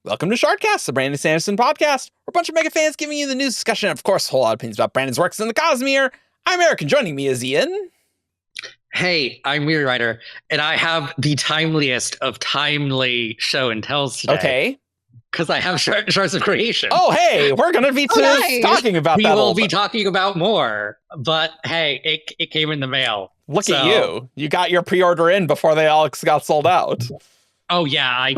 Welcome to Shardcast, the Brandon Sanderson podcast. We're a bunch of mega fans giving you the news discussion and, of course, a whole lot of opinions about Brandon's works in the Cosmere. I'm Eric, and joining me is Ian. Hey, I'm Weiry Writer, and I have the timeliest of timely show and tells today. Okay. Because I have Shards of Creation. Oh, hey, we're going to be talking about we that. We will be talking about more, but hey, it came in the mail. Look at you. You got your pre-order in before they all got sold out. Oh yeah, I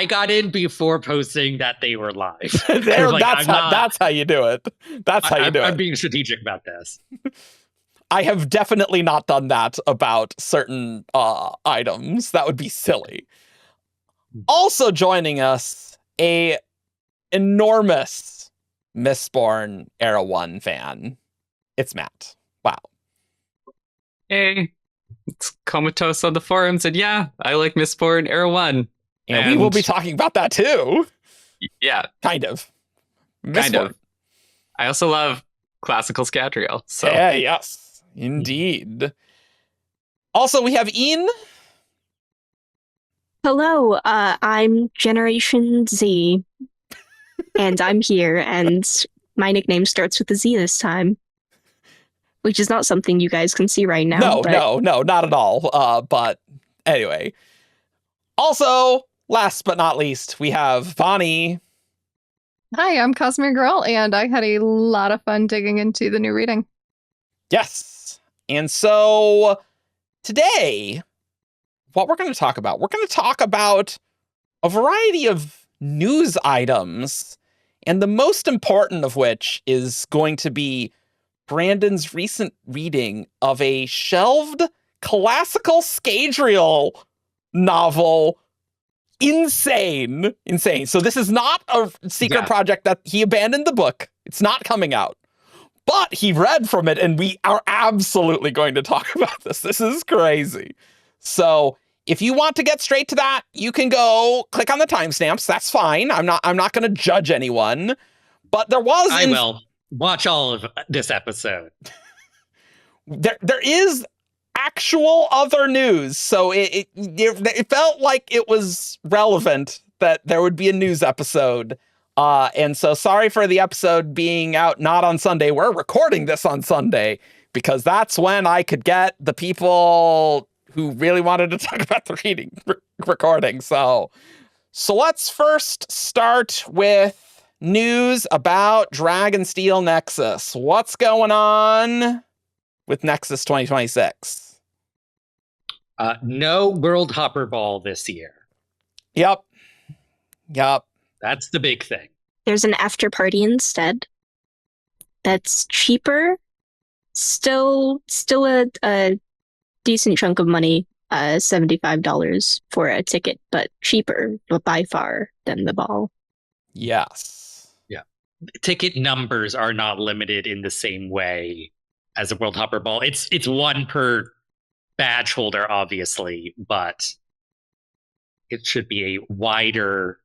got in before posting that they were live. That's how you do it. That's how you do it. I'm being strategic about this. I have definitely not done that about certain items. That would be silly. Also joining us, a enormous Mistborn Era 1 fan. It's Matt. Wow. Hey, it's Comatose on the forums, and yeah, I like Mistborn Era 1. And we will be talking about that too. Yeah. Kind of. Kind of. I also love Classical Scadrial. So. Yeah, yes, indeed. Also, we have Ian. Hello, I'm Generation Z, and I'm here, and my nickname starts with a Z this time, which is not something you guys can see right now. No, not at all. But anyway. Also, last but not least, we have Bonnie. Hi, I'm Cosmeregirl, and I had a lot of fun digging into the new reading. Yes. And so today, what we're going to talk about a variety of news items, and the most important of which is going to be Brandon's recent reading of a shelved Classical Scadrial novel. Insane. So this is not a secret project that he abandoned the book. It's not coming out. But he read from it, and we are absolutely going to talk about this. This is crazy. So if you want to get straight to that, you can go click on the timestamps. That's fine. I'm not going to judge anyone. But there was... I will watch all of this episode. There is actual other news. So it felt like it was relevant that there would be a news episode. And so sorry for the episode being out not on Sunday. We're recording this on Sunday because that's when I could get the people who really wanted to talk about the reading recording. So let's first start with news about Dragonsteel Nexus. What's going on with Nexus 2026? No World Hopper Ball this year. Yep. That's the big thing. There's an after party instead. That's cheaper. Still a decent chunk of money, $75 for a ticket, but cheaper by far than the ball. Yes. Yeah. Ticket numbers are not limited in the same way as a World Hopper Ball. It's one per badge holder, obviously, but it should be a wider,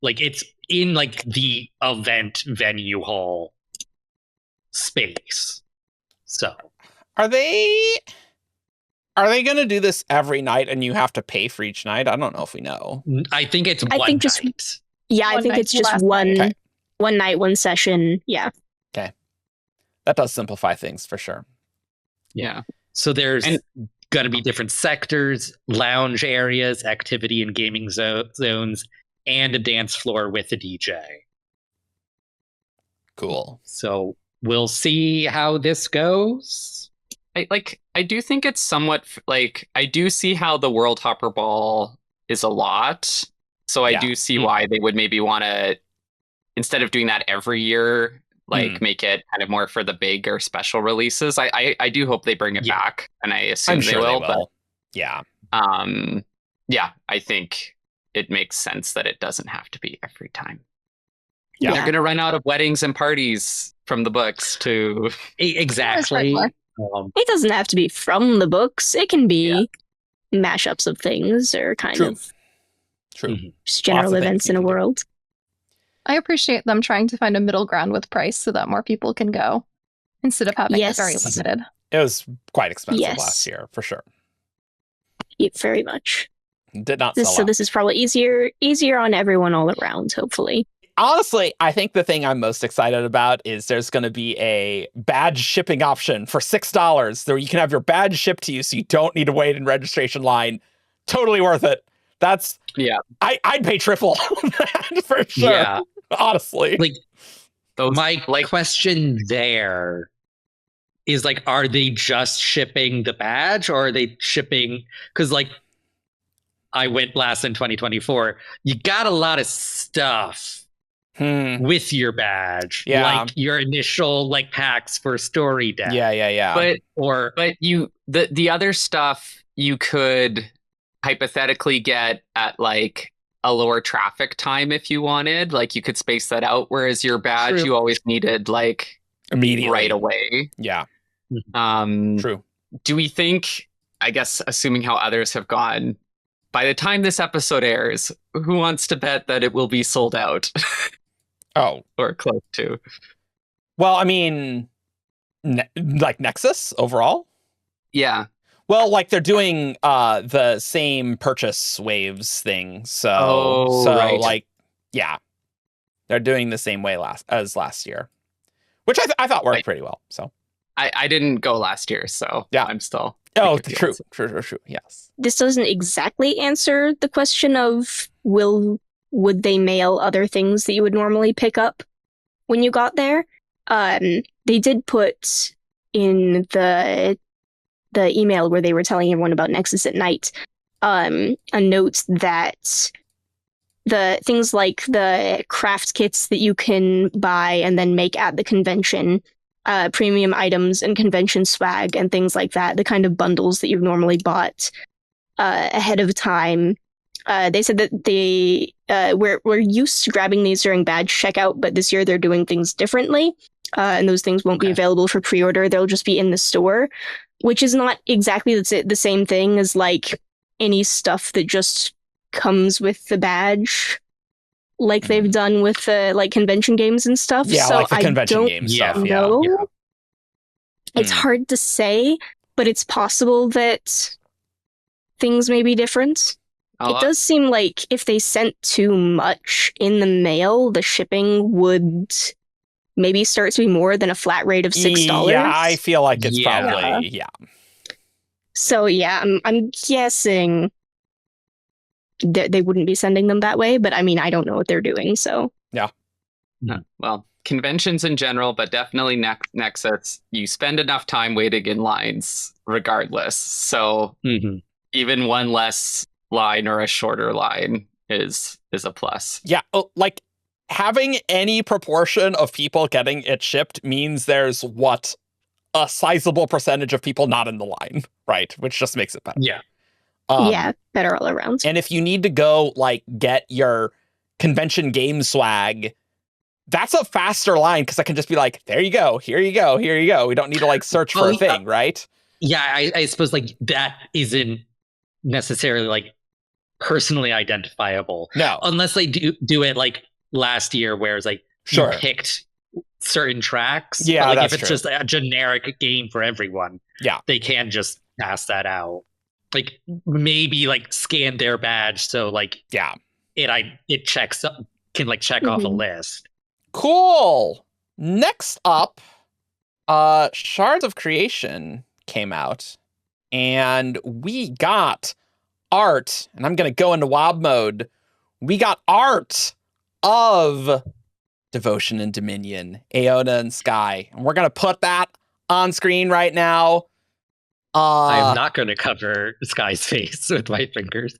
it's in the event venue hall space. So Are they going to do this every night and you have to pay for each night? I don't know if we know. I think it's one night. I think it's just one night, one session. Yeah. Okay. That does simplify things for sure. Yeah. So there's going to be different sectors, lounge areas, activity and gaming zones, and a dance floor with a DJ. Cool. So we'll see how this goes. I do think it's somewhat I do see how the World Hopper Ball is a lot. So I do see why they would maybe want to, instead of doing that every year, make it kind of more for the big or special releases. I do hope they bring it back, and I assume I'm sure they will. But yeah. I think it makes sense that it doesn't have to be every time. Yeah. They're going to run out of weddings and parties from the books to... Exactly. It doesn't have to be from the books. It can be mashups of things or kind of just general events in a world. I appreciate them trying to find a middle ground with price so that more people can go instead of having it very limited. It was quite expensive last year, for sure. Yeah, very much. Did not sell So out. this is probably easier on everyone all around, hopefully. Honestly, I think the thing I'm most excited about is there's going to be a badge shipping option for $6 where you can have your badge shipped to you so you don't need to wait in registration line. Totally worth it. That's I'd pay triple for sure. Yeah. Honestly. Like my question there is like, are they just shipping the badge or are they shipping? Because like I went last in 2024, you got a lot of stuff with your badge, like your initial like packs for story deck. Yeah. But you the other stuff you could hypothetically get at like a lower traffic time if you wanted. Like you could space that out, whereas your badge you always needed like immediately right away. Yeah. True. Do we think, I guess, assuming how others have gone, by the time this episode airs, who wants to bet that it will be sold out? Or close to. Well, I mean, like Nexus overall? Yeah. Well, like they're doing the same purchase waves thing. So right. like, yeah. They're doing the same way as last year. Which I thought worked pretty well. So I didn't go last year, so yeah. I'm still. True. Yes. This doesn't exactly answer the question of would they mail other things that you would normally pick up when you got there. They did put in the email where they were telling everyone about Nexus at night, a note that the things like the craft kits that you can buy and then make at the convention, premium items and convention swag and things like that, the kind of bundles that you've normally bought ahead of time. They said that we're used to grabbing these during badge checkout, but this year they're doing things differently, and those things won't be available for pre-order. They'll just be in the store, which is not exactly the same thing as like any stuff that just comes with the badge, like they've done with like convention games and stuff. Yeah, so like the convention game stuff. No, yeah. It's hard to say, but it's possible that things may be different. It does seem like if they sent too much in the mail, the shipping would maybe start to be more than a flat rate of $6. Yeah, I feel like it's probably So yeah, I'm guessing they wouldn't be sending them that way, but I mean, I don't know what they're doing, so. Yeah. Well, conventions in general, but definitely Nexus, you spend enough time waiting in lines regardless. So even one less line or a shorter line is a plus. Yeah, like having any proportion of people getting it shipped means there's a sizable percentage of people not in the line, right? Which just makes it better. Yeah, better all around. And if you need to go like get your convention game swag, that's a faster line because I can just be like, there you go, here you go, here you go. We don't need to like search for a thing, right? Yeah, I suppose like that isn't necessarily like personally identifiable. No. Unless they do it like last year where it's like you picked certain tracks. Yeah, but, like, that's if it's true. just a generic game for everyone, they can't just pass that out. Like maybe like scan their badge so like it checks up, can like check off a list. Cool. Next up, Shards of Creation came out, and we got art, and I'm gonna go into WoB mode. We got art of Devotion and Dominion, Aona and Skai, and we're gonna put that on screen right now. I am not going to cover Skai's face with my fingers.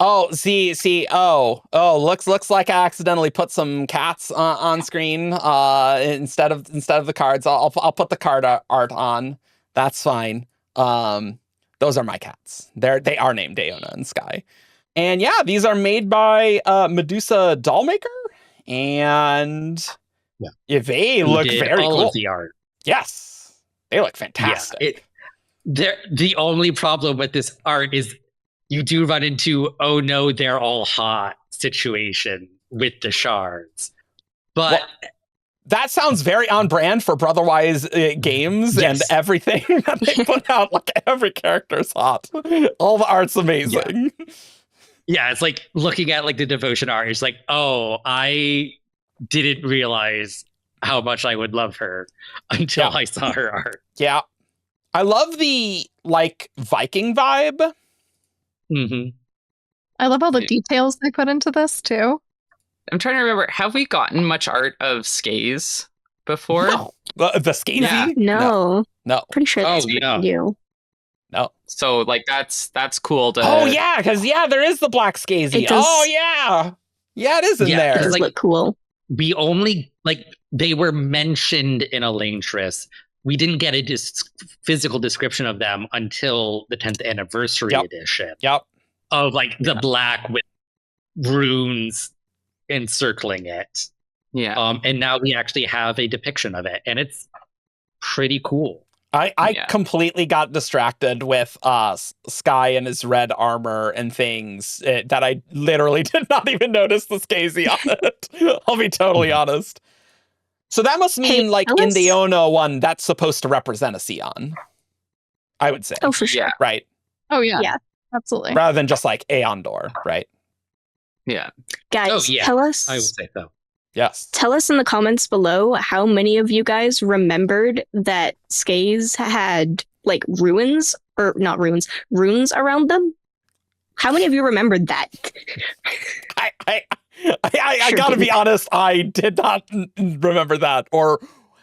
Oh, see. Oh, looks like I accidentally put some cats on screen instead of the cards. I'll put the card art on. That's fine. Those are my cats. They are named Aona and Skai. And yeah, these are made by Medusa Dollmaker, and they look very all cool. Of the art. Yes. They look fantastic. The only problem with this art is you do run into, oh no, they're all hot situation with the shards. But That sounds very on brand for Brotherwise games and everything that they put out. Like every character is hot. All the art's amazing. Yeah, it's like looking at like the devotion art. It's like, oh, I didn't realize how much I would love her until I saw her art. Yeah. I love the like Viking vibe. Mm-hmm. I love all the details they put into this too. I'm trying to remember, have we gotten much art of Skays before? No. The Skazy? Yeah. No. No. Pretty sure that's new. No. So like that's cool to Oh yeah, because there is the black Skazy. Oh yeah. Yeah, it is in there. It does look cool. We only they were mentioned in Elantris. We didn't get a physical description of them until the 10th anniversary edition. Yep. Of like the black with runes encircling it. Yeah. And now we actually have a depiction of it, and it's pretty cool. I completely got distracted with Skai and his red armor and things that I literally did not even notice the Skazy on it. I'll be totally honest. So that must mean in the Aona one, that's supposed to represent a Sion. I would say. Oh, for sure. Yeah. Right. Oh yeah. Yeah. Absolutely. Rather than just like Aondor, right? Yeah. Guys, tell us. I would say so. Yes. Tell us in the comments below how many of you guys remembered that Skays had like runes around them. How many of you remembered that? I gotta be honest, I did not remember that. Or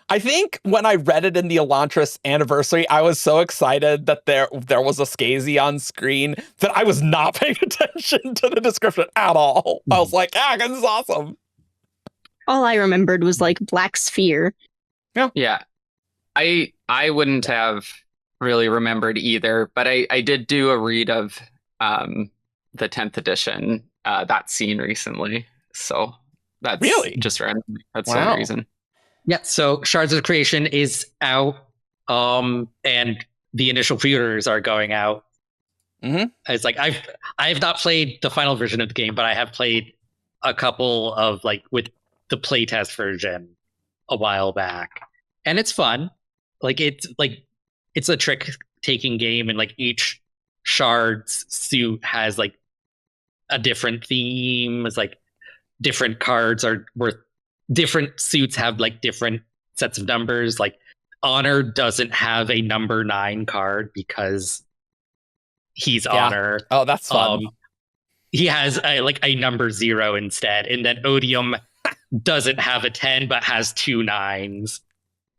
I think when I read it in the Elantris anniversary, I was so excited that there was a Skazy on screen that I was not paying attention to the description at all. I was like, this is awesome. All I remembered was like black sphere. Yeah. I wouldn't have really remembered either, but I did do a read of the 10th edition, that scene recently. So that's really just random. That's the only reason. Yeah, so Shards of Creation is out, and the initial pre-orders are going out. Mm-hmm. It's like I have not played the final version of the game, but I have played a couple of with the playtest version a while back, and it's fun. It's a trick-taking game, and each Shards suit has a different theme. It's different cards are worth. Different suits have different sets of numbers. Honor doesn't have a number 9 card because he's Honor. Oh, that's fun. He has a number 0 instead, and then Odium doesn't have a 10 but has 2 9s.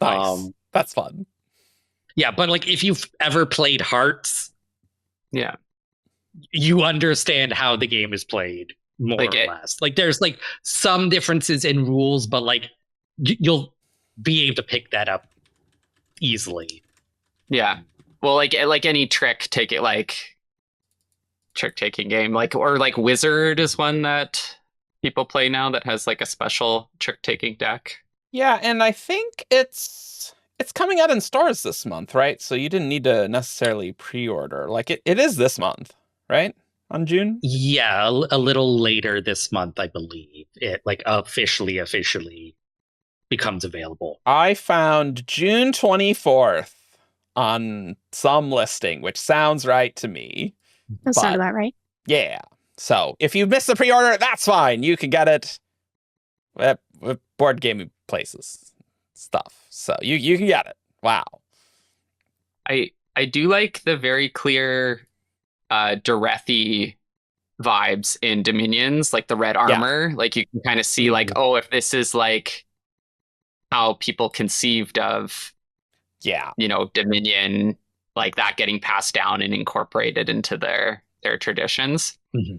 Nice. That's fun. Yeah, but if you've ever played Hearts, yeah, you understand how the game is played. More or less. There's some differences in rules, but you'll be able to pick that up easily. Yeah. Well, like any trick-taking game, or Wizard is one that people play now that has a special trick-taking deck. Yeah, and I think it's coming out in stores this month, right? So you didn't need to necessarily pre-order. It is this month, right? On June? Yeah, a little later this month, I believe. It officially becomes available. I found June 24th on some listing, which sounds right to me. That sounds about right. Yeah. So if you missed the pre-order, that's fine. You can get it at board gaming places stuff. So you can get it. Wow. I do like the very clear Dorethi vibes in Dominions, the red armor. You can kind of see if this is how people conceived of Dominion, that getting passed down and incorporated into their traditions. Mm-hmm.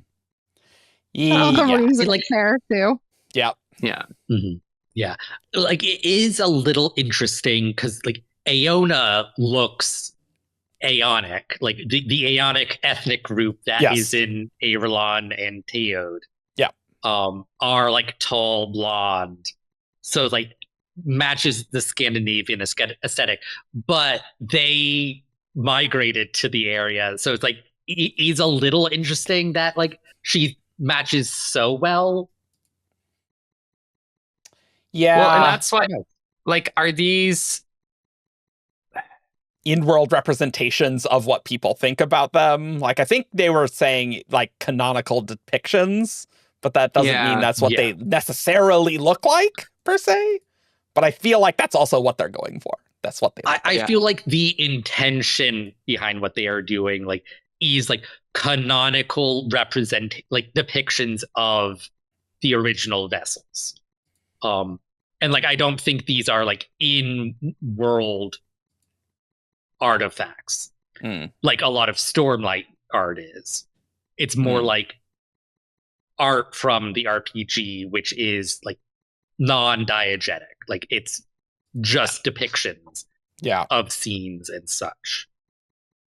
There too. Yeah. Yeah. Mm-hmm. Yeah. It is a little interesting because Aona looks Aonic, the Aonic ethnic group that is in Averlon and Teod. Yeah. Are tall blonde. So matches the Scandinavian aesthetic, but they migrated to the area. So it's it's a little interesting that she matches so well. Yeah. Well, and that's why, like, are these in-world representations of what people think about them? Like, I think they were saying, like, canonical depictions, but that doesn't mean that's what they necessarily look like, per se. But I feel like that's also what they're going for. That's what they I feel like the intention behind what they are doing, like, is like canonical depictions of the original vessels. And like, I don't think these are like in-world artifacts like a lot of Stormlight art is. It's more like art from the RPG, which is like non-diegetic. Like, it's just depictions of scenes and such.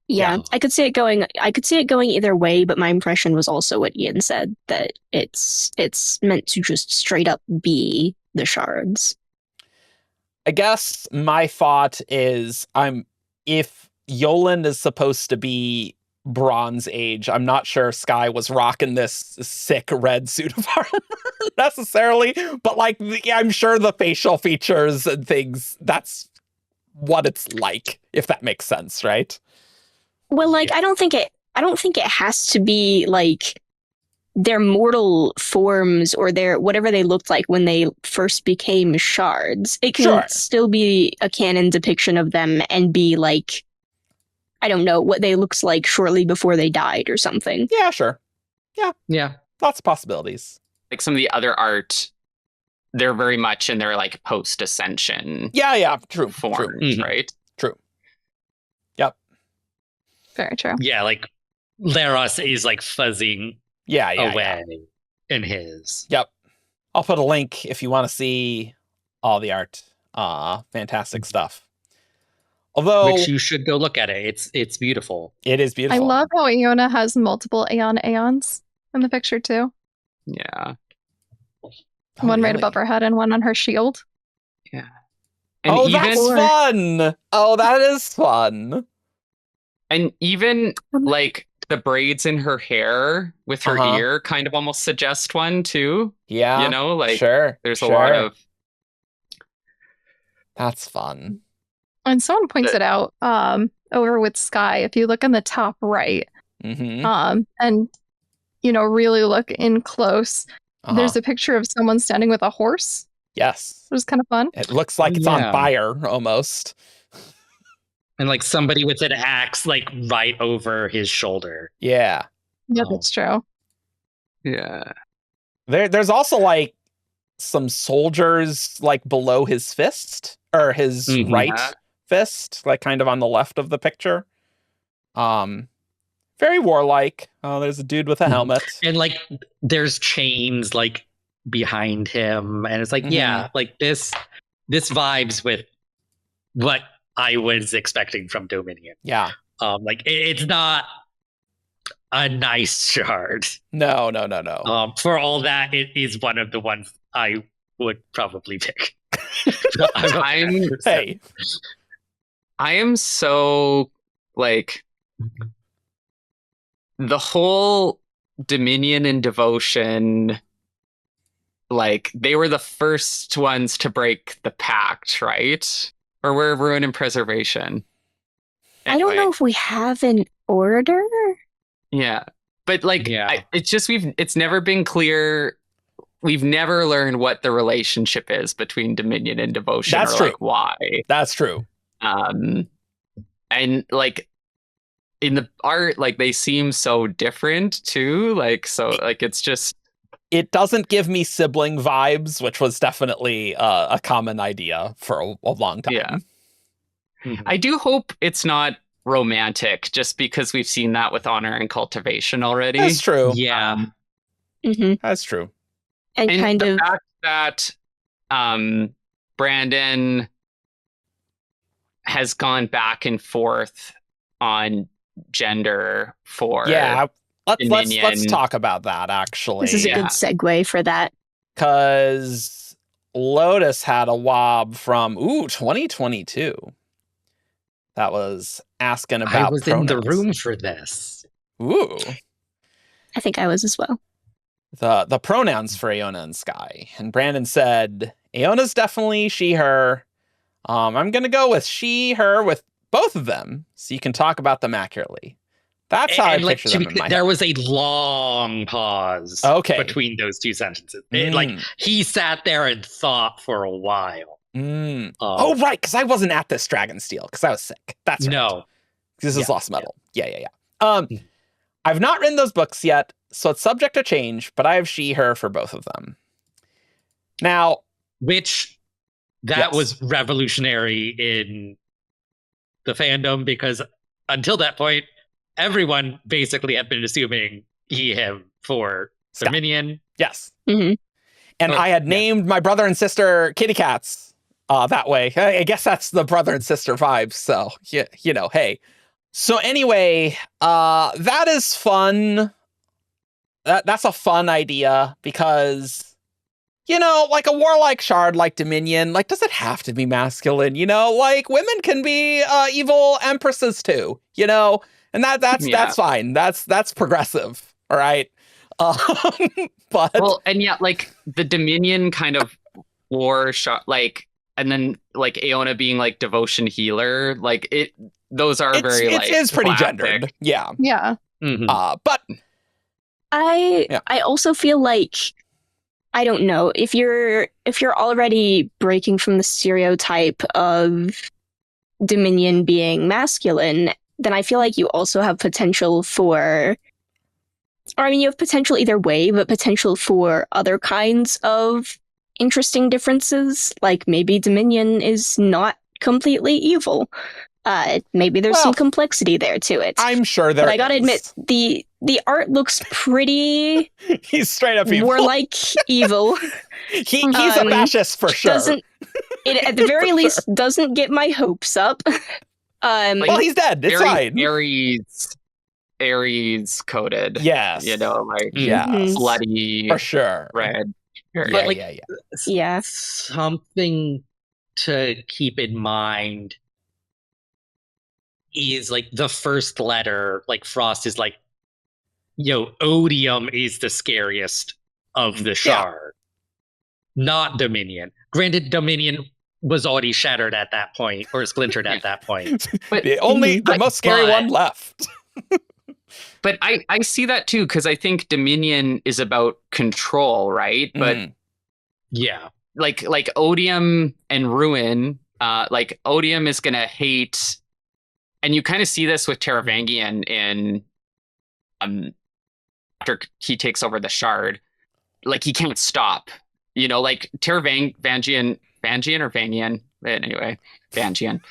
Yeah, I could see it going either way, but my impression was also what Ian said, that it's meant to just straight up be the shards. I guess my thought is, if Yolan is supposed to be Bronze Age, I'm not sure Skai was rocking this sick red suit of armor necessarily, but like, I'm sure the facial features and things, that's what it's like, if that makes sense, right? Well, like, I don't think it has to be like their mortal forms or their whatever they looked like when they first became shards. It can still be a canon depiction of them and be like, I don't know, what they looked like shortly before they died or something. Yeah, sure. Yeah. Lots of possibilities. like some of the other art, they're very much in their like post-ascension true forms, right? True. Yep. Very true. Yeah, like Leros is like fuzzing away in his. Yep. I'll put a link if you want to see all the art. Fantastic stuff. Although, which you should go look at it. It's beautiful. It is beautiful. I love how Aona has multiple Aons in the picture too. Yeah. One right above her head and one on her shield. Yeah. And that's fun. Oh, that is fun. And even like the braids in her hair with her ear kind of almost suggest one too. Yeah. You know, like there's a sure. lot of. That's fun. And someone points it out over with Skai. If you look in the top right, and you know, really look in close, there's a picture of someone standing with a horse. Yes. It was kind of fun. It looks like it's on fire almost. And like somebody with an axe like right over his shoulder. Yeah. Yeah, that's true. Yeah. There's also like some soldiers like below his fist or his right fist, like kind of on the left of the picture. Very warlike. Oh, there's a dude with a helmet. And like there's chains like behind him. And it's like, yeah, like this vibes with what I was expecting from Dominion. Yeah. Like it's not a nice shard. No. For all that, it is one of the ones I would probably pick. I am so like the whole Dominion and Devotion, like they were the first ones to break the pact, right? Or we're Ruin and Preservation. Anyway. I don't know if we have an order. Yeah, but like, it's just it's never been clear. We've never learned what the relationship is between Dominion and Devotion. That's or true. Like why? That's true. And like in the art, like they seem so different too. Like so, like it's just. It doesn't give me sibling vibes, which was definitely a common idea for a long time. Yeah. I do hope it's not romantic, just because we've seen that with Honor and Cultivation already. That's true. Yeah. That's true. And kind the of fact that Brandon has gone back and forth on gender for let's talk about that actually. This is a good segue for that. Because Lotus had a wob from 2022 that was asking about I was pronouns. in the room for this. Ooh. I think I was as well. The pronouns for Aona and Skai. And Brandon said, Aona's definitely she, her. I'm going to go with she, her with both of them so you can talk about them accurately. That's how I picture them in my head. There was a long pause between those two sentences. He sat there and thought for a while. Oh, right, because I wasn't at this Dragonsteel because I was sick. That's right. No. This is Lost Metal. Yeah. I've not written those books yet, so it's subject to change, but I have she, her for both of them. Now, that was revolutionary in the fandom because until that point, everyone basically had been assuming he, him for Dominion. Yes. Mm-hmm. And I had named my brother and sister kitty cats that way. I guess that's the brother and sister vibes. So, hey. So anyway, that is fun. That's a fun idea because, like a warlike shard like Dominion, like, does it have to be masculine? Like women can be evil empresses too, and that's fine. That's progressive. All right. But like the Dominion kind of war shot, like, and then like Aona being like devotion healer, like it. Those are it's pretty classic. gendered. Yeah. Yeah. Mm-hmm. But I also feel like, I don't know, if you're already breaking from the stereotype of Dominion being masculine, then I feel like you also have potential for, you have potential either way, but potential for other kinds of interesting differences. Like maybe Dominion is not completely evil. Maybe there's some complexity there to it. I'm sure there is. But I gotta admit, the art looks pretty. He's straight up evil. More like evil. He's a fascist for sure. It at the very least doesn't get my hopes up. He's dead. It's fine. Aries coded. Yes. Bloody for sure. Red. But yeah. Something to keep in mind is like the first letter, like Frost is like, Odium is the scariest of the shard, not Dominion. Granted, Dominion was already shattered at that point, or splintered at that point. But the most scary one left. But I see that too, because I think Dominion is about control, right? But like Odium and Ruin, like Odium is gonna hate. And you kind of see this with Taravangian in after he takes over the shard. Like he can't stop. Like Taravangian or Vangian. Anyway, Vangian.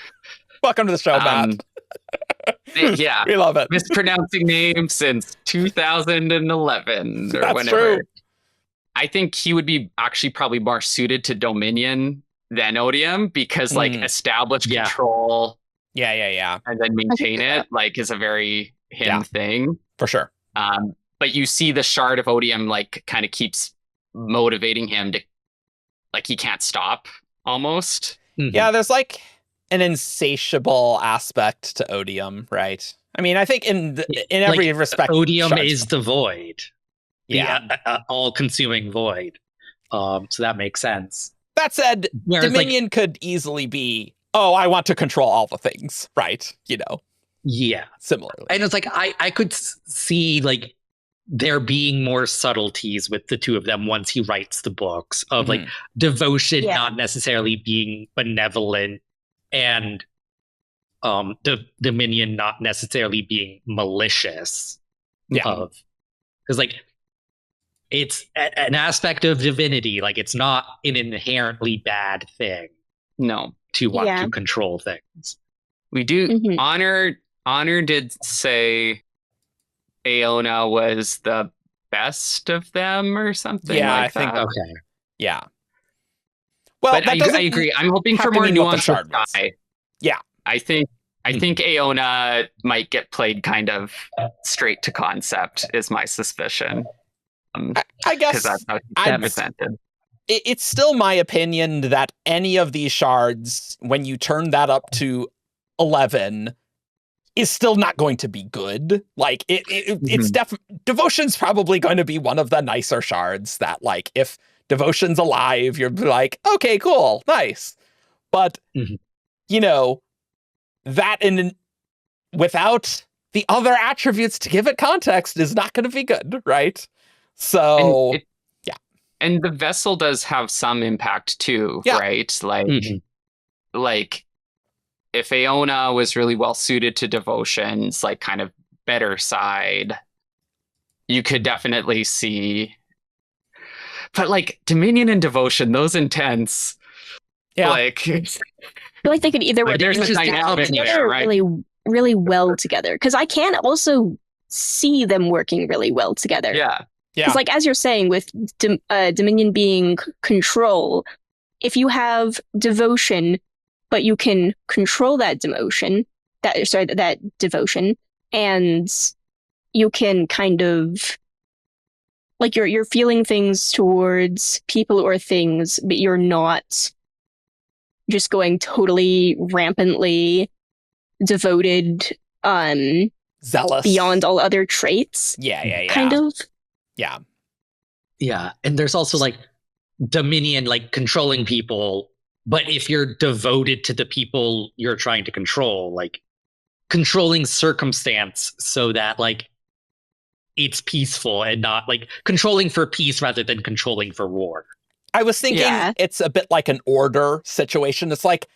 Welcome to the show, Matt. Yeah. We love it. Mispronouncing names since 2011 or That's whenever. True. I think he would be actually probably more suited to Dominion than Odium because like established control. Yeah. And then maintain it, like, is a very him thing. For sure. But you see the shard of Odium, like, kind of keeps motivating him to, like, he can't stop, almost. Mm-hmm. Yeah, there's, like, an insatiable aspect to Odium, right? I mean, I think in every respect... Odium is the void. The all-consuming void. So that makes sense. That said, whereas, Dominion could easily be... I want to control all the things, right? Yeah. Similarly. And it's like, I could see, like, there being more subtleties with the two of them once he writes the books of, like, devotion not necessarily being benevolent and the Dominion not necessarily being malicious. Because, like, it's an aspect of divinity. Like, it's not an inherently bad thing. No. To want to control things. We do Honor did say Aona was the best of them or something like that. Okay. Yeah. Well, but I agree. I'm hoping for more nuance with Skai. Yeah. I think Aona might get played kind of straight to concept is my suspicion. I guess because that's how it's presented. It's still my opinion that any of these shards, when you turn that up to 11, is still not going to be good. Like, it's devotion's probably going to be one of the nicer shards that, like, if devotion's alive, you're like, okay, cool, nice. But, you know, that without the other attributes to give it context is not going to be good, right? So, and the vessel does have some impact too, right? Like if Aona was really well suited to devotions, like kind of better side, you could definitely see. But like Dominion and Devotion, those intense, like I feel like they could either work there's a dynamic there, right? really, really well together. Because I can also see them working really well together. Yeah. Because like as you're saying, with Dominion being control, if you have devotion, but you can control that devotion, and you can kind of like you're feeling things towards people or things, but you're not just going totally rampantly devoted, zealous beyond all other traits. Kind of. Yeah, and there's also like Dominion, like controlling people, but if you're devoted to the people you're trying to control, like controlling circumstance so that like it's peaceful and not like controlling for peace rather than controlling for war. I was thinking it's a bit like an order situation. It's like,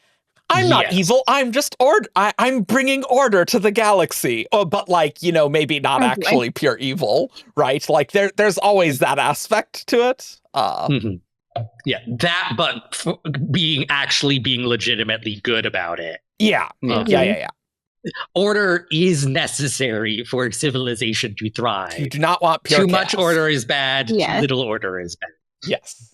I'm not evil. I'm just I'm bringing order to the galaxy. Oh, but like, you know, maybe not actually pure evil, right? Like there's always that aspect to it. Yeah, that, but being legitimately good about it. Yeah. Order is necessary for civilization to thrive. You do not want pure Too chaos. much order is bad. Little order is bad. Yes.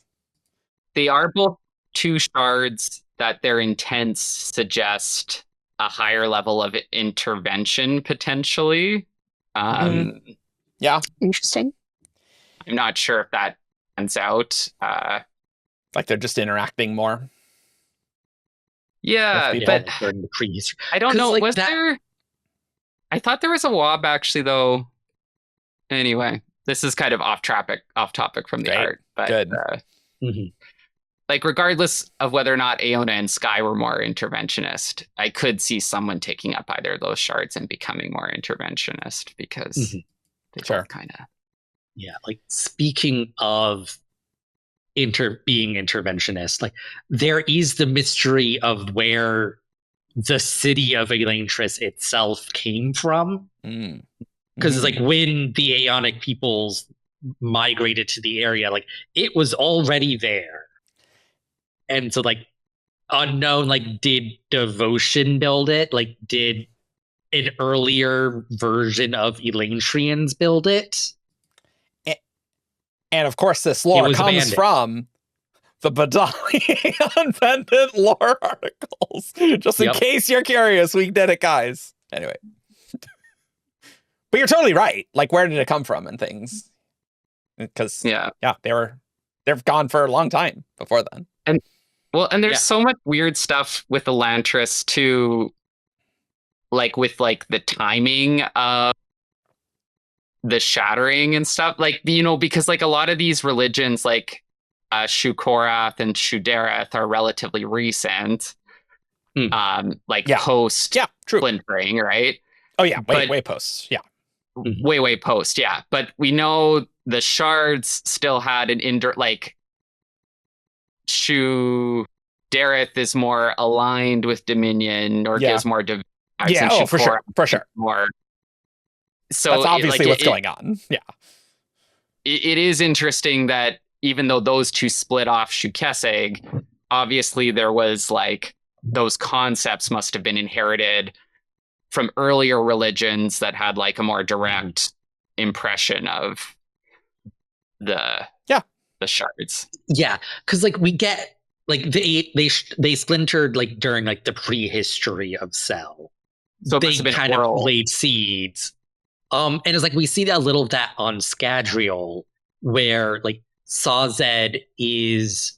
They are both two shards that their intents suggest a higher level of intervention potentially. Yeah. Interesting. I'm not sure if that pans out. Like they're just interacting more. Yeah, but I don't know. Like was there? I thought there was a wob actually, though. Anyway, this is kind of off topic from the art, but good. Like regardless of whether or not Aona and Skai were more interventionist, I could see someone taking up either of those shards and becoming more interventionist because they both kind of. Yeah, like speaking of being interventionist, like there is the mystery of where the city of Elantris itself came from. Because it's like when the Aonic peoples migrated to the area, like it was already there. And so like unknown, like did Devotion build it? Like did an earlier version of Elantrians build it? And of course, this lore comes from the Badali Unvented lore articles. Just in case you're curious, we did it, guys. Anyway. But you're totally right. Like, where did it come from and things? Because, they've gone for a long time before then. And there's so much weird stuff with Elantris too, like with like the timing of the shattering and stuff, like, you know, because like a lot of these religions like Shukorath and Shudereth are relatively recent, post splintering, right? Oh yeah, way post, way post, but we know the shards still had an like Shudereth is more aligned with Dominion or gives more for sure more. So that's obviously what's going on. It is interesting that even though those two split off Shukeseg, obviously there was like those concepts must have been inherited from earlier religions that had like a more direct impression of the shards. Yeah, because like we get like they splintered like during like the prehistory of Cell. So they kind of laid seeds. And it's like we see that a little of that on Scadrial, where like Sazed is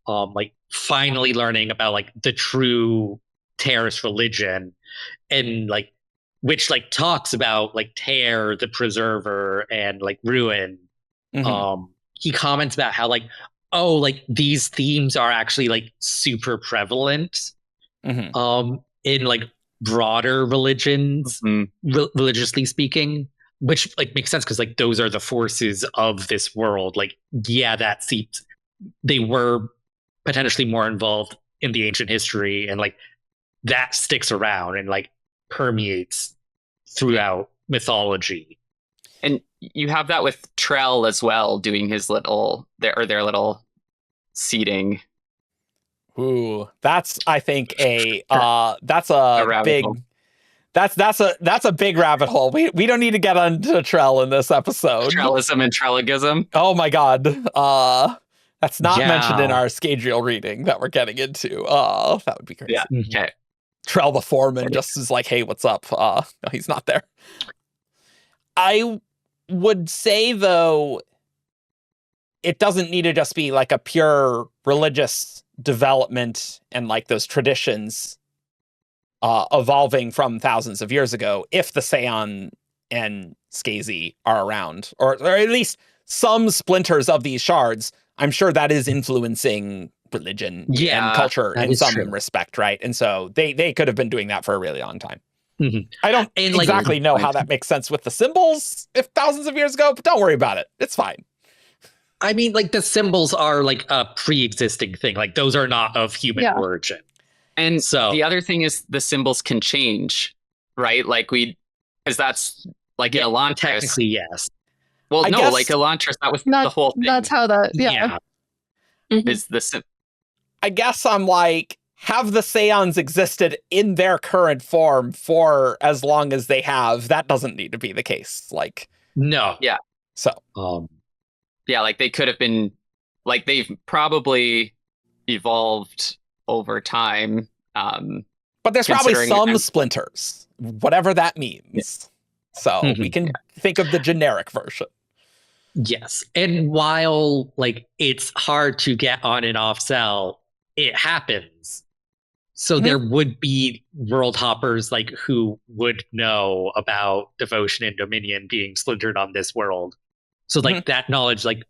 like finally learning about like the true Terrace religion, and like which like talks about like Tear, the Preserver, and like Ruin. He comments about how like oh, like these themes are actually like super prevalent in like broader religions, religiously speaking, which like makes sense because like those are the forces of this world. Like, yeah, that seems they were potentially more involved in the ancient history, and like that sticks around and like permeates throughout mythology. And you have that with Trell as well, doing his little their little seeding. Ooh, that's I think that's a big hole. that's a big rabbit hole. We don't need to get onto Trell in this episode. Trellism and Trelligism. Oh my god. That's not mentioned in our Scadrial reading that we're getting into. That would be crazy. Yeah. Okay. Trell the foreman just is like, hey, what's up? No, he's not there. I would say, though, it doesn't need to just be like a pure religious development and like those traditions evolving from thousands of years ago if the Seon and Skazi are around, or at least some splinters of these shards. I'm sure that is influencing religion and culture in some respect, right? And so they could have been doing that for a really long time. I don't exactly know how that makes sense with the symbols if thousands of years ago, but don't worry about it. It's fine. I mean, like the symbols are like a pre-existing thing. Like those are not of human origin. And so the other thing is the symbols can change, right? Like because that's like in Elantris. Technically, yes. Well, like Elantris, that was the whole thing. That's how is the. I guess I'm like, have the Seons existed in their current form for as long as they have? That doesn't need to be the case. Like, no. Yeah. So. Yeah, like they could have been, like they've probably evolved over time. But there's probably some splinters, whatever that means. So we can think of the generic version. Yes. And while like it's hard to get on and off cell, it happens. So there would be world hoppers like who would know about devotion and dominion being splintered on this world. So like that knowledge like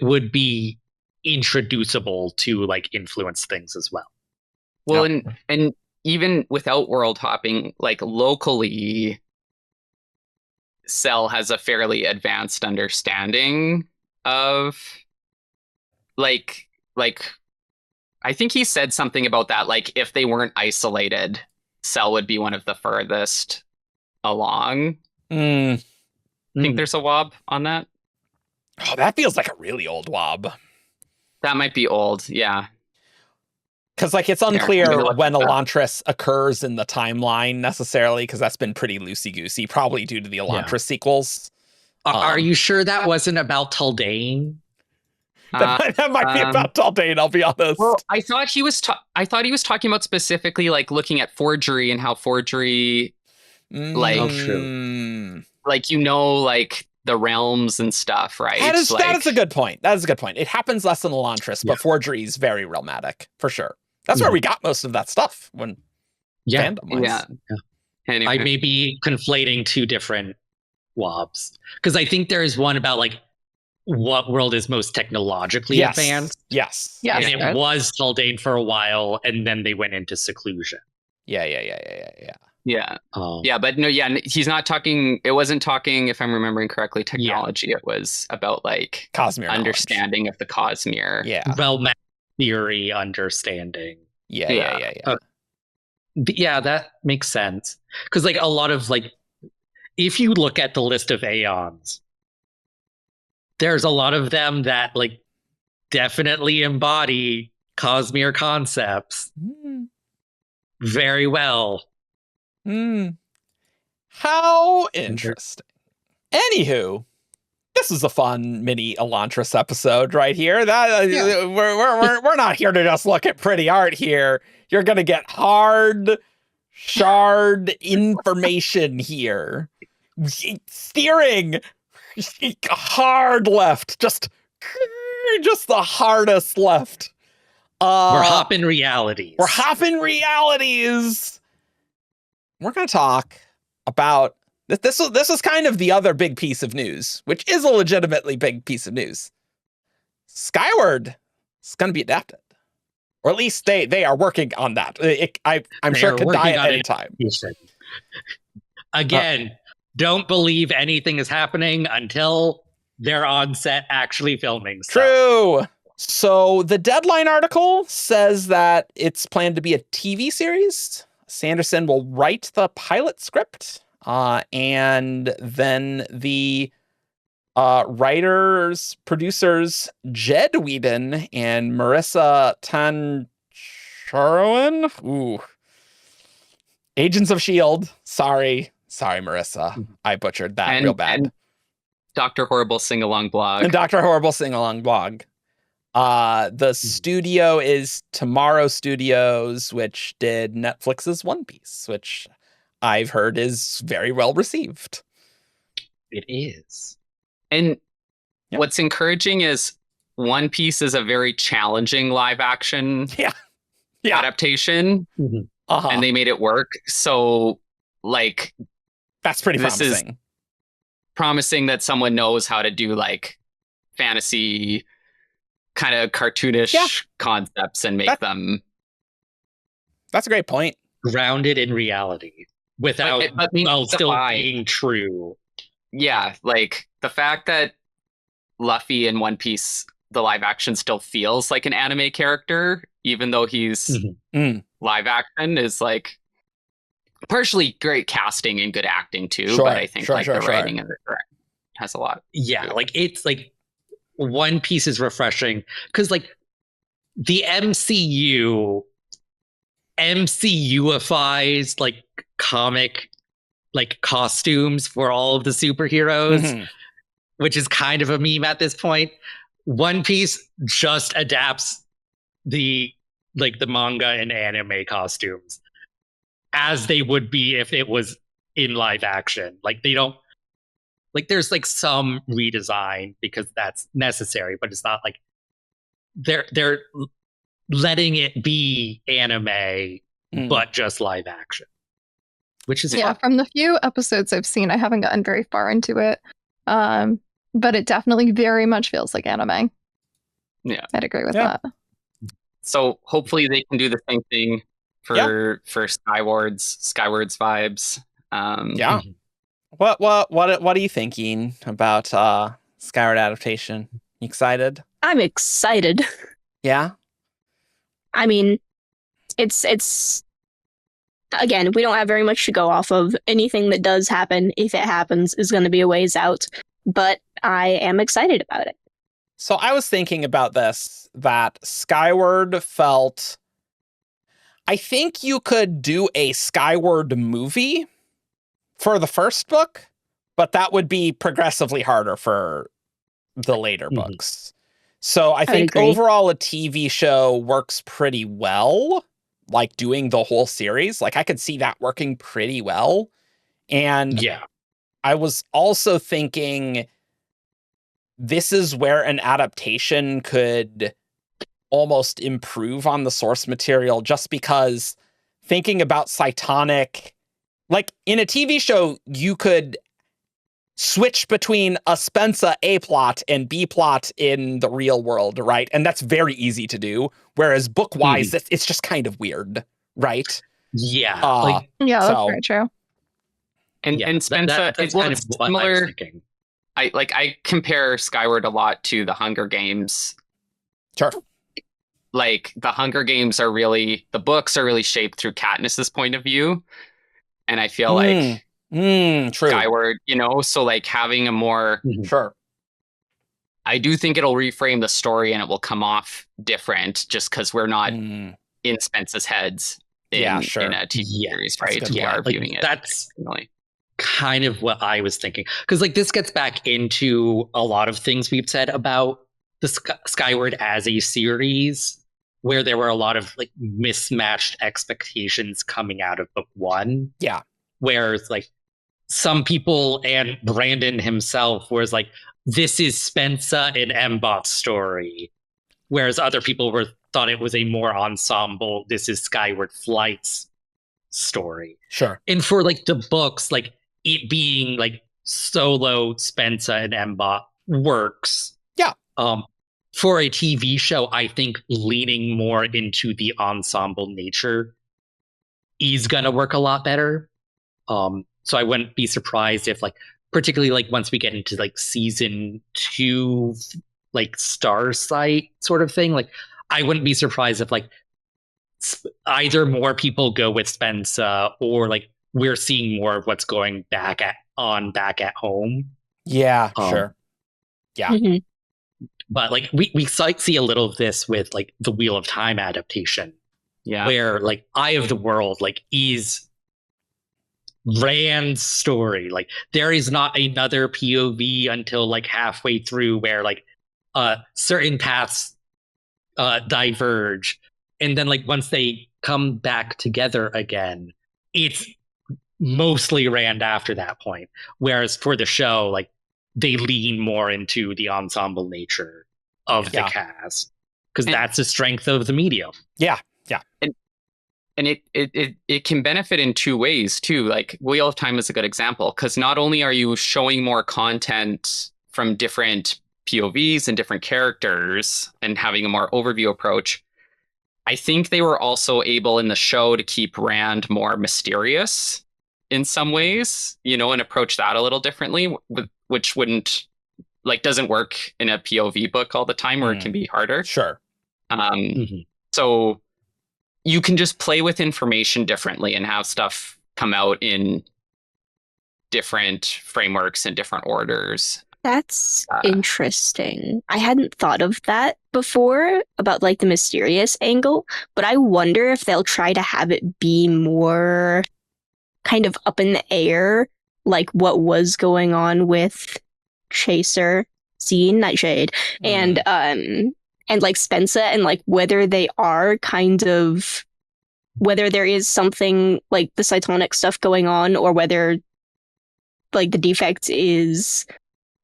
would be introducible to like influence things as well. Well, and even without world hopping, like locally, Cell has a fairly advanced understanding of like I think he said something about that, like if they weren't isolated, Cell would be one of the furthest along. Think there's a wob on that? Oh, that feels like a really old wob. That might be old, yeah. Because like it's unclear when Elantris occurs in the timeline necessarily, because that's been pretty loosey-goosey, probably due to the Elantris sequels. Are you sure that wasn't about Taldane? That might be about Taldane, I'll be honest. Well, I thought he was talking about specifically like looking at forgery and how forgery like like like the realms and stuff, right? That is a good point. That is a good point. It happens less in Elantris, but forgery is very realmatic for sure. That's where we got most of that stuff when fandom was. Yeah. Anyway. I may be conflating two different wobs because I think there is one about like what world is most technologically advanced. Yes. And it was Taldane for a while, and then they went into seclusion. Yeah. But no, he's not talking. It wasn't talking, if I'm remembering correctly, technology. It was about like Cosmere understanding of the Cosmere. Yeah. Realm theory understanding. Yeah. Yeah, that makes sense. Because like a lot of like, if you look at the list of Aons, there's a lot of them that like definitely embody Cosmere concepts very well. How interesting. Anywho, this is a fun mini Elantris episode right here. We're not here to just look at pretty art here. You're gonna get hard shard information here. Steering hard left, just the hardest left. We're hopping realities. We're going to talk about this is kind of the other big piece of news, which is a legitimately big piece of news. Skyward is going to be adapted. Or at least they are working on that. I'm sure it could die at any time. Again, don't believe anything is happening until they're on set actually filming stuff. True. So the Deadline article says that it's planned to be a TV series. Sanderson will write the pilot script, and then the writers, producers Jed Whedon and Marissa Tancharoen, Agents of S.H.I.E.L.D. Sorry, Marissa. I butchered that real bad. And Dr. Horrible Sing-Along Blog. And Dr. Horrible Sing-Along Blog. The studio is Tomorrow Studios, which did Netflix's One Piece, which I've heard is very well received. It is. And what's encouraging is One Piece is a very challenging live action adaptation. And they made it work. So, like, that's pretty promising. This is promising that someone knows how to do, like, fantasy kind of cartoonish concepts and make them. That's a great point. Grounded in reality without still being true. Yeah, like the fact that Luffy in One Piece, the live action still feels like an anime character, even though he's live action, is like partially great casting and good acting too. But I think the writing and the direction has a lot. Like it's like One Piece is refreshing because like the MCUifies like comic like costumes for all of the superheroes, which is kind of a meme at this point. One Piece just adapts the manga and anime costumes as they would be if it was in live action. Like they don't like there's like some redesign because that's necessary, but it's not like they're letting it be anime but just live action. Which is fun. From the few episodes I've seen, I haven't gotten very far into it. But it definitely very much feels like anime. Yeah. I'd agree with that. So hopefully they can do the same thing for Skyward's vibes. What are you thinking about Skyward Adaptation? You excited? I'm excited. Yeah. I mean, it's again, we don't have very much to go off of. Anything that does happen, if it happens, is going to be a ways out. But I am excited about it. So I was thinking about this, that Skyward felt... I think you could do a Skyward movie for the first book, but that would be progressively harder for the later books. So I think overall a TV show works pretty well, like doing the whole series. Like I could see that working pretty well. And I was also thinking this is where an adaptation could almost improve on the source material, just because thinking about Cytonic, like in a TV show, you could switch between a Spensa A plot and B plot in the real world, right? And that's very easy to do. Whereas book-wise, it's just kind of weird, right? Yeah. That's very true. And Spensa, it's kind of similar. I compare Skyward a lot to the Hunger Games. Sure. Like the Hunger Games are really, the books are really shaped through Katniss's point of view. And I feel like true. Skyward, so like having a more Sure. I do think it'll reframe the story and it will come off different just because we're not in Spence's heads in a TV series, right? We are viewing it. That's kind of what I was thinking. Because like this gets back into a lot of things we've said about the Skyward as a series, where there were a lot of like mismatched expectations coming out of book one. Yeah. Whereas like some people and Brandon himself was like, this is Spensa and Mbot's story. Whereas other people thought it was a more ensemble, this is Skyward Flight's story. Sure. And for like the books, like it being like solo Spensa and Mbot works. Yeah. for a TV show, I think leaning more into the ensemble nature is gonna work a lot better. So I wouldn't be surprised if, like, particularly like once we get into like season 2, like Starsight sort of thing, like I wouldn't be surprised if like either more people go with Spencer or like we're seeing more of what's going back at home. Yeah, sure. Yeah. Mm-hmm. But like we see a little of this with like the Wheel of Time adaptation. Yeah. Where like Eye of the World like is Rand's story. Like there is not another POV until like halfway through where like certain paths diverge. And then like once they come back together again, it's mostly Rand after that point. Whereas for the show, like they lean more into the ensemble nature of the cast. Because that's the strength of the medium. Yeah. And it can benefit in two ways too. Like Wheel of Time is a good example, because not only are you showing more content from different POVs and different characters and having a more overview approach, I think they were also able in the show to keep Rand more mysterious in some ways, you know, and approach that a little differently, which wouldn't doesn't work in a POV book all the time, where it can be harder. Sure. So you can just play with information differently and have stuff come out in different frameworks and different orders. That's interesting. I hadn't thought of that before about like the mysterious angle, but I wonder if they'll try to have it be more kind of up in the air, like what was going on with Chaser, Scene, Nightshade, and like Spencer, and like whether they are kind of, whether there is something like the cytonic stuff going on, or whether like the defect is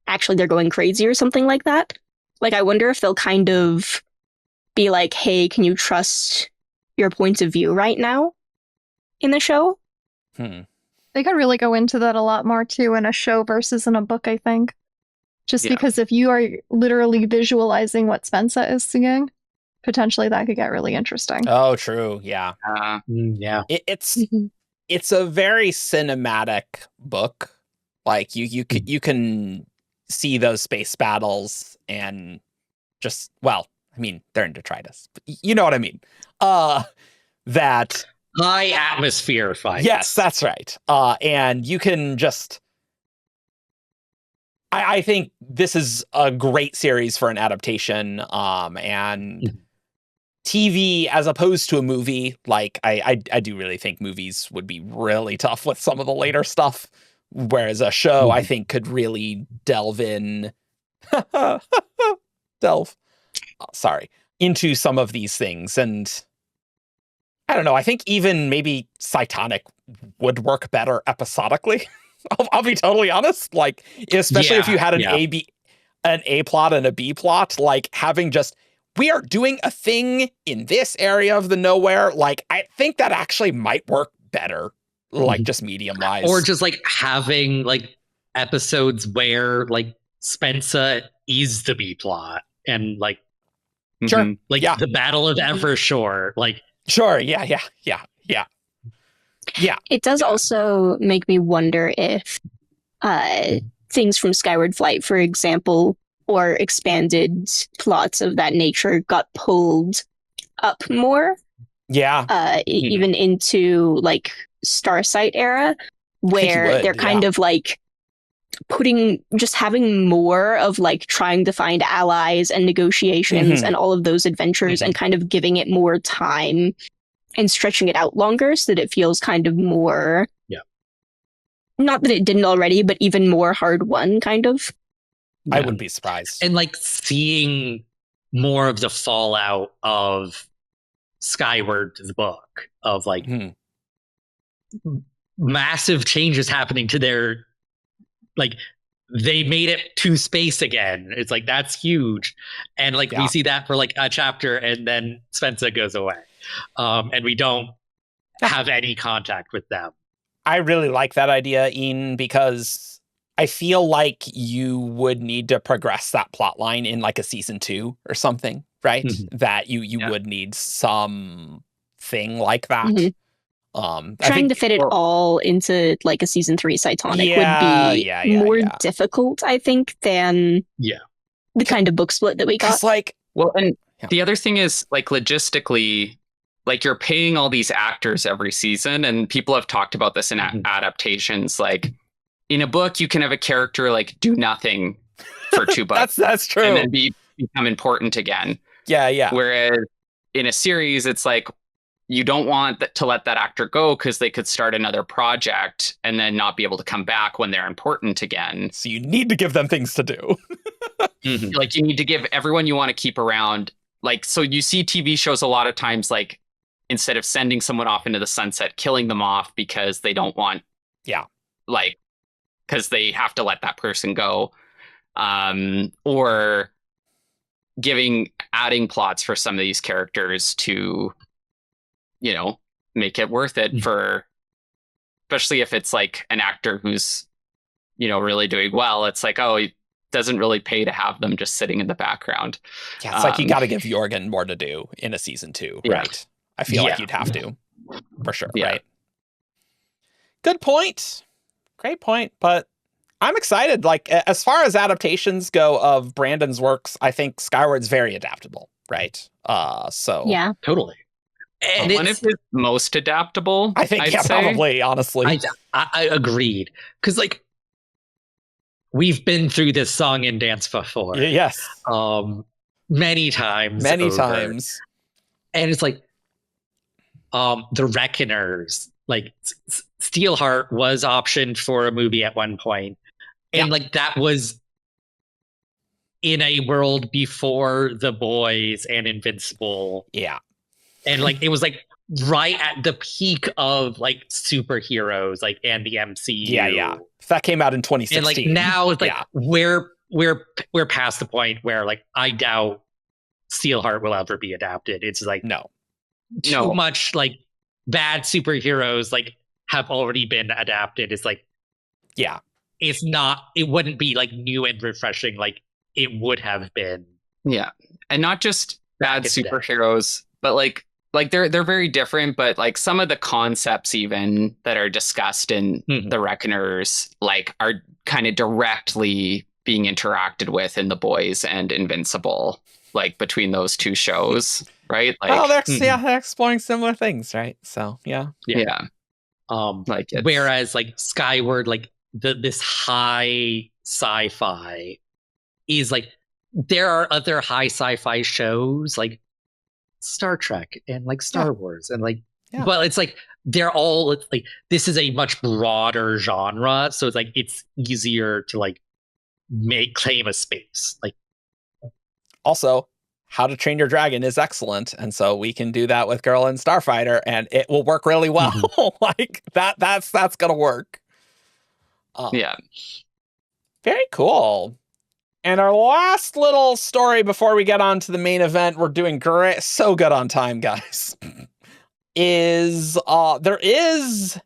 actually they're going crazy or something like that. Like I wonder if they'll kind of be like, hey, can you trust your point of view right now in the show? They could really go into that a lot more too in a show versus in a book, I think. Just because if you are literally visualizing what Spencer is seeing, potentially that could get really interesting. Oh, true. Yeah. It's a very cinematic book. Like you can see those space battles and just, well, I mean, they're in detritus, but you know what I mean. That high atmosphere fights. Yes, that's right. And you can just, I think this is a great series for an adaptation. And TV as opposed to a movie, like I do really think movies would be really tough with some of the later stuff. Whereas a show, I think, could really delve into some of these things. And I don't know, I think even maybe Cytonic would work better episodically. I'll be totally honest. Like, especially if you had an A plot and a B plot, like having just, we are doing a thing in this area of the nowhere. Like, I think that actually might work better, like just medium wise. Or just like having like episodes where like Spencer is the B plot and like, sure. Like the Battle of Evershore, like. Sure. Yeah. It does also make me wonder if things from Skyward Flight, for example, or expanded plots of that nature got pulled up more. Yeah. Even into like Starsight era, where they're kind of like having more of like trying to find allies and negotiations and all of those adventures and kind of giving it more time and stretching it out longer so that it feels kind of more, not that it didn't already, but even more hard won kind of. I wouldn't be surprised. And like seeing more of the fallout of Skyward, the book, of like massive changes happening to their, like, they made it to space again. It's like, that's huge. And like, we see that for like a chapter and then Spencer goes away. And we don't have any contact with them. I really like that idea, Ian, because I feel like you would need to progress that plot line in like a season 2 or something, right? That you would need some thing like that. Trying to fit it all into like a season 3 Cytonic would be more difficult, I think, than the kind of book split that we got. Like, well, and the other thing is, like, logistically, like, you're paying all these actors every season, and people have talked about this in adaptations. Like, in a book, you can have a character like do nothing for 2 books. That's true, and then become important again. Yeah. Whereas in a series, it's like, you don't want to let that actor go because they could start another project and then not be able to come back when they're important again. So you need to give them things to do. Like, you need to give everyone you want to keep around. Like, so you see TV shows a lot of times, like, instead of sending someone off into the sunset, killing them off because they don't want, like, because they have to let that person go. Or adding plots for some of these characters to, you know, make it worth it for, especially if it's like an actor who's, you know, really doing well. It's like, oh, it doesn't really pay to have them just sitting in the background. Yeah, it's like you got to give Jorgen more to do in a season 2, right? I feel like you'd have to, for sure, right? Good point. Great point. But I'm excited. Like, as far as adaptations go of Brandon's works, I think Skyward's very adaptable, right? So yeah, totally. And one of his most adaptable, I think, I'd say. Probably, honestly. I agreed. Because, like, we've been through this song and dance before. Yes. Many times. Many over. times. And it's like, the Reckoners, like, Steelheart was optioned for a movie at one point. And, like, that was in a world before The Boys and Invincible. Yeah. And, like, it was, like, right at the peak of, like, superheroes, like, and the MCU. Yeah. That came out in 2016. And, like, now it's like we're past the point where, like, I doubt Steelheart will ever be adapted. It's like too much, like, bad superheroes, like, have already been adapted. It's like, it's not, it wouldn't be, like, new and refreshing like it would have been. Yeah. And not just bad superheroes, but like they're very different, but like some of the concepts even that are discussed in The Reckoners, like, are kind of directly being interacted with in The Boys and Invincible, like, between those 2 shows, right? Like, they're exploring similar things, right? So yeah. Like, whereas, like, Skyward, like, this high sci-fi is, like, there are other high sci-fi shows like Star Trek and, like, Star Wars and, like, but it's like they're all, it's like, this is a much broader genre, so it's like it's easier to, like, claim a space. Like, also, How to Train Your Dragon is excellent, and so we can do that with Girl and Starfighter, and it will work really well. Like, that's gonna work. Very cool. And our last little story before we get on to the main event, we're doing great, so good on time, guys, is there is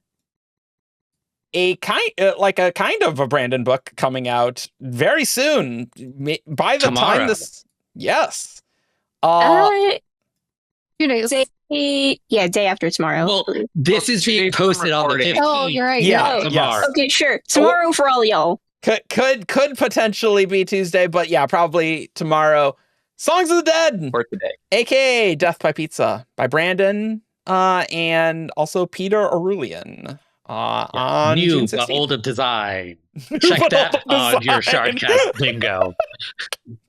a kind of a Brandon book coming out very soon. By the time this, few days. Day after tomorrow. Well, this is being posted on the 15th. Oh, you're right. Yeah. Tomorrow. Okay, sure. Tomorrow for all y'all. Could potentially be Tuesday, but yeah, probably tomorrow. Songs of the Dead, or today, aka Death by Pizza, by Brandon and also Peter Arulian. On new June but 16th. old of design. Check that on your Shardcast bingo.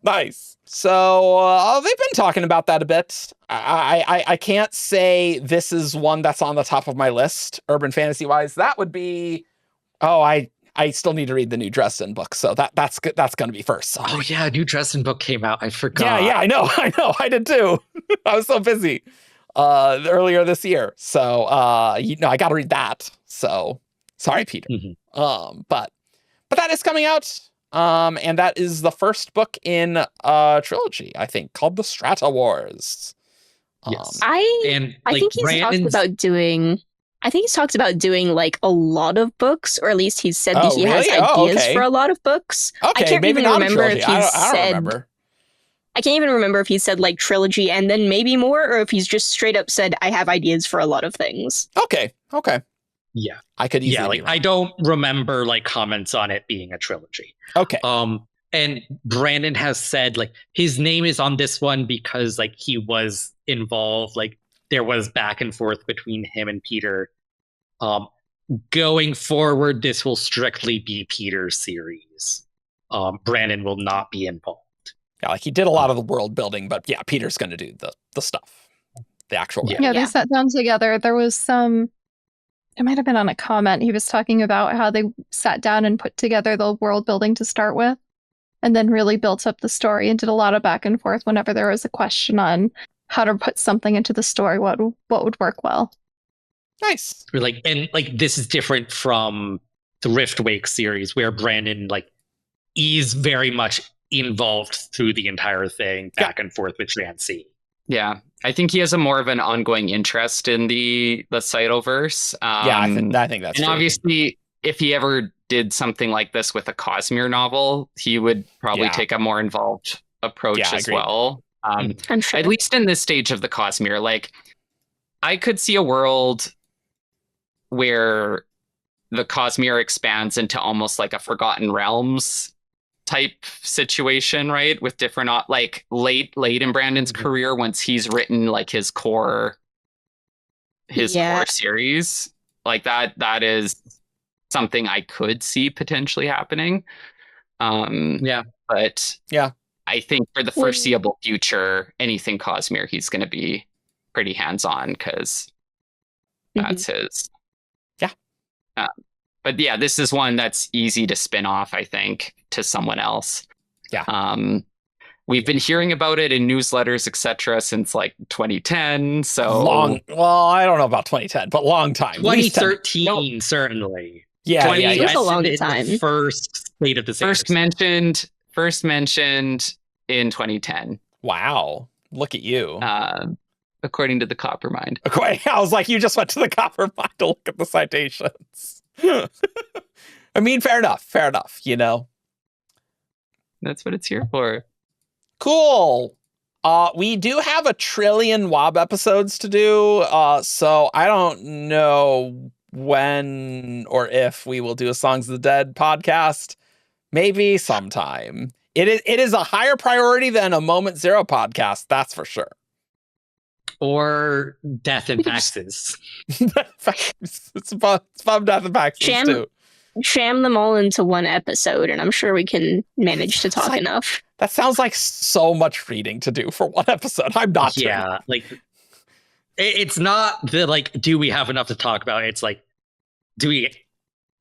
Nice. So they've been talking about that a bit. I can't say this is one that's on the top of my list, urban fantasy wise. That would be. I still need to read the new Dresden book, so that's going to be first. So. Oh yeah, new Dresden book came out. I forgot. Yeah, I know, I did too. I was so busy earlier this year, so I got to read that. So sorry, Peter. But that is coming out, and that is the first book in a trilogy, I think, called the Strata Wars. I think he's talked about doing I think he's talked about doing like a lot of books, or at least he's said that he has really? ideas for a lot of books. Okay, I can't maybe even not a remember if trilogy. he's I don't said. remember. I can't even remember if he said like trilogy and then maybe more, or if he's just straight up said I have ideas for a lot of things. Okay. Yeah. I could easily Yeah, like I don't remember like comments on it being a trilogy. Okay. And Brandon has said like his name is on this one because like he was involved, like there was back and forth between him and Peter. Going forward, this will strictly be Peter's series. Brandon will not be involved. Yeah, like he did a lot of the world building, but yeah, Peter's going to do the stuff, the actual. Yeah, they sat down together. There was some. It might have been on a comment. He was talking about how they sat down and put together the world building to start with, and then really built up the story and did a lot of back and forth whenever there was a question on how to put something into the story, what would work well. Nice. And this is different from the Riftwake series where Brandon like is very much involved through the entire thing, back and forth with Shanxi. Yeah, I think he has a more of an ongoing interest in the Cytoverse. I think that's and true. Obviously, if he ever did something like this with a Cosmere novel, he would probably take a more involved approach as well. I'm sure. At least in this stage of the Cosmere, like I could see a world where the Cosmere expands into almost like a Forgotten Realms type situation, right? With different, like late in Brandon's career, once he's written like his core series, like that is something I could see potentially happening. But I think for the foreseeable future, anything Cosmere, he's going to be pretty hands-on because that's his. But yeah, this is one that's easy to spin off, I think, to someone else. Yeah. We've been hearing about it in newsletters, etc., since like 2010. So long. Well, I don't know about 2010, but long time. 2013, certainly. Yeah, It's a long time. The first State of the Sanders. First mentioned in 2010. Wow, look at you. According to the Coppermind. Okay, I was like, you just went to the Coppermind to look at the citations. I mean, fair enough, you know. That's what it's here for. Cool. We do have 1 trillion WoB episodes to do, so I don't know when or if we will do a Songs of the Dead podcast. Maybe sometime. It is a higher priority than a Moment Zero podcast, that's for sure. Or Death and Taxes. It's fun Death and Taxes too. Sham them all into one episode, and I'm sure we can manage to talk enough. That sounds like so much reading to do for one episode. I'm not doing it. Like it's not the like, do we have enough to talk about? It's like, do we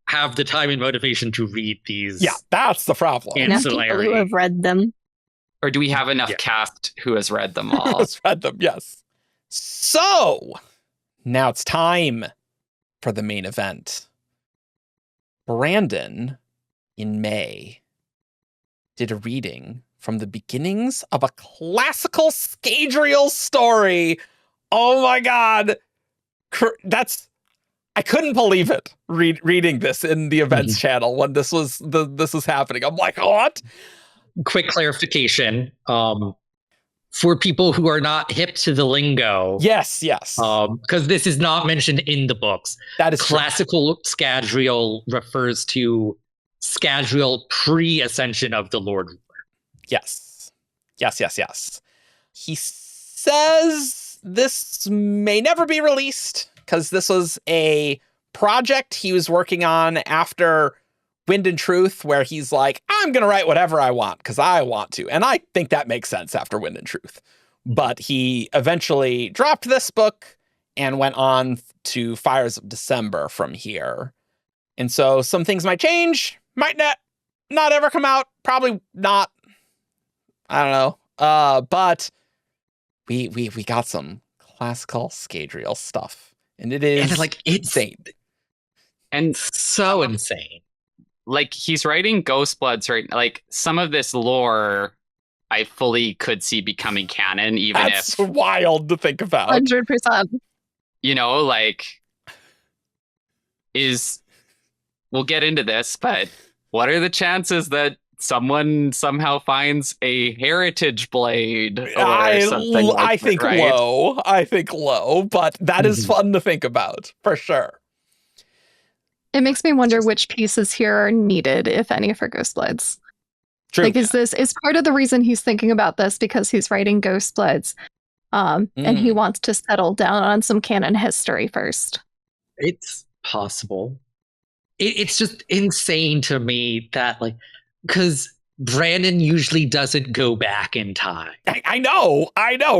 have the time and motivation to read these? Yeah, that's the problem. Enough people who have read them. Or do we have enough cast who has read them all? Has read them, yes. So, now it's time for the main event. Brandon, in May, did a reading from the beginnings of a classical Scadrial story. Oh my god! I couldn't believe it. Reading this in the events channel when this was happening. I'm like, what? Quick clarification. For people who are not hip to the lingo. Yes. Because this is not mentioned in the books. That is Classical Scadrial refers to Scadrial pre-ascension of the Lord Ruler. Yes. He says this may never be released because this was a project he was working on after Wind and Truth, where he's like, I'm going to write whatever I want because I want to. And I think that makes sense after Wind and Truth. But he eventually dropped this book and went on to Fires of December from here. And so some things might change, might not ever come out, probably not. I don't know. But we got some classical Scadrial stuff. And it is like insane. And so insane. Like he's writing Ghostbloods, right? Like some of this lore I fully could see becoming canon, even That's wild to think about. 100%. You know, like is, we'll get into this, but what are the chances that someone somehow finds a heritage blade or something like I think that, right? low. I think low, but that is fun to think about, for sure. It makes me wonder which pieces here are needed, if any, for Ghost Bloods. True. Like, is part of the reason he's thinking about this because he's writing Ghost Bloods, and he wants to settle down on some canon history first. It's possible. It's just insane to me that, like, because Brandon usually doesn't go back in time. I know,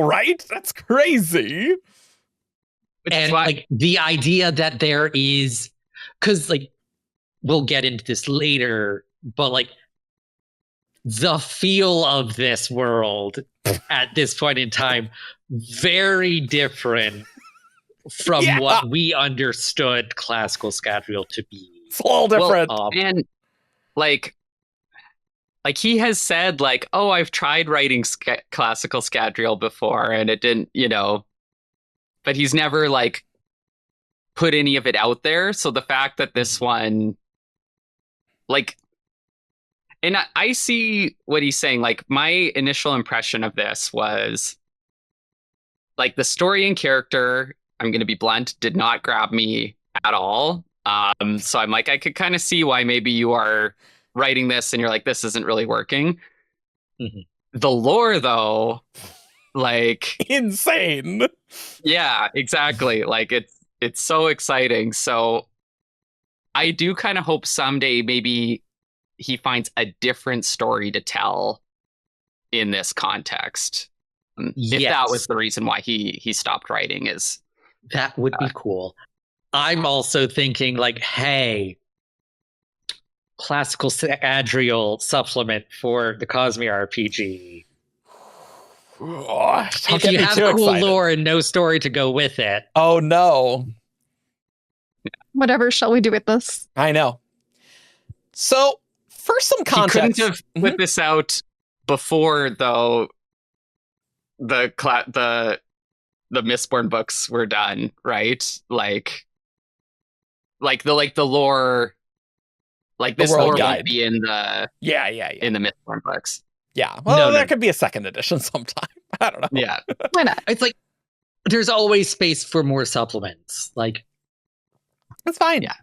right? That's crazy. And like the idea that there is, because like we'll get into this later, but like the feel of this world at this point in time, very different from what we understood Classical Scadrial to be. It's a little different. And like he has said, like, oh, I've tried writing Classical Scadrial before and it didn't, but he's never like put any of it out there. So the fact that this one, like, and I see what he's saying. Like, my initial impression of this was like the story and character, I'm going to be blunt, did not grab me at all. So I'm like, I could kind of see why maybe you are writing this and you're like, this isn't really working. The lore, though, like insane. Yeah, exactly. Like it's so exciting. So I do kind of hope someday maybe he finds a different story to tell in this context. If that was the reason why he stopped writing, is that would be cool. I'm also thinking like, hey, Classical Scadrial supplement for the Cosmere RPG. If you have cool lore and no story to go with it. Oh no. Whatever shall we do with this? I know. So, for some context, he couldn't have put this out before, though. The Mistborn books were done, right? Like the lore, like this lore won't be in the in the Mistborn books. Yeah, well, that could be a second edition sometime. I don't know. Yeah, why not? It's like there's always space for more supplements. Like, that's fine. Yeah.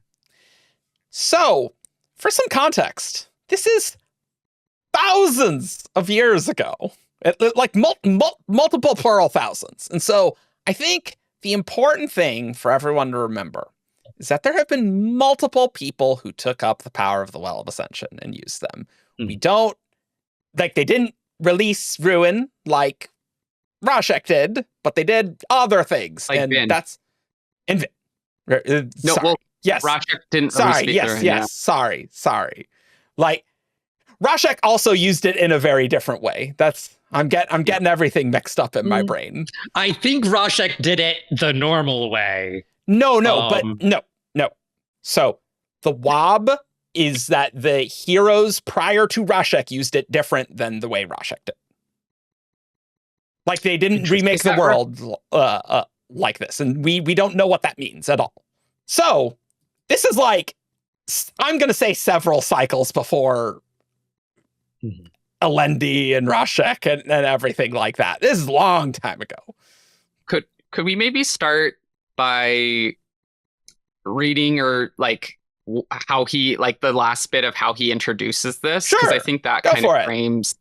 So, for some context, this is thousands of years ago, like multiple plural thousands. And so, I think the important thing for everyone to remember is that there have been multiple people who took up the power of the Well of Ascension and used them. We don't. Like, they didn't release Ruin like Rashek did, but they did other things. Like and Vin. That's... And Vin. No, well, yes. Rashek didn't sorry, release yes, Ruin, yes, sorry. Like, Rashek also used it in a very different way. I'm getting everything mixed up in my brain. I think Rashek did it the normal way. No, but no. So, the Wob is that the heroes prior to Rashek used it different than the way Rashek did. Like, they didn't remake the world like this, and we don't know what that means at all. So, this is like, I'm going to say several cycles before Alendi and Rashek and everything like that. This is a long time ago. Could we maybe start by reading or like how he, like the last bit of how he introduces this? Sure. Because I think that kind of frames.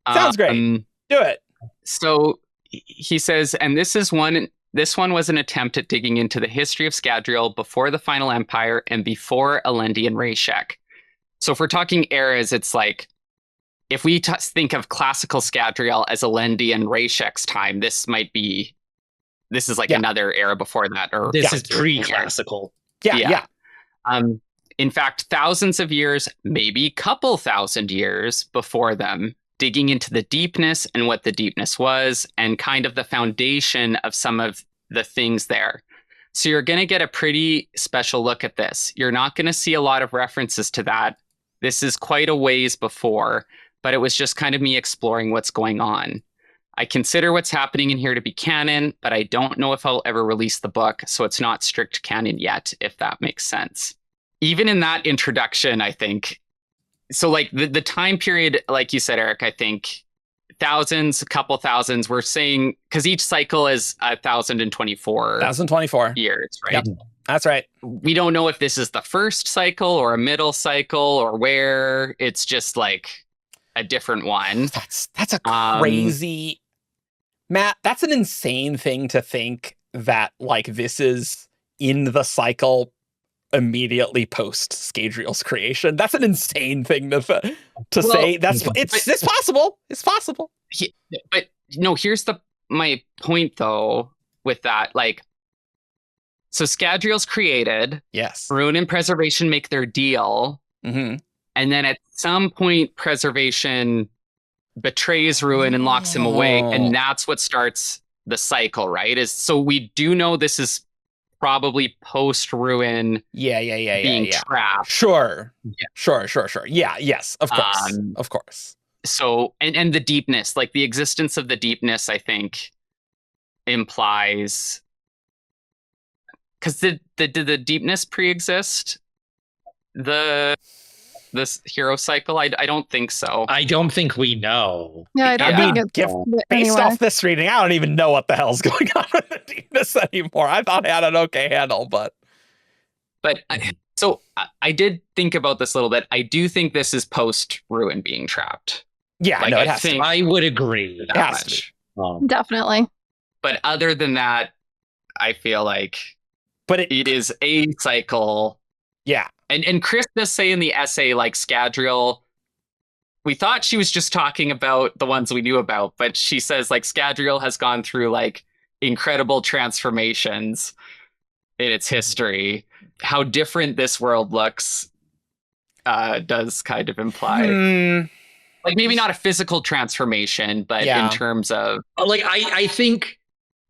Sounds great. Do it. So he says, and this one was an attempt at digging into the history of Scadrial before the Final Empire and before Alendi and Rashek. So if we're talking eras, it's like, if we think of Classical Scadrial as Alendi and Rashek's time, this is like another era before that. Or this is pre-classical. Yeah. In fact, thousands of years, maybe couple thousand years before them, digging into the deepness and what the deepness was and kind of the foundation of some of the things there. So you're going to get a pretty special look at this. You're not going to see a lot of references to that. This is quite a ways before, but it was just kind of me exploring what's going on. I consider what's happening in here to be canon, but I don't know if I'll ever release the book, so it's not strict canon yet, if that makes sense. Even in that introduction, I think, so like the time period, like you said, Eric, I think thousands, a couple thousands, we're saying, because each cycle is 1,024 years, right? Yep, that's right. We don't know if this is the first cycle or a middle cycle or where. It's just like a different one. That's a crazy... Matt, that's an insane thing to think that like this is in the cycle immediately post Scadrial's creation. That's an insane thing to say. It's possible. It's possible. But no, here's my point though with that. Like, so Scadrial's created. Yes. Ruin and Preservation make their deal. Mm-hmm. And then at some point, Preservation betrays Ruin and locks him away, and that's what starts the cycle, right? So we do know this is probably post Ruin. Being trapped. Sure. Yeah. Yes. Of course. Of course. So and the deepness, like the existence of the deepness, I think implies, because did the deepness pre-exist this hero cycle? I don't think so. I don't think we know. Yeah, I don't think it's based off this reading, I don't even know what the hell's going on with the deepness anymore. I thought I had an okay handle, but so I did think about this a little bit. I do think this is post Ruin being trapped. Yeah, like, no, I would agree. It has to be. Definitely. But other than that, I feel like it is a cycle. Yeah. And Chris does say in the essay, like, Scadrial, we thought she was just talking about the ones we knew about, but she says, like, Scadrial has gone through, like, incredible transformations in its history. How different this world looks does kind of imply. Like, maybe not a physical transformation, but in terms of... Like, I think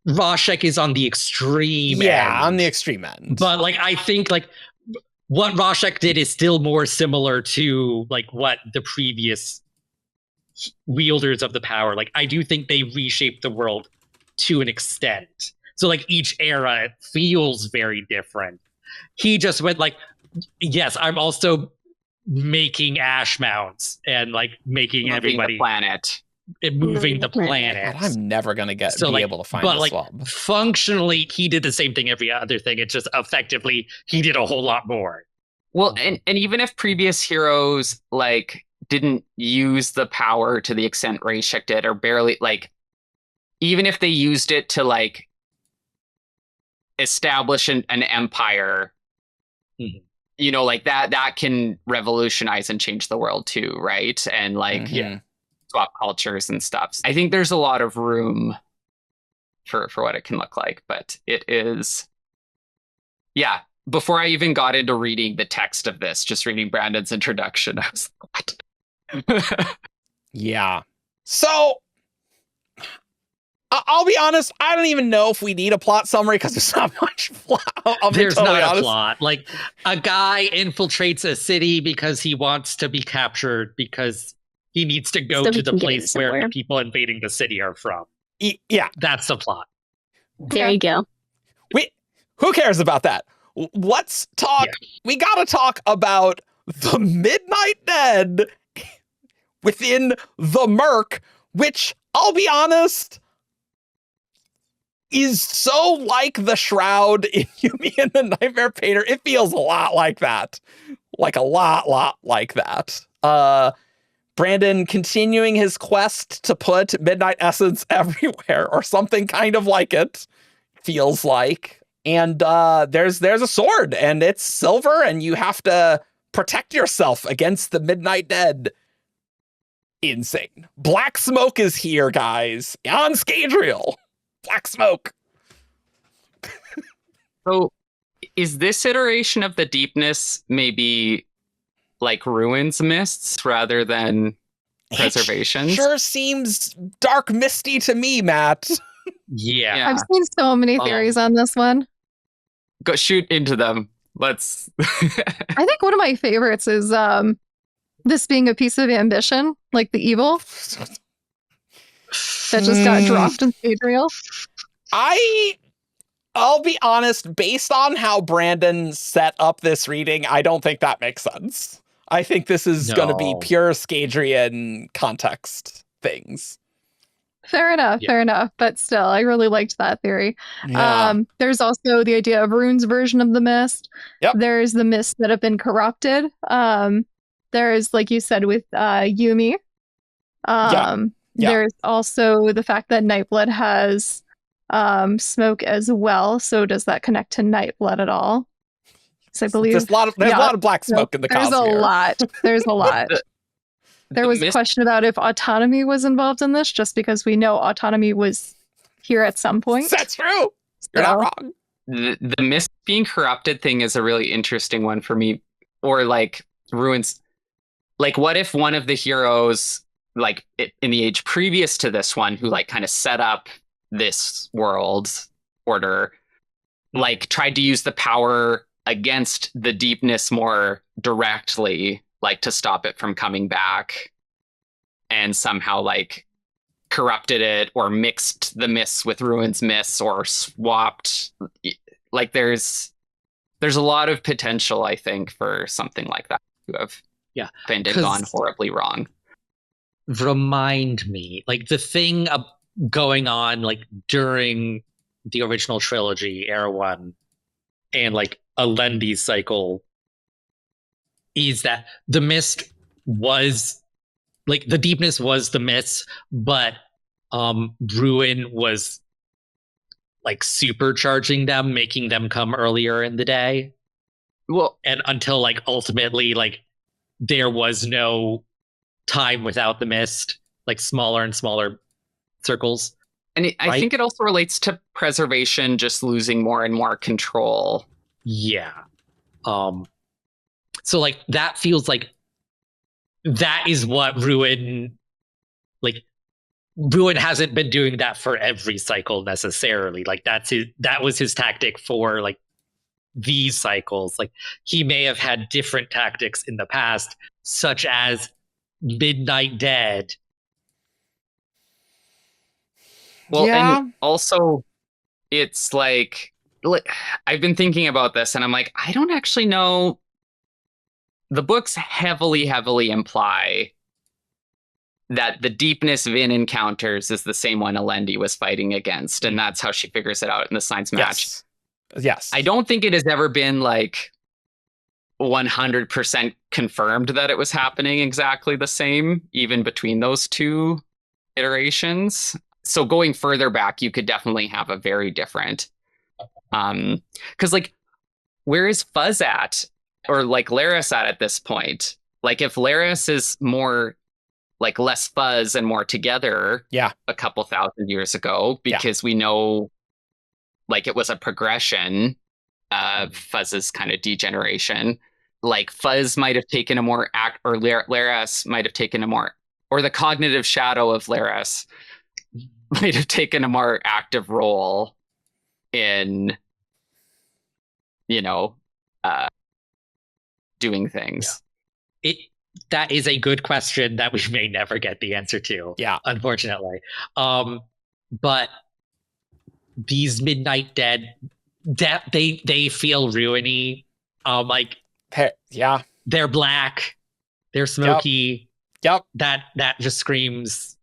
Rashek is on the extreme end. On the extreme end. But, like, I think, like... what Rashek did is still more similar to like what the previous wielders of the power. Like, I do think they reshaped the world to an extent. So like each era feels very different. He just went like, yes, I'm also making ash mounts and like making everybody the planet. Moving the planet. God, I'm never gonna be able to find this swab. Functionally, he did the same thing every other thing. It's just effectively he did a whole lot more. Well, and even if previous heroes like didn't use the power to the extent Rashek did, or barely, like, even if they used it to like establish an empire, you know, like that can revolutionize and change the world too, right? And like swap cultures and stuff. I think there's a lot of room for what it can look like, but it is, before I even got into reading the text of this, just reading Brandon's introduction, I was like, what? Yeah. So I'll be honest, I don't even know if we need a plot summary because there's not much plot. There's not a plot. Like, a guy infiltrates a city because he wants to be captured because he needs to go to the place where the people invading the city are from. Yeah. That's the plot. There you go. Who cares about that? Let's talk. Yeah. We got to talk about the Midnight Dead within the Merc, which, I'll be honest, is so like the Shroud in Yumi and the Nightmare Painter. It feels a lot like that. Like a lot like that. Brandon continuing his quest to put Midnight Essence everywhere, or something kind of like it, feels like. And there's a sword, and it's silver, and you have to protect yourself against the Midnight Dead. Insane. Black Smoke is here, guys. On Scadrial. Black Smoke. So, is this iteration of the deepness maybe like Ruin's mists rather than Preservations? Sure seems dark misty to me, Matt. Yeah. I've seen so many theories on this one. Go shoot into them. Let's. I think one of my favorites is this being a piece of ambition, like the evil. that just got dropped in Scadrial? I'll be honest, based on how Brandon set up this reading, I don't think that makes sense. I think this is going to be pure Scadrian context things. Fair enough. But still, I really liked that theory. Yeah. There's also the idea of Rune's version of the mist. Yep. There's the mists that have been corrupted. There's, like you said, with Yumi. There's also the fact that Nightblood has smoke as well. So does that connect to Nightblood at all? I believe there's a lot of black smoke in the Cosmere. There's a lot. There was a question about if autonomy was involved in this, just because we know autonomy was here at some point. That's true. You're not wrong. The mist being corrupted thing is a really interesting one for me. Or like Ruins. Like, what if one of the heroes, like in the age previous to this one, who like kind of set up this world order, like tried to use the power against the deepness more directly, like to stop it from coming back, and somehow like corrupted it or mixed the mists with Ruin's mists or swapped. Like there's a lot of potential, I think, for something like that to have been gone horribly wrong. Remind me, like the thing going on like during the original trilogy, Era 1, and like Alendi's cycle, is that the mist was like the deepness was the mist, but Ruin was like supercharging them, making them come earlier in the day. Well, and until like ultimately like there was no time without the mist, like smaller and smaller circles. And I think it also relates to preservation just losing more and more control. Yeah. So like that feels like that is what Ruin, like Ruin hasn't been doing that for every cycle necessarily. Like that was his tactic for like these cycles. Like he may have had different tactics in the past, such as Midnight Dead. Well, and also it's like I've been thinking about this and I'm like, I don't actually know. The books heavily imply that the deepness Vin encounters is the same one Alendi was fighting against, and that's how she figures it out in the science match. Yes. I don't think it has ever been like 100% confirmed that it was happening exactly the same, even between those two iterations. So going further back, you could definitely have a very different. Because like, where is Fuzz at? Or like Laris at this point? Like if Laris is more like less Fuzz and more together a couple thousand years ago, because we know like it was a progression of Fuzz's kind of degeneration. Like Fuzz might have taken a more or Laris might have taken a more, or the cognitive shadow of Laris might have taken a more active role in, doing things. That is a good question that we may never get the answer to. Yeah, unfortunately. But these Midnight Dead, they feel ruiny. Like they're black, they're smoky. Yep. That just screams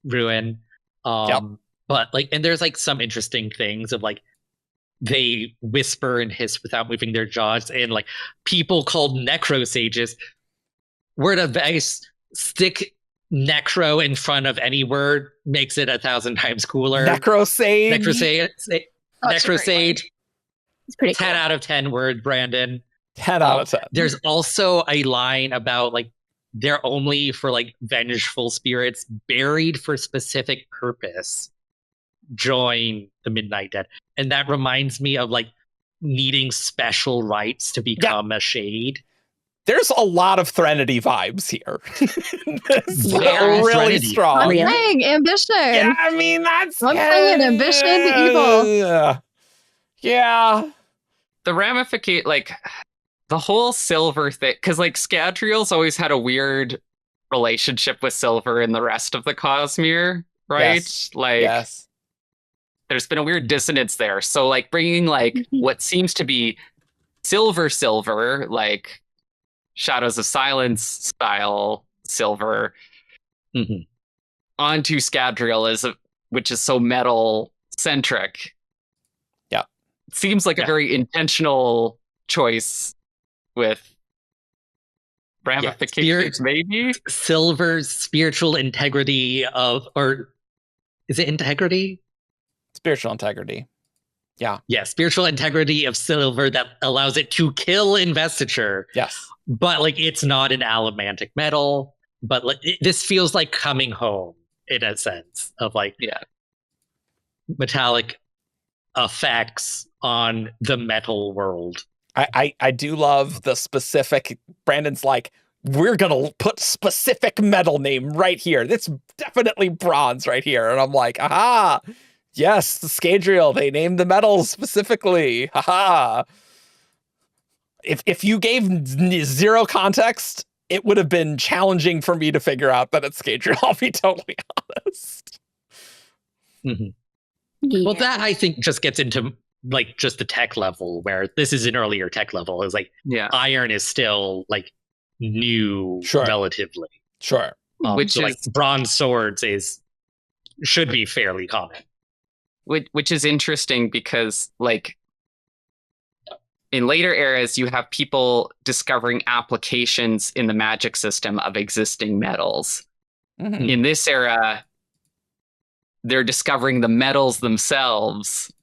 ruin. But like, and there's like some interesting things of like they whisper and hiss without moving their jaws, and like people called necrosages. Word of advice: stick necro in front of any word makes it 1,000 times cooler. Necrosage. Necrosage. It's pretty 10 cool. out of 10 word, Brandon. 10 out of 10. There's also a line about like they're only for like vengeful spirits buried for specific purpose. Join the Midnight Dead. And that reminds me of like needing special rights to become a shade. There's a lot of Threnody vibes here. Really Threnody. strong. I'm saying ambition. Yeah, I mean, that's... I'm saying ambition to evil. Yeah. The ramificate, like, the whole Silver thing, because, like, Scadrial's always had a weird relationship with Silver and the rest of the Cosmere. right? Yes. Like, yes. there's been a weird dissonance there. So, like, bringing, like, what seems to be silver, like, Shadows of Silence style silver onto Scadrial which is so metal centric. Yeah. Seems like a very intentional choice with ramifications, maybe. Silver's spiritual integrity or is it integrity? Spiritual integrity. Yeah. Yeah, spiritual integrity of silver that allows it to kill investiture. Yes. But like it's not an allomantic metal, but like this feels like coming home in a sense of like metallic effects on the metal world. I do love the specific. Brandon's like, we're gonna put specific metal name right here. It's definitely bronze right here, and I'm like, aha, yes, the Scadrial. They named the metals specifically. Haha. If you gave zero context, it would have been challenging for me to figure out that it's Scadrial. I'll be totally honest. Well, that I think just gets into like just the tech level, where this is an earlier tech level. Is like iron is still like new relatively. Sure. Which so, is like bronze swords should be fairly common. Which is interesting because like in later eras, you have people discovering applications in the magic system of existing metals. In this era, they're discovering the metals themselves,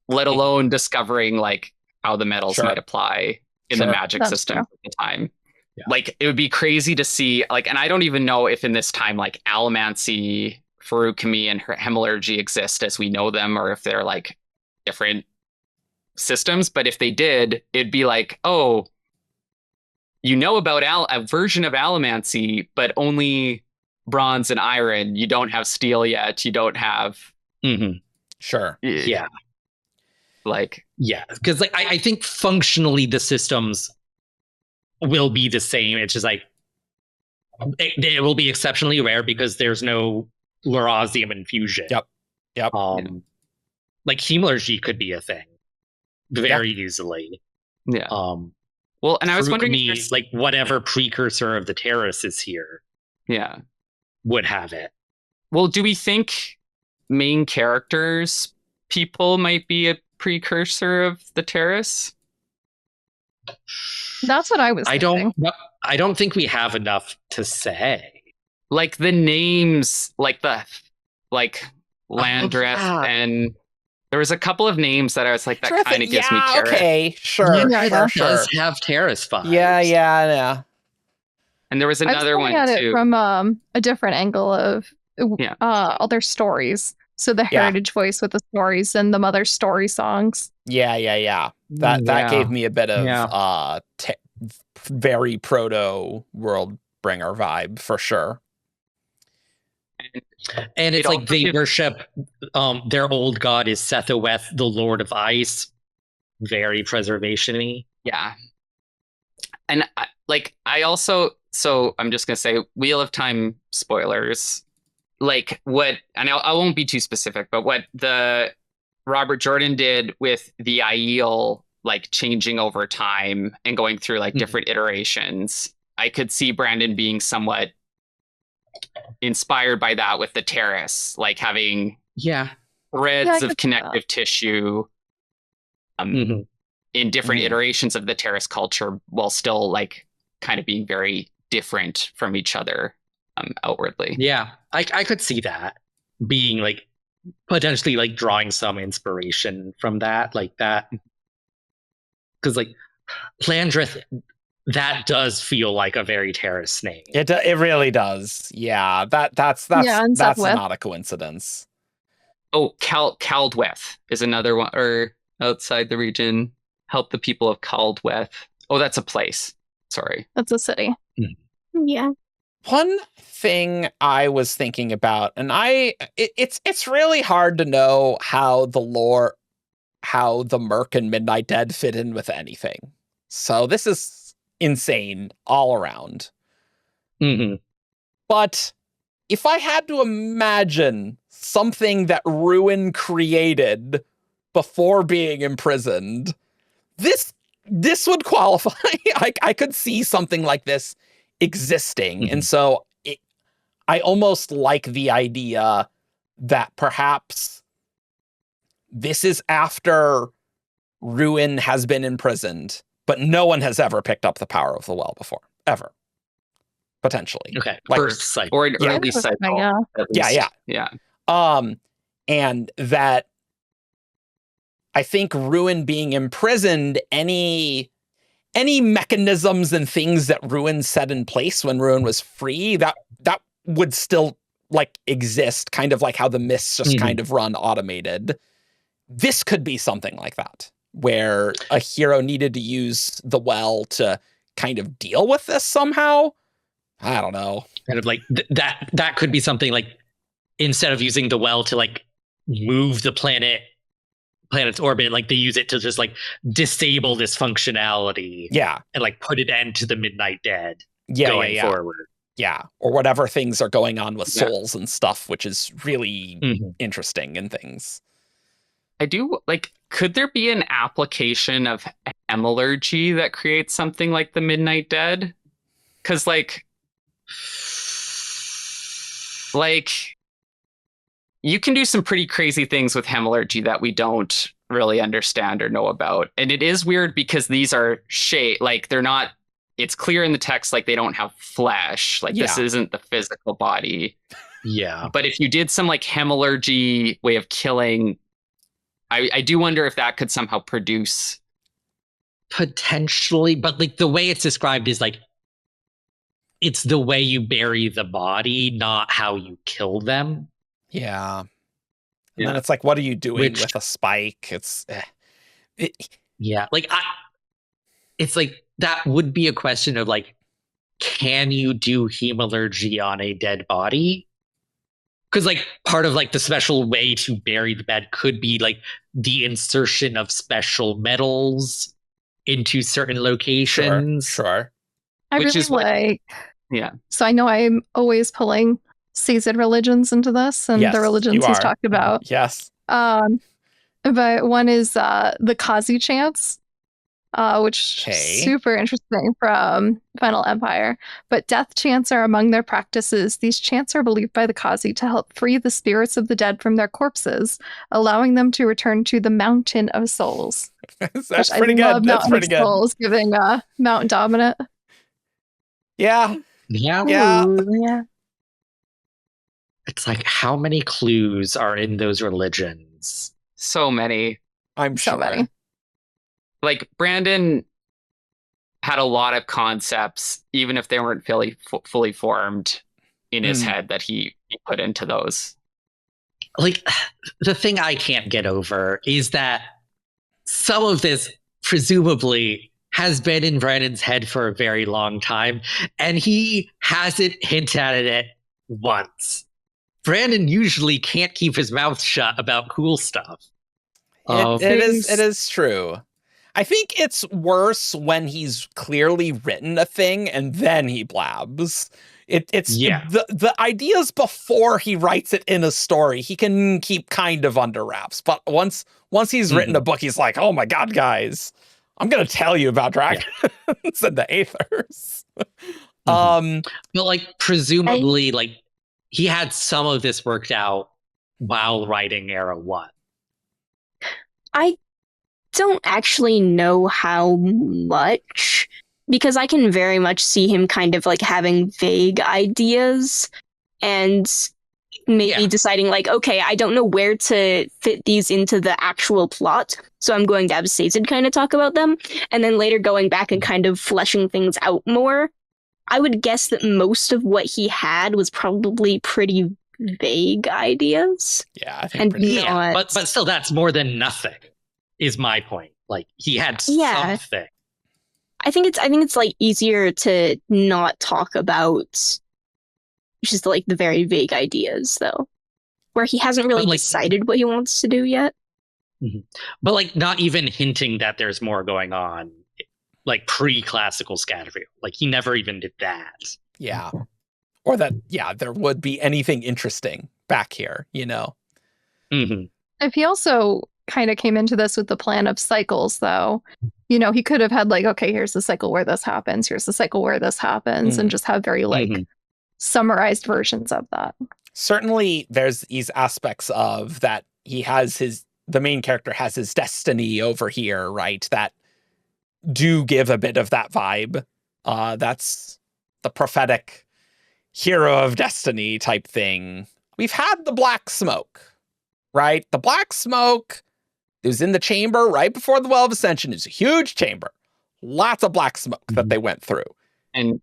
let alone discovering like how the metals might apply in the magic system at the time. Yeah. Like it would be crazy to see like, and I don't even know if in this time like allomancy, feruchemy, and hemorrhagy exist as we know them, or if they're like different systems. But if they did, it'd be like, oh, you know about a version of allomancy, but only bronze and iron. You don't have steel yet. You don't have sure. Yeah. Like, yeah, because like I think functionally the systems will be the same. It's just like it will be exceptionally rare because there's no Lerasium infusion. Yep. Like hemorrhagy could be a thing very easily. Yeah. Well, and I was wondering, like whatever precursor of the Terrace is here, would have it. Well, do we think main characters people might be a precursor of the Terrace? That's what I was thinking. I don't think we have enough to say. Like the names, like Landreth, and there was a couple of names that I was like, that kind of gives me Terrace. Okay, sure. Does have Terrace vibes. Yeah. And there was another one at too it from a different angle of other stories. So the heritage voice with the stories and the mother story songs. Yeah. That gave me a bit of very proto world bringer vibe for sure. And it's like they worship their old god is Sethoweth, the Lord of Ice. Very preservation-y. Yeah. And I also, so I'm just gonna say Wheel of Time spoilers. Like what, and I won't be too specific, but what the Robert Jordan did with the Aiel, like changing over time and going through like different iterations, I could see Brandon being somewhat inspired by that with the Terrace, like having threads of connective tissue in different iterations of the Terrace culture, while still like kind of being very different from each other outwardly. Yeah, I could see that being like potentially like drawing some inspiration from that, like that, because like Landreth, that does feel like a very Terrace name. It really does. Yeah, that's not a coincidence. Oh, Caldweth is another one, or outside the region, help the people of Caldweth. Oh, that's a place. Sorry, that's a city. Yeah. One thing I was thinking about, and it's really hard to know how the Merc and Midnight Dead fit in with anything. So this is insane all around. But if I had to imagine something that Ruin created before being imprisoned, this would qualify. I could see something like this existing. And so I almost like the idea that perhaps this is after Ruin has been imprisoned, but no one has ever picked up the power of the well before, ever. Potentially. Okay. Like, First cycle. Or an early cycle. Yeah. And that I think Ruin being imprisoned, any mechanisms and things that Ruin set in place when Ruin was free, that would still like exist, kind of like how the mists just kind of run automated. This could be something like that, where a hero needed to use the well to kind of deal with this somehow. I don't know. Kind of like that could be something like, instead of using the well to like move the planet's orbit, like they use it to just like disable this functionality. Yeah. And like put an end to the Midnight Dead going forward. Yeah. Or whatever things are going on with souls and stuff, which is really interesting and things. I do like, could there be an application of hemalurgy that creates something like the Midnight Dead? Because like you can do some pretty crazy things with hemalurgy that we don't really understand or know about. And it is weird because these are like they're not, it's clear in the text, like they don't have flesh. Like this isn't the physical body. Yeah. But if you did some like hemalurgy way of killing, I do wonder if that could somehow produce. Potentially, but like the way it's described is like, it's the way you bury the body, not how you kill them. Yeah. And then it's like, what are you doing with a spike? It's yeah, like it's like that would be a question of like, can you do hemalurgy on a dead body? Because like part of like the special way to bury the dead could be like the insertion of special metals into certain locations. Sure. I Which really is what- like. Yeah. So I know I'm always pulling seasoned religions into this, and Yes, the religions you he's are. talked about. Yes. But one is the Kazi chants, which is Okay. super interesting from Final Empire. But death chants are among their practices. These chants are believed by the Kazi to help free the spirits of the dead from their corpses, allowing them to return to the Mountain of Souls. That's Which pretty I love good. That's Mountain pretty of good. Souls, giving Mount Dominant. Yeah. Yeah. It's like, how many clues are in those religions? So many. I'm So sure. many. Like Brandon had a lot of concepts, even if they weren't fully formed in his head, that he put into those. Like, the thing I can't get over is that some of this presumably has been in Brandon's head for a very long time, and he hasn't hinted at it once. Brandon usually can't keep his mouth shut about cool stuff. It is true. I think it's worse when he's clearly written a thing and then he blabs. The ideas before he writes it in a story, he can keep kind of under wraps. But once he's written a book, he's like, oh my God, guys, I'm going to tell you about dragons and the Aethers. But like, presumably, like, he had some of this worked out while writing Era 1. I don't actually know how much, because I can very much see him kind of like having vague ideas and maybe deciding like, okay, I don't know where to fit these into the actual plot, so I'm going to have Sazed kind of talk about them, and then later going back and kind of fleshing things out more. I would guess that most of what he had was probably pretty vague ideas. Yeah, I think but still, that's more than nothing, is my point. Like, he had something. I think it's like easier to not talk about just like the very vague ideas, though, where he hasn't really decided what he wants to do yet. But like, not even hinting that there's more going on, like pre-classical Scadrial. Like, he never even did that. Yeah. Or that, there would be anything interesting back here, you know? Mm-hmm. If he also kind of came into this with the plan of cycles, though, you know, he could have had like, okay, here's the cycle where this happens, here's the cycle where this happens, and just have very like summarized versions of that. Certainly there's these aspects of that he has the main character has his destiny over here, right? That do give a bit of that vibe. That's the prophetic hero of destiny type thing. We've had the black smoke, right? The black smoke, it was in the chamber right before the Well of Ascension. It was a huge chamber. Lots of black smoke that they went through. And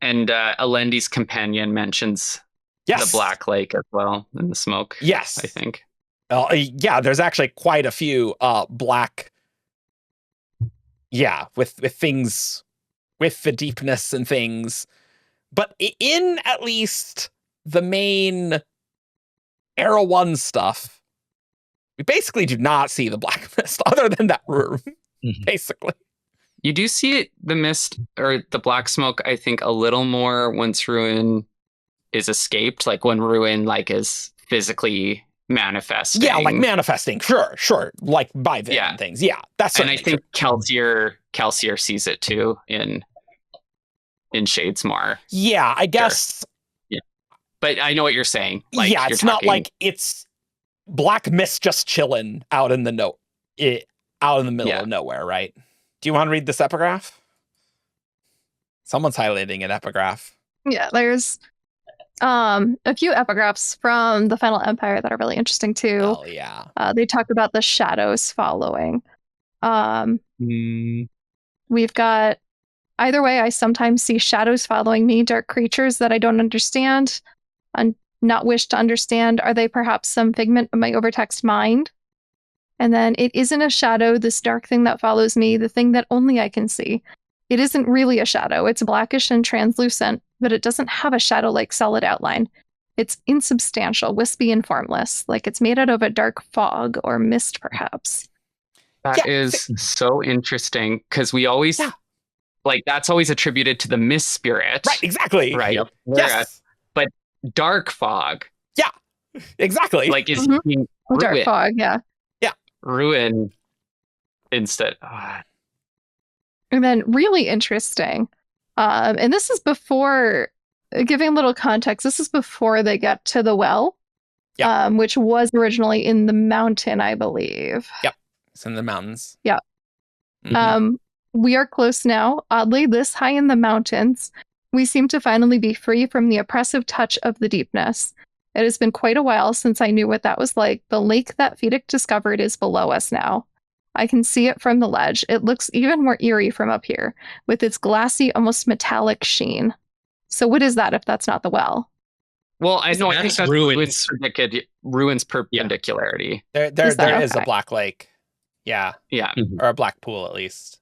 Alendi's companion mentions the Black Lake as well in the smoke. Yes. I think. Yeah, there's actually quite a few black, with things, with the deepness and things. But in at least the main Era 1 stuff, we basically do not see the black mist other than that room, basically. You do see the mist or the black smoke, I think, a little more once Ruin is escaped, like when Ruin like is physically manifesting. Yeah, like manifesting. Sure. Like by them and things. Yeah, that's and I think Kelsier sees it too in Shadesmar. Yeah, I guess. Yeah, but I know what you're saying. Like, yeah, it's not like it's black mist just chilling out in the out in the middle of nowhere, right? Do you want to read this epigraph? Someone's highlighting an epigraph. Yeah, there's a few epigraphs from the Final Empire that are really interesting too. Oh yeah. They talk about the shadows following. We've got, either way, I sometimes see shadows following me, dark creatures that I don't understand and not wish to understand. Are they perhaps some figment of my overtext mind? And then, it isn't a shadow, this dark thing that follows me, the thing that only I can see. It isn't really a shadow. It's blackish and translucent, but it doesn't have a shadow-like solid outline. It's insubstantial, wispy, and formless, like it's made out of a dark fog or mist, perhaps. That is so interesting, because we always, like, that's always attributed to the mist spirit. Right, exactly. Right? Yep. Yes. But dark fog. Yeah, exactly. Like, is being dark fog, yeah. Ruin instead. And then really interesting. And this is before, giving a little context, this is before they get to the well, which was originally in the mountain, I believe. Yep, it's in the mountains. Yep. We are close now. Oddly, this high in the mountains, we seem to finally be free from the oppressive touch of the deepness. It has been quite a while since I knew what that was like. The lake that Fiddick discovered is below us now. I can see it from the ledge. It looks even more eerie from up here, with its glassy, almost metallic sheen. So what is that if that's not the well? Well, I know. I think that's Ruin's perpendicularity. There is a black lake. Yeah. Or a black pool, at least.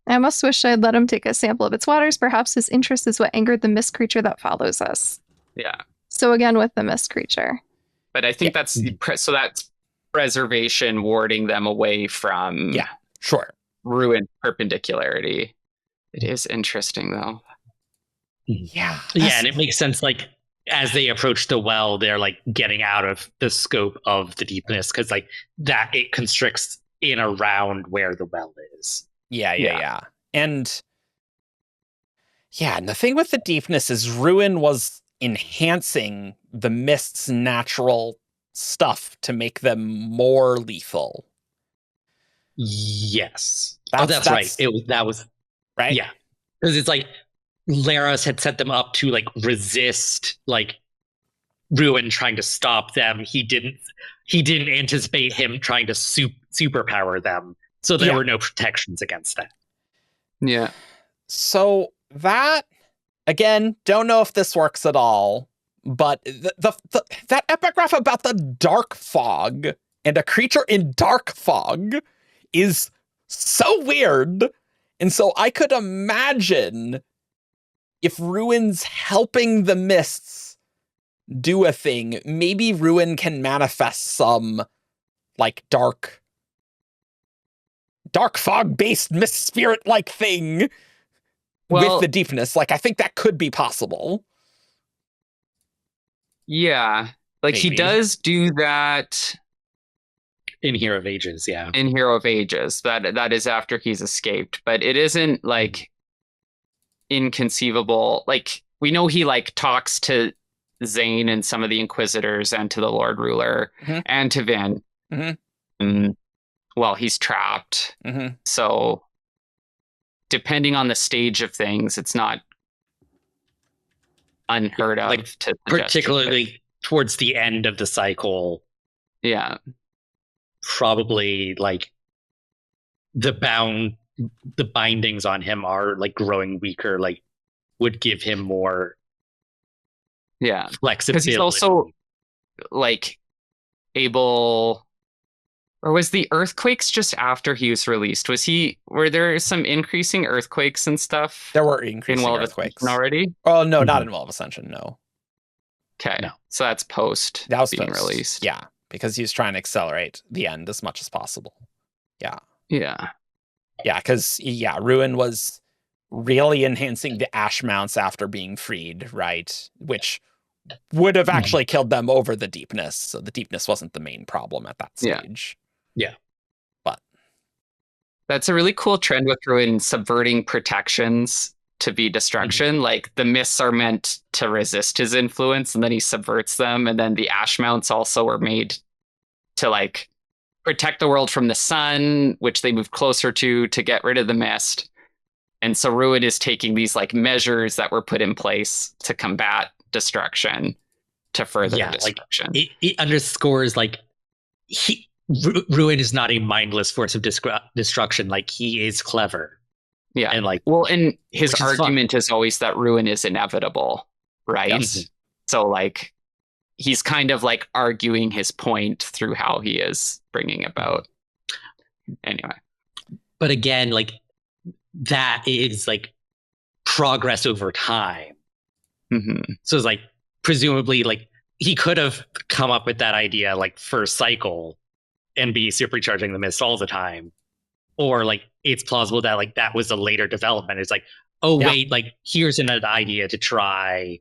I must wish I had let him take a sample of its waters. Perhaps his interest is what angered the mist creature that follows us. Yeah. So again, with the mist creature. But I think that's preservation warding them away from Ruin perpendicularity. It is interesting, though. Yeah. And it makes sense, like, as they approach the well, they're like getting out of the scope of the deepness, because like that it constricts in around where the well is. Yeah. And the thing with the deepness is Ruin was enhancing the mist's natural stuff to make them more lethal. Yes. That's right. That was right. Yeah, because it's like Laras had set them up to like resist like Ruin trying to stop them. He didn't anticipate him trying to superpower them, so there were no protections against that. Yeah. So that, again, don't know if this works at all, but that epigraph about the dark fog and a creature in dark fog is so weird. And so I could imagine if Ruin's helping the mists do a thing, maybe Ruin can manifest some like dark fog-based mist spirit-like thing with the deepness. Like, I think that could be possible. Yeah. Like he Maybe. does do that in Hero of Ages, yeah. in Hero of Ages. That is after he's escaped, but it isn't like inconceivable. Like we know he like talks to Zane and some of the Inquisitors and to the Lord Ruler and to Vin. Well, he's trapped. So depending on the stage of things, it's not unheard of, like, to particularly towards the end of the cycle. Yeah. Probably like the bindings on him are like growing weaker, like would give him more flexibility. Because he's also like able, or was the earthquakes just after he was released? Were there some increasing earthquakes and stuff? There were increasing earthquakes already? Oh no, not in Wall of Ascension, no. Okay. No. So that's post being released. Yeah, because he was trying to accelerate the end as much as possible. Yeah. Yeah. Yeah, because Ruin was really enhancing the ash mounts after being freed, right? Which would have actually killed them over the deepness. So the deepness wasn't the main problem at that stage. Yeah. But that's a really cool trend with Ruin subverting protections to be destruction. Like the mists are meant to resist his influence, and then he subverts them. And then the ash mounts also were made to like protect the world from the sun, which they moved closer to get rid of the mist. And so Ruin is taking these like measures that were put in place to combat destruction to further destruction. Like it underscores like Ruin is not a mindless force of destruction. Like he is clever. Yeah. And like, well, and his argument is always that ruin is inevitable, right? Yes. So like he's kind of like arguing his point through how he is bringing about. Anyway. But again, like that is like progress over time. So it's like presumably like he could have come up with that idea like first cycle and be supercharging the mist all the time. Or like it's plausible that like that was a later development. It's like, oh wait, like here's an idea to try.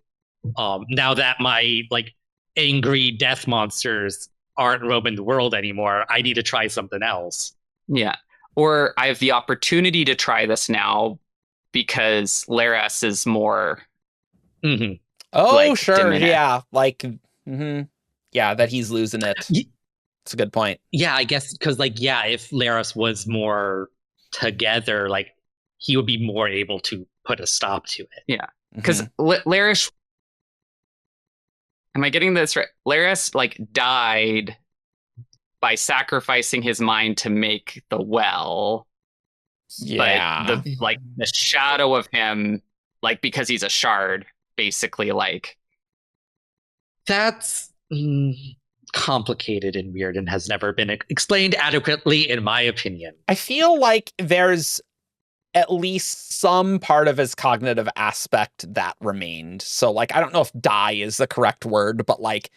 Now that my like angry death monsters aren't roaming the world anymore, I need to try something else. Yeah. Or I have the opportunity to try this now because Laras is more oh like, sure, diminished. yeah, like yeah, that he's losing it. It's a good point. Yeah, I guess because like if Laras was more together, like he would be more able to put a stop to it. Yeah, because Laras, am I getting this right? Laras like died by sacrificing his mind to make the well. Yeah, but the shadow of him, like because he's a shard, basically like that's complicated and weird and has never been explained adequately, in my opinion. I feel like there's at least some part of his cognitive aspect that remained. So like, I don't know if die is the correct word, but like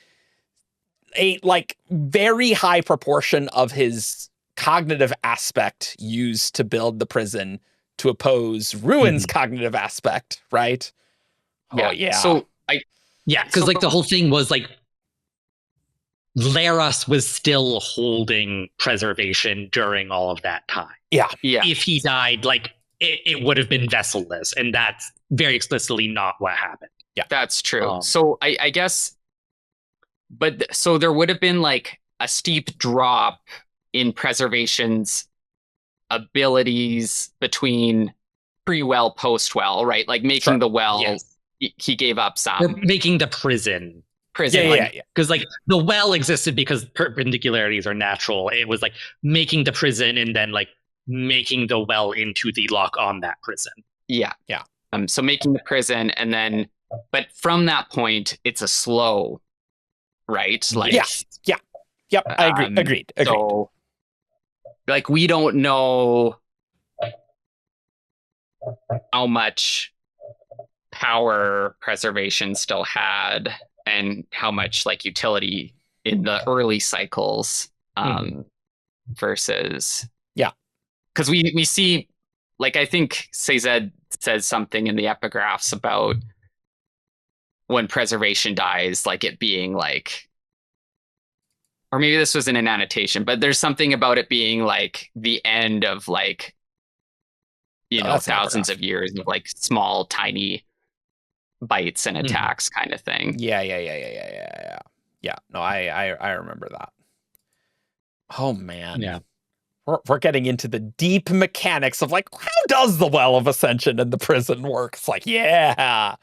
a like very high proportion of his cognitive aspect used to build the prison to oppose Ruin's cognitive aspect, right? Yeah. Oh yeah. So because like the whole thing was like Laras was still holding preservation during all of that time. Yeah. If he died, like it would have been vessselless, and that's very explicitly not what happened. Yeah, that's true. So I guess, but so there would have been like a steep drop in preservation's abilities between pre-well, post-well, right? Like making the well, he gave up some. Or making the prison. Yeah. Because like the well existed because perpendicularities are natural. It was like making the prison and then like making the well into the lock on that prison. Yeah. So making the prison and then, but from that point, it's a slow, right? Like Yep. I agree. Agreed. So like we don't know how much power preservation still had and how much like utility in the early cycles versus because we see like I think Cezed says something in the epigraphs about when preservation dies, like it being like, or maybe this was in an annotation, but there's something about it being like the end of like, thousands of years of like small, tiny bites and attacks kind of thing. Yeah. No, I remember that. Oh man. Yeah. We're getting into the deep mechanics of like, how does the Well of Ascension and the prison work? It's like, yeah.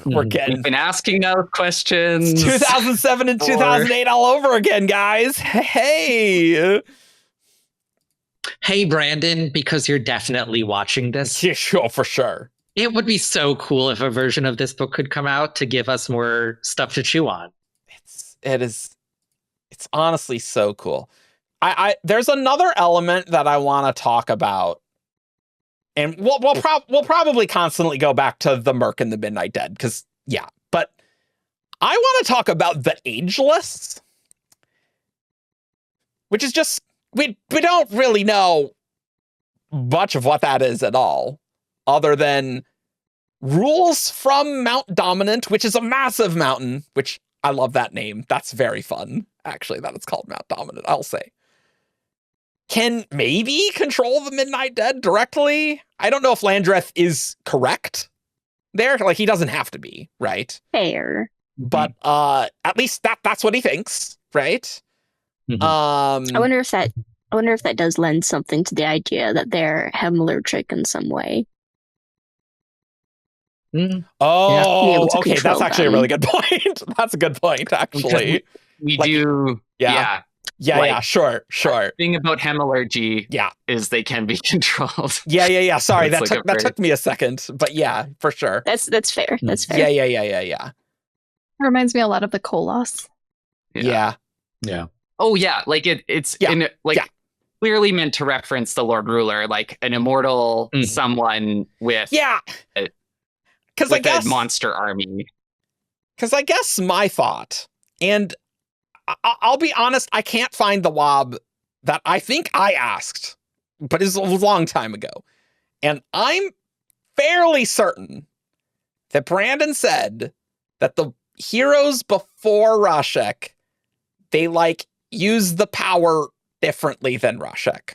We're getting... We've been asking those questions. It's 2007 and 2008 all over again, guys. Hey. Hey, Brandon, because you're definitely watching this. Yeah, sure, for sure. It would be so cool if a version of this book could come out to give us more stuff to chew on. It's honestly so cool. There's another element that I want to talk about, and we'll probably constantly go back to the Merc and the Midnight Dead, because but I want to talk about the Ageless, which is just we don't really know much of what that is at all, other than rules from Mount Dominant, which is a massive mountain, which I love that name. That's very fun, actually, that it's called Mount Dominant, I'll say. Can maybe control the Midnight Dead directly. I don't know if Landreth is correct there. Like, he doesn't have to be, right? Fair. But at least that's what he thinks, right? Mm-hmm. I wonder if that does lend something to the idea that they're hemorrhagic in some way. Oh, okay. That's actually a really good point. That's a good point, actually. We do. Yeah. Yeah, sure. The thing about hemorrhagy is they can be controlled. Yeah. Sorry, that took me a second, but yeah, for sure. That's fair. That's fair. Yeah. It reminds me a lot of the Koloss. Yeah. Oh yeah, like it's clearly meant to reference the Lord Ruler, like an immortal someone with because I guess a monster army. Because I guess my thought, and I'll be honest, I can't find the WOB that I think I asked, but it's a long time ago. And I'm fairly certain that Brandon said that the heroes before Rashek, they like use the power differently than Rashek.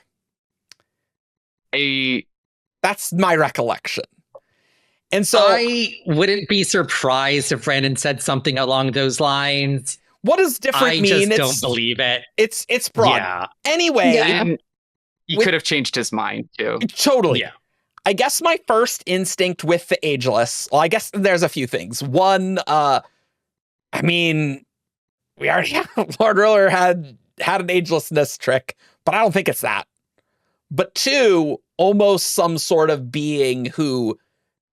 That's my recollection. And so I wouldn't be surprised if Brandon said something along those lines. What does different mean? I just don't believe it. It's broad. Yeah. Anyway. He could have changed his mind, too. Totally. Yeah. I guess my first instinct with the Ageless, well, I guess there's a few things. One, I mean, we already have, Lord Ruler had an agelessness trick, but I don't think it's that. But two, almost some sort of being who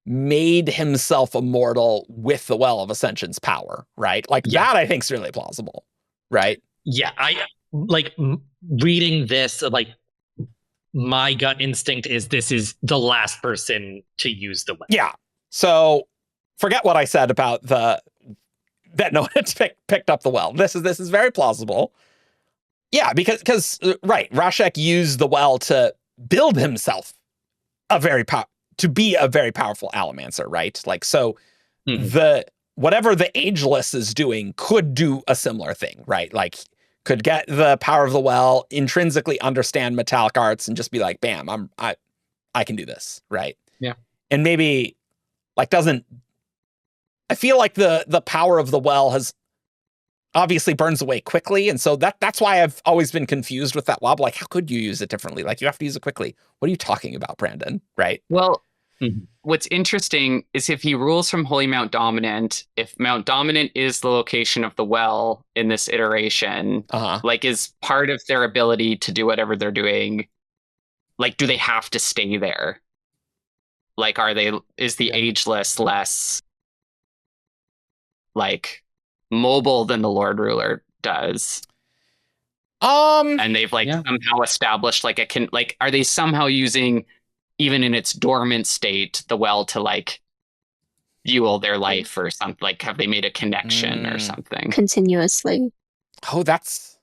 made himself immortal with the Well of Ascension's power, right? Like that I think is really plausible, right? Yeah, I like reading this, like my gut instinct is this is the last person to use the well. Yeah. So forget what I said about that no one had picked up the well. This is very plausible. Yeah, because right, Rashek used the well to build himself to be a very powerful Allomancer, right? Like, so whatever the Ageless is doing could do a similar thing, right? Like, could get the power of the well, intrinsically understand metallic arts, and just be like, bam, I can do this, right? Yeah. And maybe like I feel like the power of the well has obviously burns away quickly, and so that's why I've always been confused with that WOB. Like, how could you use it differently? Like, you have to use it quickly. What are you talking about, Brandon? Right? Well, what's interesting is if he rules from Holy Mount Dominant, if Mount Dominant is the location of the well in this iteration, like, is part of their ability to do whatever they're doing, like, do they have to stay there? Like, is the Ageless less, like, mobile than the Lord Ruler does? And they've somehow established like are they somehow using, even in its dormant state, the well to like fuel their life or something? Like, have they made a connection or something continuously? Oh, that's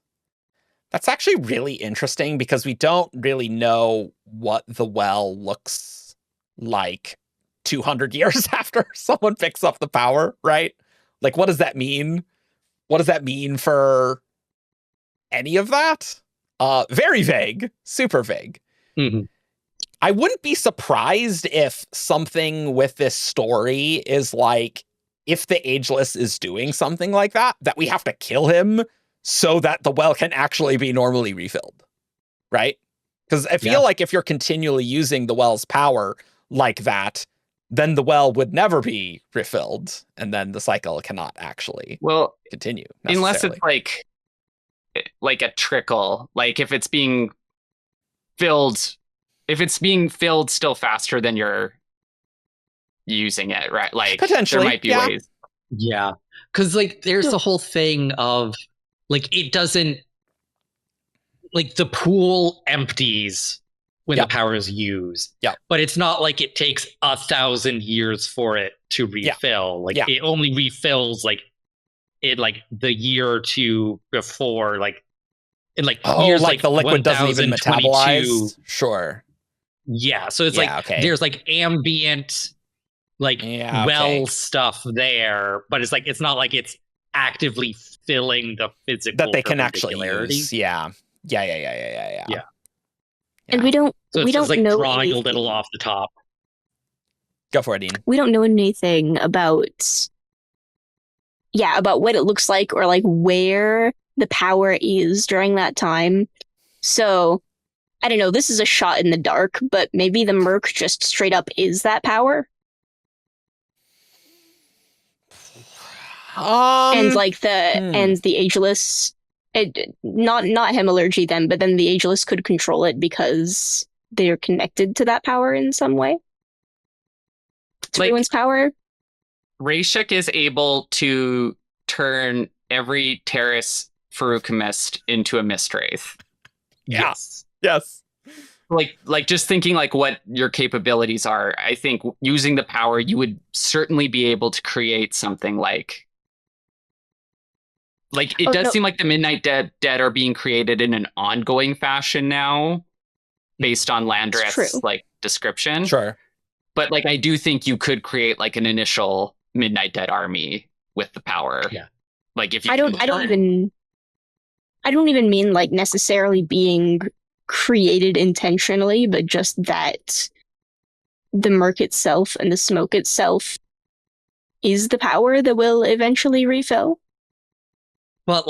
actually really interesting, because we don't really know what the well looks like 200 years after someone picks up the power, right? Like, what does that mean? What does that mean for any of that? Very vague, super vague. Mm-hmm. I wouldn't be surprised if something with this story is like, if the Ageless is doing something like that we have to kill him so that the well can actually be normally refilled, right? Because I feel like if you're continually using the well's power like that, then the well would never be refilled, and then the cycle cannot actually continue. Unless it's like a trickle, like if it's being filled still faster than you're using it, right? Like potentially there might be ways. Yeah, because like there's the whole thing of like it doesn't, like the pool empties when the power is used. Yeah, but it's not like it takes 1,000 years for it to refill. Like it only refills like in like the year or two before, like in like years like the liquid doesn't even metabolize. Sure. Yeah, so it's like there's like ambient well stuff there, but it's like it's not like it's actively filling the physical that they can actually use. Yeah. And we don't like know drawing anything. a little off the top. Go for it, Dean. We don't know anything about what it looks like or like where the power is during that time. So I don't know, this is a shot in the dark, but maybe the Merc just straight up is that power. And like the Ageless, not Hemalurgy then, but then the Ageless could control it because they're connected to that power in some way. To Ruin's power. Rayshik is able to turn every Terrace Faruka Mist into a Mist Wraith. Yes. Like just thinking like what your capabilities are, I think using the power, you would certainly be able to create something like it does seem like the Midnight Dead are being created in an ongoing fashion now, based on Landreth's like description. Sure. But like I do think you could create like an initial Midnight Dead army with the power. Yeah. Like if you I don't even mean like necessarily being created intentionally, but just that the Merc itself and the smoke itself is the power that will eventually refill. But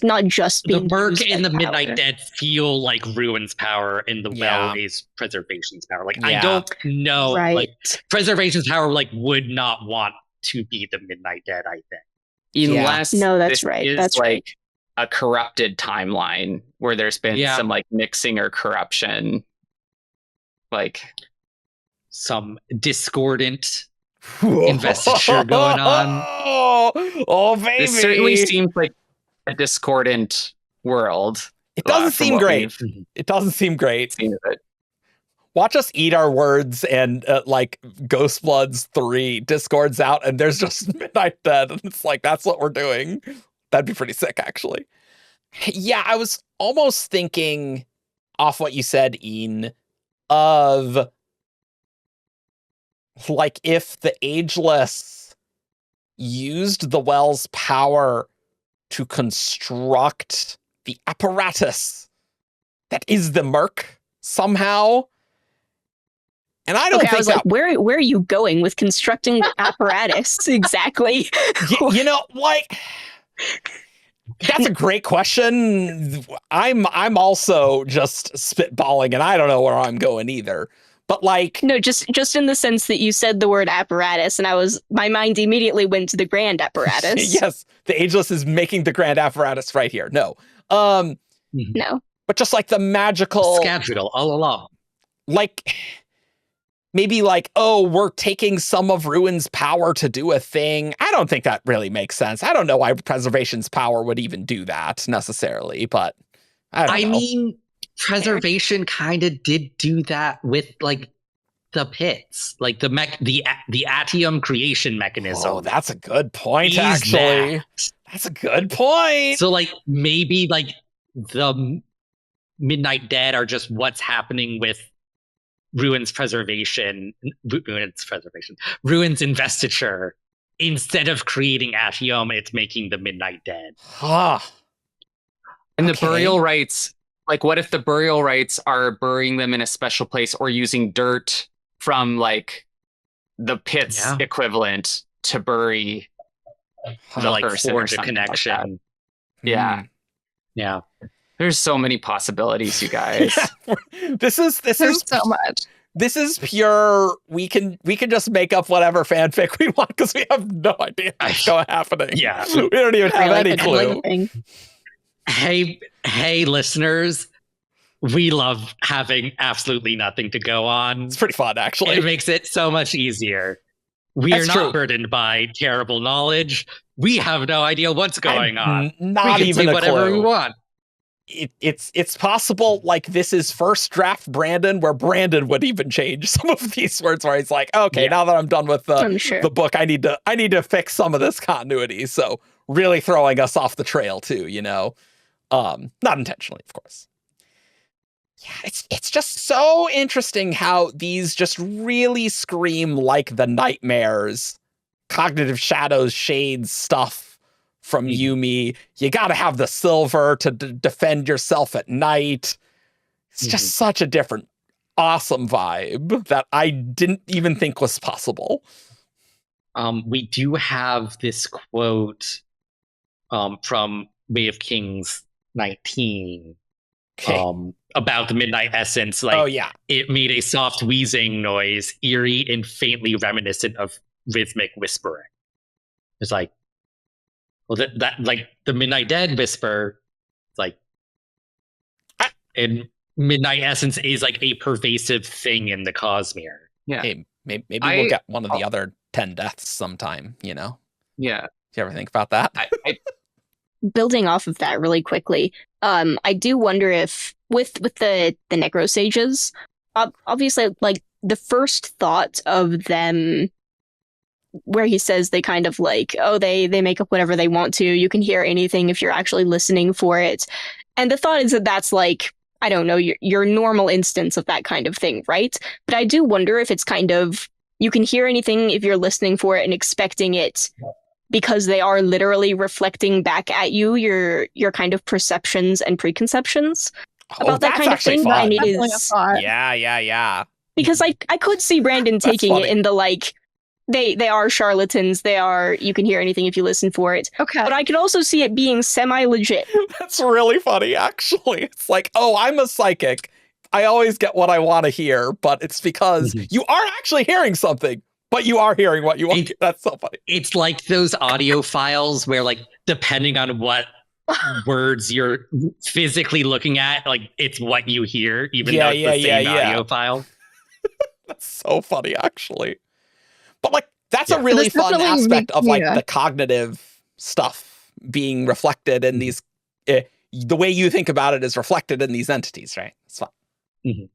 not just being the Merc and the Midnight Dead feel like Ruin's power, and the well is Preservation's power. Like I don't know, like Preservation's power like would not want to be the Midnight Dead. I think unless that's right. That's like a corrupted timeline where there's been some like mixing or corruption, like some discordant investiture going on. Oh baby, this certainly seems like a discordant world. It doesn't seem great. It doesn't seem great. Watch us eat our words and like Ghost Bloods 3 discords out and there's just Midnight Dead and it's like that's what we're doing. That'd be pretty sick, actually. Yeah, I was almost thinking off what you said, Ian, of like if the Ageless used the well's power to construct the apparatus that is the Merc somehow. And I don't think I was like, where are you going with constructing the apparatus exactly? You know, like that's a great question. I'm also just spitballing, and I don't know where I'm going either. But like, no, just in the sense that you said the word apparatus, and my mind immediately went to the grand apparatus. Yes, the Ageless is making the grand apparatus right here. No, no, but just like the magical Scadrial all along. Like maybe like, oh, we're taking some of Ruin's power to do a thing. I don't think that really makes sense. I don't know why Preservation's power would even do that necessarily, but I don't know. Mean, Preservation kind of did do that with like the pits, like the Atium creation mechanism. Oh, that's a good point, actually. That's a good point. So like maybe like the Midnight Dead are just what's happening with Ruin's investiture instead of creating Ashioma, it's making the Midnight Dead. Huh. And Okay. the burial rites, like what if the burial rites are burying them in a special place or using dirt from like the pit's equivalent to bury To like person forge or a something like that. connection. Yeah. Yeah. There's so many possibilities, you guys. This is There's so much. This is pure. We can just make up whatever fanfic we want because we have no idea what's happening. Yeah. We don't even have any clue. Hey, listeners. We love having absolutely nothing to go on. It's pretty fun, actually. It makes it so much easier. We are not burdened by terrible knowledge. We have no idea what's going on. Not we can even say a whatever clue. we want. It's possible, like, this is first draft Brandon, where Brandon would even change some of these words, where he's like, okay, now that I'm done with the book, I need to fix some of this continuity. So really throwing us off the trail too, you know, not intentionally, of course. Yeah, it's just so interesting how these just really scream like the nightmares, cognitive shadows, shades stuff from Yumi. You got to have the silver to defend yourself at night. It's just such a different, awesome vibe that I didn't even think was possible. We do have this quote from Way of Kings 19. About the midnight essence, like it made a soft wheezing noise, eerie and faintly reminiscent of rhythmic whispering. It's like, well, that like the Midnight Dead whisper, like, and midnight essence is like a pervasive thing in the Cosmere. Yeah, hey, maybe we'll get one of the other 10 deaths sometime. You know? Yeah. Do you ever think about that? Building off of that really quickly, I do wonder if with the Necro Sages, obviously, like the first thought of them, where he says they kind of like, oh, they make up whatever they want to. You can hear anything if you're actually listening for it, and the thought is that that's like, I don't know, your normal instance of that kind of thing, right? But I do wonder if it's kind of, you can hear anything if you're listening for it and expecting it, because they are literally reflecting back at you your kind of perceptions and preconceptions about that kind of thing. Fun. And it is, yeah. Because I could see Brandon taking it in the like, they are charlatans. They are, you can hear anything if you listen for it. Okay. But I could also see it being semi-legit. That's really funny, actually. It's like, oh, I'm a psychic. I always get what I want to hear, but it's because you are actually hearing something. But you are hearing what you want. That's so funny. It's like those audio files where, like, depending on what words you're physically looking at, like, it's what you hear, even though it's the same audio file. That's so funny, actually. But, like, that's a really fun aspect of, like, the cognitive stuff being reflected in these... the way you think about it is reflected in these entities, right? It's fun. Mm-hmm.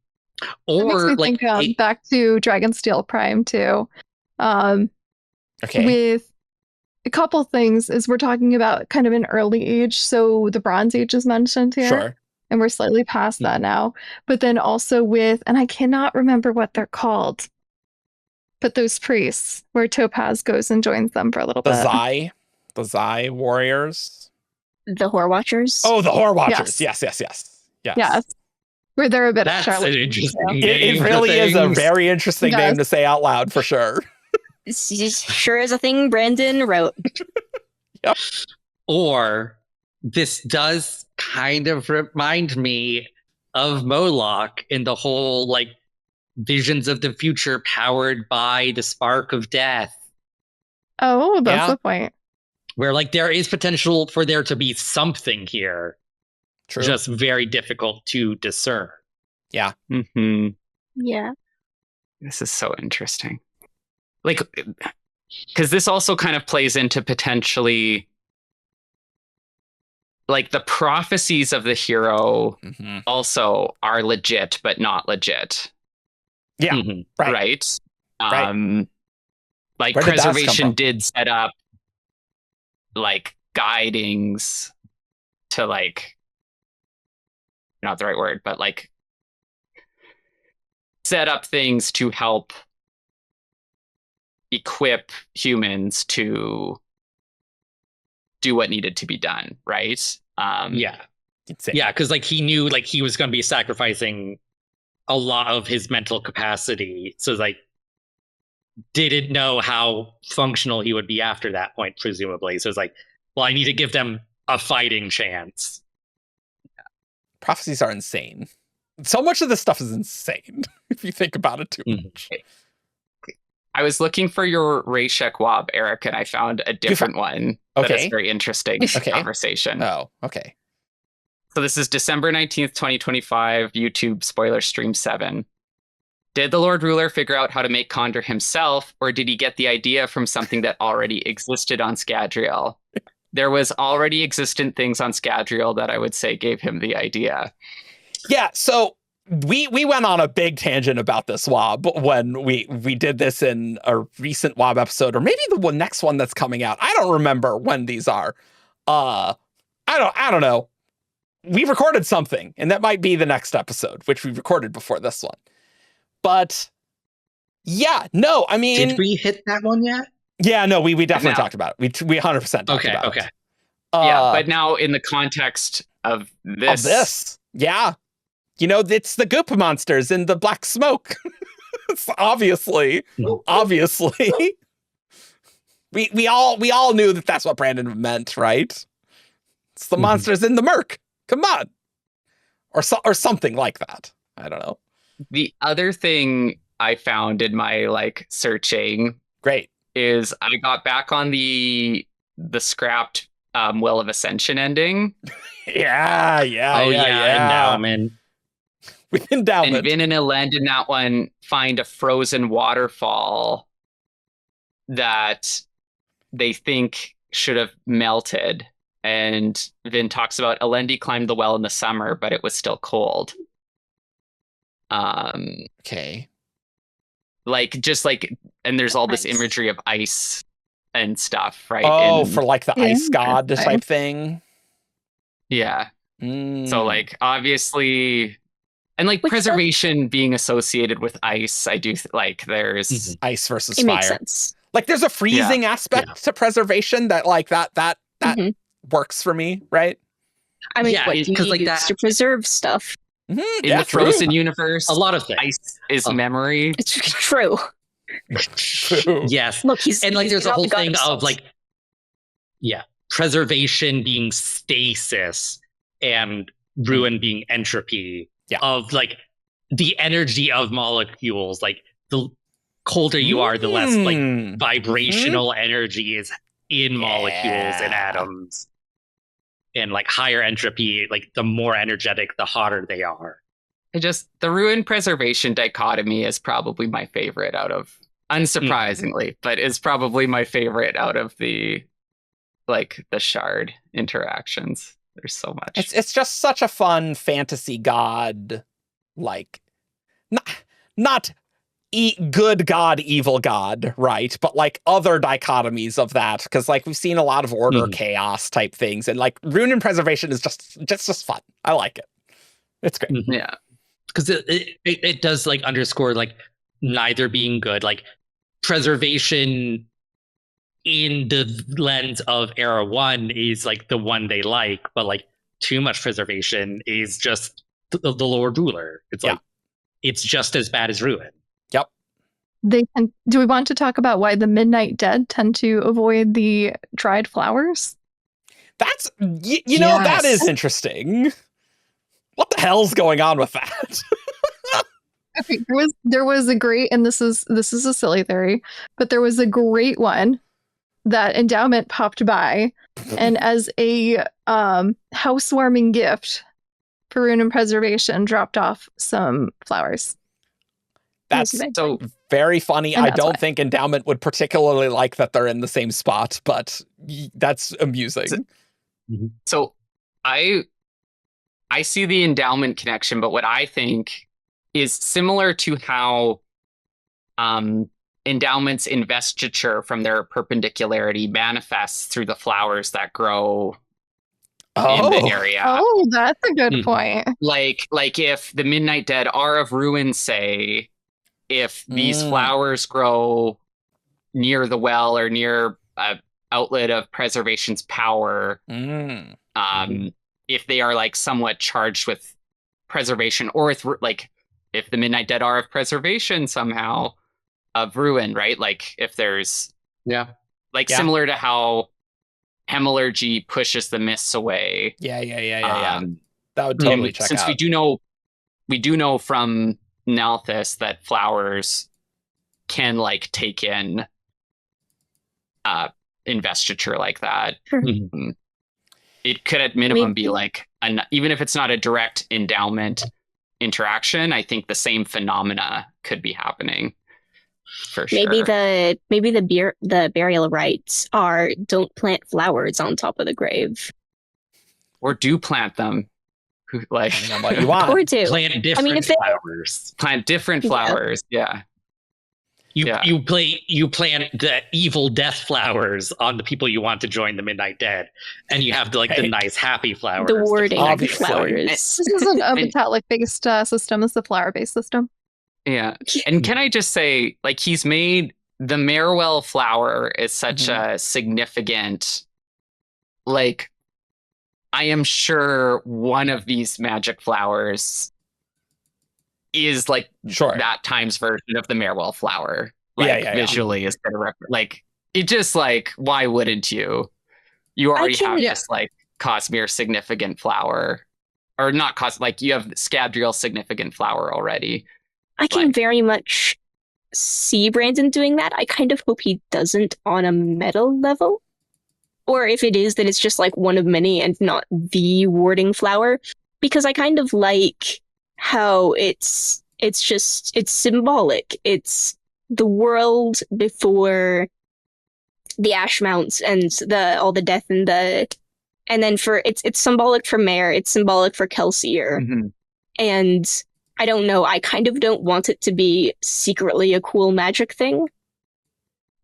Or like think, back to Dragonsteel Prime too. With a couple things, is we're talking about kind of an early age, so the Bronze Age is mentioned here, and we're slightly past that now. But then also with, and I cannot remember what they're called, but those priests where Topaz goes and joins them for a little bit. The Zai warriors, the Whore Watchers. Oh, the Whore Watchers. Yes. Where they're a bit of an interesting it really is a very interesting name to say out loud, for sure. Sure is a thing Brandon wrote. Yep. Or this does kind of remind me of Moloch in the whole, like, visions of the future powered by the spark of death. Oh, that's the point. Where, like, there is potential for there to be something here. True. Just very difficult to discern. Yeah. Mm-hmm. Yeah. This is so interesting. Like, because this also kind of plays into potentially, like, the prophecies of the hero also are legit, but not legit. Yeah. Mm-hmm. Right. Like, Preservation did set up, like, guidings to, like, not the right word, but, like, set up things to help equip humans to do what needed to be done, right? Yeah. Insane. Yeah, because like he knew like he was going to be sacrificing a lot of his mental capacity. So like didn't know how functional he would be after that point, presumably. So it's like, well, I need to give them a fighting chance. Prophecies are insane. So much of this stuff is insane if you think about it too much. I was looking for your Rayshek Wob, Eric, and I found a different one that is very interesting conversation. Oh, okay. So this is December 19th, 2025, YouTube spoiler stream 7. Did the Lord Ruler figure out how to make Condor himself, or did he get the idea from something that already existed on Scadrial? There was already existent things on Scadrial that I would say gave him the idea. Yeah, so we went on a big tangent about this WOB when we did this in a recent WOB episode, or maybe the next one that's coming out. I don't remember when these are. I don't know. We recorded something, and that might be the next episode, which we recorded before this one. But yeah, no, I mean, did we hit that one yet? Yeah, no, we definitely talked about it. We 100% talked about it. Yeah, but now in the context of this. Yeah. You know, it's the goop monsters in the black smoke. It's obviously. We all knew that that's what Brandon meant, right? It's the monsters in the murk. Come on. Or something like that. I don't know. The other thing I found in my searching is I got back on the scrapped Will of Ascension ending. Yeah. Endowment. With Endowment. And Vin and Elend in that one find a frozen waterfall that they think should have melted. And Vin talks about Elendi climbed the well in the summer, but it was still cold. Okay. And there's all this imagery of ice and stuff, right? Oh, for the ice god type thing. Yeah. So obviously, and preservation being associated with ice, I do there's ice versus it fire. makes sense. There's a freezing aspect to preservation that that works for me, right? I mean, what do you use to preserve stuff? In the frozen universe, a lot of things. Ice is memory. It's true. True. Yes. Look, there's a whole thing of preservation being stasis and ruin being entropy of the energy of molecules. The colder you are, the less vibrational energy is in molecules and atoms. And higher entropy, the more energetic, the hotter they are. The ruin preservation dichotomy is probably my favorite out of, unsurprisingly, but is probably my favorite out of the shard interactions. There's so much. It's just such a fun fantasy god, not good god, evil god, right? But other dichotomies of that, because we've seen a lot of order chaos type things, and rune and preservation is just fun. I like it. It's great. Yeah, because it does underscore neither being good. Preservation in the lens of Era 1 is the one they like, but too much preservation is just the Lord Ruler. It's it's just as bad as ruin. Do we want to talk about why the Midnight Dead tend to avoid the dried flowers? That's that is interesting. What the hell's going on with that? Okay, there was a great, and this is a silly theory, but there was a great one that Endowment popped by, and as a housewarming gift for rune and preservation, dropped off some flowers. That's so very funny. I don't think Endowment would particularly like that they're in the same spot, but that's amusing. So I see the Endowment connection, but what I think is similar to how Endowment's investiture from their perpendicularity manifests through the flowers that grow in the area. Oh, that's a good point. If the Midnight Dead are of ruin, say, if these flowers grow near the well or near an outlet of preservation's power, if they are like somewhat charged with preservation, or if the Midnight Dead are of preservation somehow of ruin, right? Like if there's similar to how Hemalurgy pushes the mists away. Yeah. That would totally check since out. we do know from Nalthis that flowers can like take in investiture like that. It could at minimum be like even if it's not a direct endowment interaction, I think the same phenomena could be happening. For sure. Maybe the burial rites are don't plant flowers on top of the grave. Or do plant them. Like what you want. Or do. Plant different flowers. Plant different flowers, yeah. You plant the evil death flowers on the people you want to join the Midnight Dead, and you have the nice happy flowers. The wording flowers. This isn't a metallic-based system. This is a flower-based system. Yeah, and can I just say, like, he's made the Marewell flower is such a significant, like, I am sure one of these magic flowers is like that times version of the Marewell flower. Like visually is gonna like it just like why wouldn't you? You already have this like Cosmere significant flower. Or not like you have Scadrial significant flower already. I can very much see Brandon doing that. I kind of hope he doesn't on a meta level. Or if it is, then it's just like one of many and not the warding flower. Because I kind of like how it's symbolic. It's the world before the Ash Mounts and all the death and then for it's symbolic for Mare, it's symbolic for Kelsier. And I don't know, I kind of don't want it to be secretly a cool magic thing.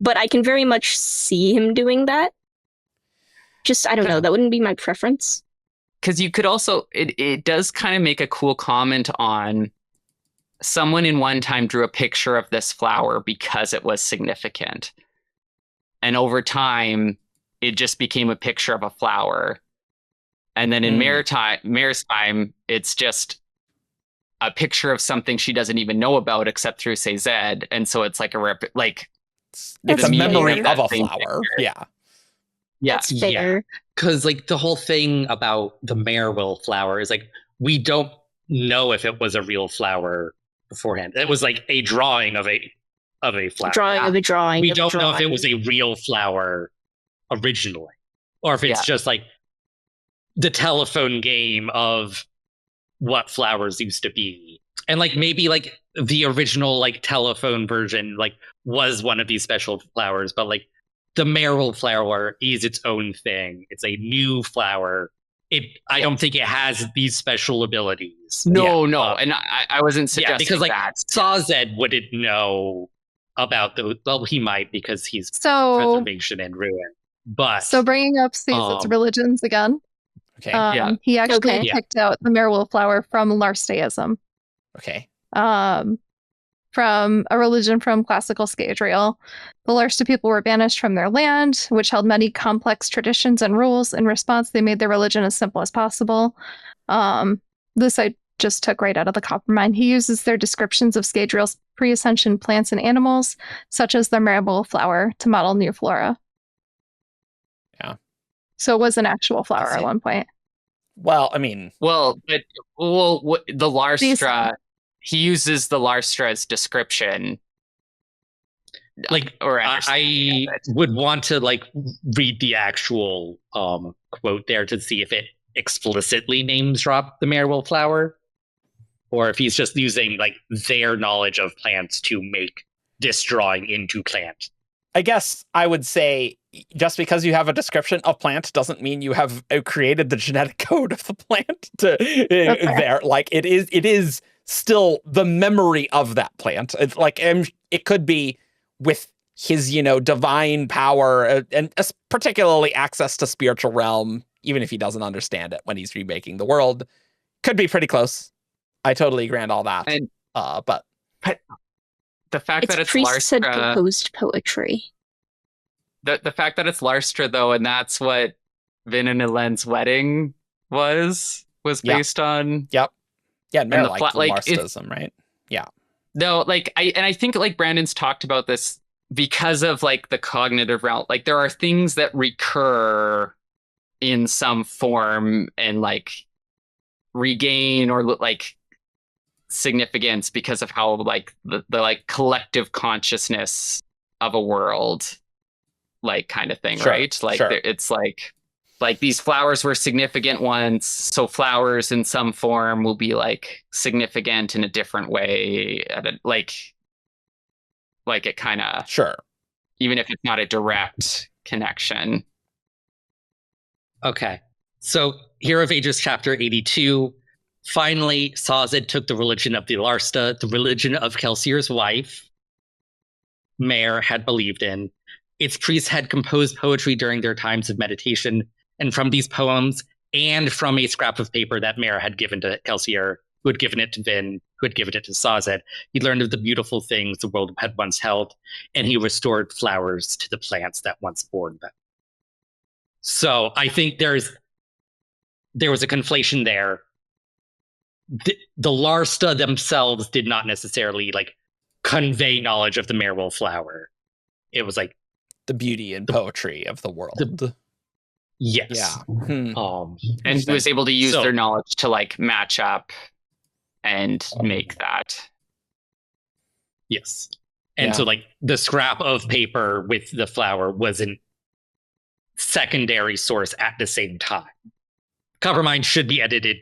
But I can very much see him doing that. Just, I don't know, that wouldn't be my preference. Because you could also, it does kind of make a cool comment on someone in one time drew a picture of this flower because it was significant. And over time, it just became a picture of a flower. And then in Mare's time, it's just a picture of something she doesn't even know about except through say Zed. And so it's like it's a memory of a flower. Picture. That's fair. Because like the whole thing about the Marewell flower is like we don't know if it was a real flower beforehand. It was like a drawing of a flower. Drawing. We don't know if it was a real flower originally, or if it's just like the telephone game of what flowers used to be. And like maybe like the original like telephone version like was one of these special flowers, but like the Marewell flower is its own thing. It's a new flower. I don't think it has these special abilities. No. And I wasn't suggesting because like that. Sazed wouldn't know about he might because he's preservation and ruin. But so bringing up Caesar's religions again. Okay. He actually picked out the Marewell flower from Larsteism. Okay. From a religion from Classical Scadrial. The Larsta people were banished from their land, which held many complex traditions and rules. In response, they made their religion as simple as possible. This I just took right out of the Coppermine. He uses their descriptions of Scadrial's pre-ascension plants and animals, such as the Marewell flower, to model new flora. Yeah. So it was an actual flower at one point. Well, I mean... the Larstra... He uses the Larstra's description. Like, I would want to like read the actual quote there to see if it explicitly names drop the Marewell flower, or if he's just using like their knowledge of plants to make this drawing into plant. I guess I would say just because you have a description of plant doesn't mean you have created the genetic code of the plant there. Like it is still the memory of that plant. It's like it could be with his, divine power and particularly access to spiritual realm, even if he doesn't understand it when he's remaking the world. Could be pretty close. I totally grant all that. And, but the fact that it's priests had Larstra... composed poetry. the fact that it's Larstra though, and that's what Vin and Elene's wedding was based on. Yep. Yeah, and Mare the liked like Larstism, right? Yeah. No, like I think like Brandon's talked about this because of like the cognitive realm. Like there are things that recur in some form and like regain or like significance because of how like the like collective consciousness of a world, like kind of thing, right? Like it's like these flowers were significant once, so flowers in some form will be like significant in a different way at a, like it kind of even if it's not a direct connection. Okay, so Hero of Ages chapter 82. Finally, Sazed took the religion of the Larsta, the religion of Kelsier's wife, Mare, had believed in. Its priests had composed poetry during their times of meditation, and from these poems, and from a scrap of paper that Mare had given to Kelsier, who had given it to Vin, who had given it to Sazed, he learned of the beautiful things the world had once held, and he restored flowers to the plants that once bore them. So I think there was a conflation there. The Larsta themselves did not necessarily like convey knowledge of the Merewolf flower. It was like the beauty and poetry of the world. Yes. Yeah. And he was able to use their knowledge to like match up and make that. Yes. And so like the scrap of paper with the flower was a secondary source at the same time. Coppermind should be edited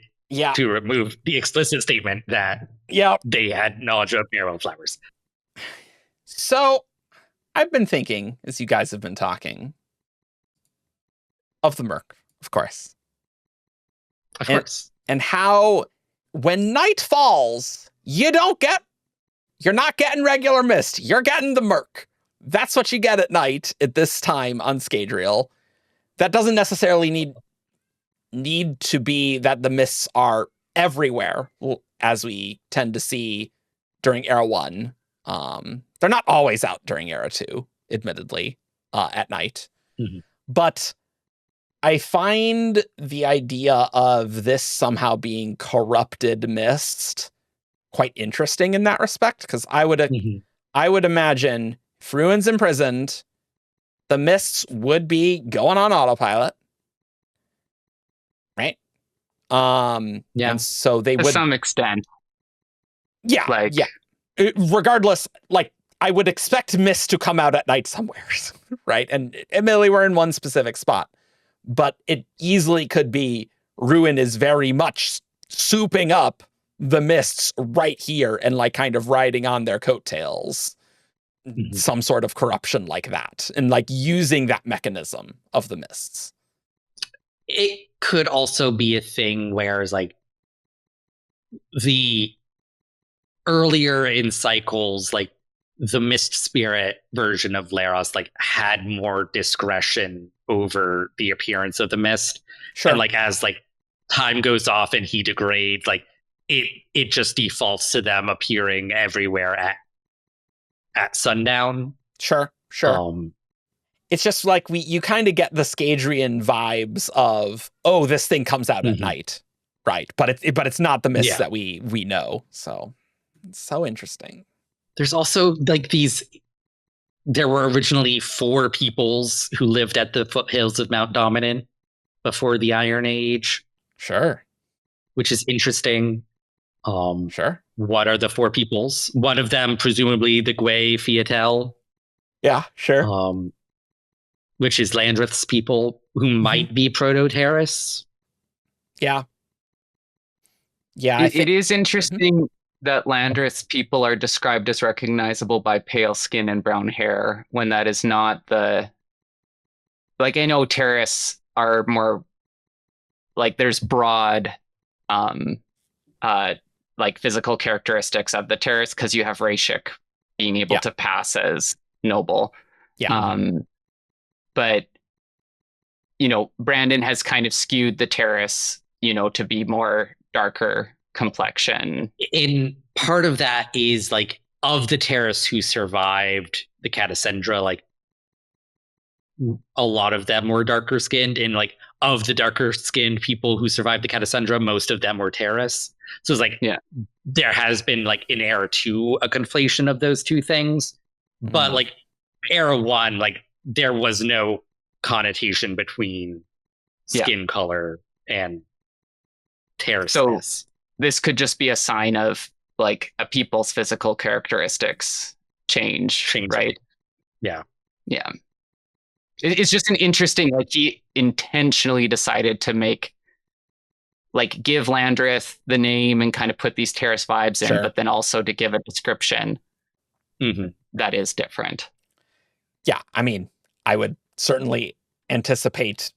to remove the explicit statement that they had knowledge of Merewolf flowers. So I've been thinking, as you guys have been talking, of the Merc, of course. Of course. And how when night falls, you're not getting regular mist. You're getting the Merc. That's what you get at night at this time on Scadrial. That doesn't necessarily need to be that the mists are everywhere, as we tend to see during Era 1. They're not always out during Era 2, admittedly, at night. Mm-hmm. But I find the idea of this somehow being corrupted mist quite interesting in that respect, because I would imagine if Ruin's imprisoned, the mists would be going on autopilot. Right? And so they would, to some extent. Yeah. Regardless, like I would expect mist to come out at night somewhere, right? And admittedly, we're in one specific spot, but it easily could be Ruin is very much souping up the mists right here and like kind of riding on their coattails. Some sort of corruption like that, and like using that mechanism of the mists. It could also be a thing where it's like the earlier in cycles, like the Mist Spirit version of Laros like had more discretion over the appearance of the mist. And like as like time goes off and he degrades, like it just defaults to them appearing everywhere at sundown. Sure. It's just like you kind of get the Scadrian vibes of, oh, this thing comes out at night, right? But it's not the mist that we know. So it's so interesting. There's also like there were originally 4 peoples who lived at the foothills of Mount Dominant before the Iron Age. Sure. Which is interesting. Sure. What are the 4 peoples? One of them, presumably the Gwei Fiatel. Yeah, sure. Which is Landreth's people, who might be Proto-Terrace. Yeah. It is interesting that Landreth's people are described as recognizable by pale skin and brown hair, when that is not the... Like, I know Terrace are more... Like, there's broad... like physical characteristics of the Terrace, because you have Rashik being able to pass as noble. But Brandon has kind of skewed the Terrace, to be more darker complexion. And part of that is like of the Terrace who survived the Catacendra, like a lot of them were darker skinned, and like of the darker skinned people who survived the Catacendra, most of them were Terrace. So it's like, there has been like in Era 2 a conflation of those two things, but like Era 1, like there was no connotation between skin color and Terrace. So this could just be a sign of like a people's physical characteristics change, right? Yeah. It's just an interesting, like, he intentionally decided to give Landreth the name and kind of put these Terrace vibes in, but then also to give a description that is different. Yeah, I mean, I would certainly anticipate,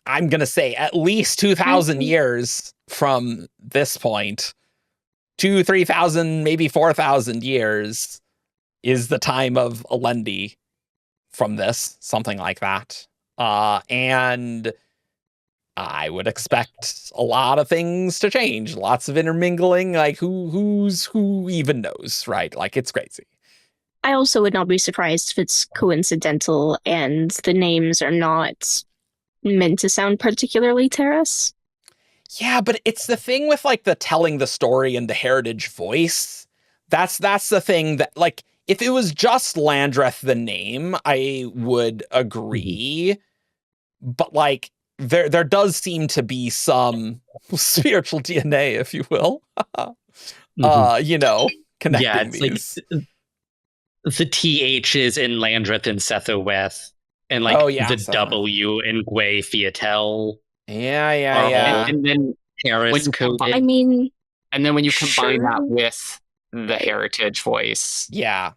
I'm going to say at least 2,000 years from this point. 2,000, 3,000, maybe 4,000 years is the time of Alendi from this, something like that. And I would expect a lot of things to change, lots of intermingling, like who even knows, right? Like, it's crazy. I also would not be surprised if it's coincidental and the names are not meant to sound particularly Terrace. Yeah, but it's the thing with like the telling the story and the heritage voice. That's the thing that, like, if it was just Landreth the name, I would agree. But like there does seem to be some spiritual DNA, if you will. You know, connecting these. Like the THs in Landreth and Sethoweth, and like the W in Gwei Theatel. Yeah. And then Terrace coded. I mean, and then when you combine that with the heritage voice,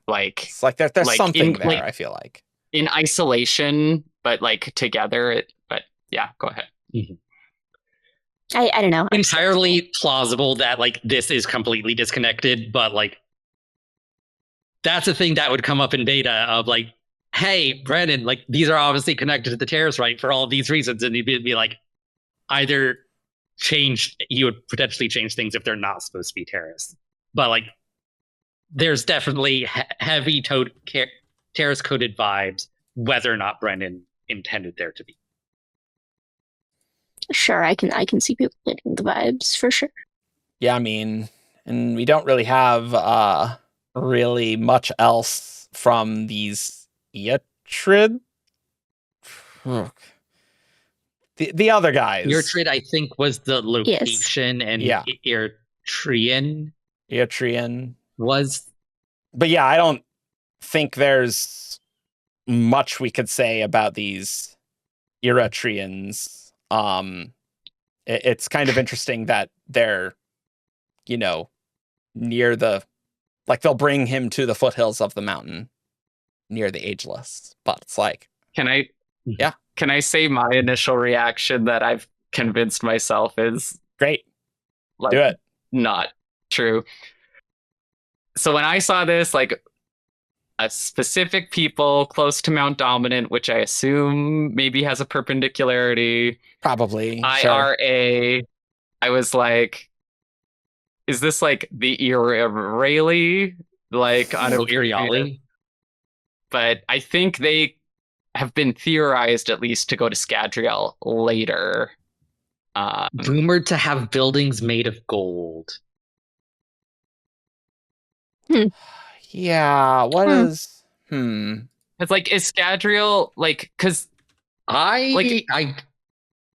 like it's like there's like something there. Like, I feel like in isolation, but like together. But yeah, go ahead. I don't know. Entirely plausible that like this is completely disconnected, but like that's a thing that would come up in beta of like, hey, Brennan, like these are obviously connected to the Terrace, right? For all of these reasons, and you'd be like, either you would potentially change things if they're not supposed to be Terrace, but like there's definitely heavy Terrace coded vibes, whether or not Brennan intended there to be. Sure, I can see people getting the vibes for sure. Yeah, I mean, and we don't really have really much else from these Eotrid. The other guys. Eotrid, I think, was the location, and Eotrian was. But yeah, I don't think there's much we could say about these Eotrians. It's kind of interesting that they're, you know, near the, like they'll bring him to the foothills of the mountain near the Ageless, but it's like, can I say my initial reaction that I've convinced myself is great, like, do it, not true. So when I saw this, like a specific people close to Mount Dominant, which I assume maybe has a perpendicularity, probably IRA, I was like, is this like the Irreali? Like on a Iriali? But I think they have been theorized at least to go to Scadrial later. Rumored to have buildings made of gold. Yeah, what is It's like, is Scadrial like, because I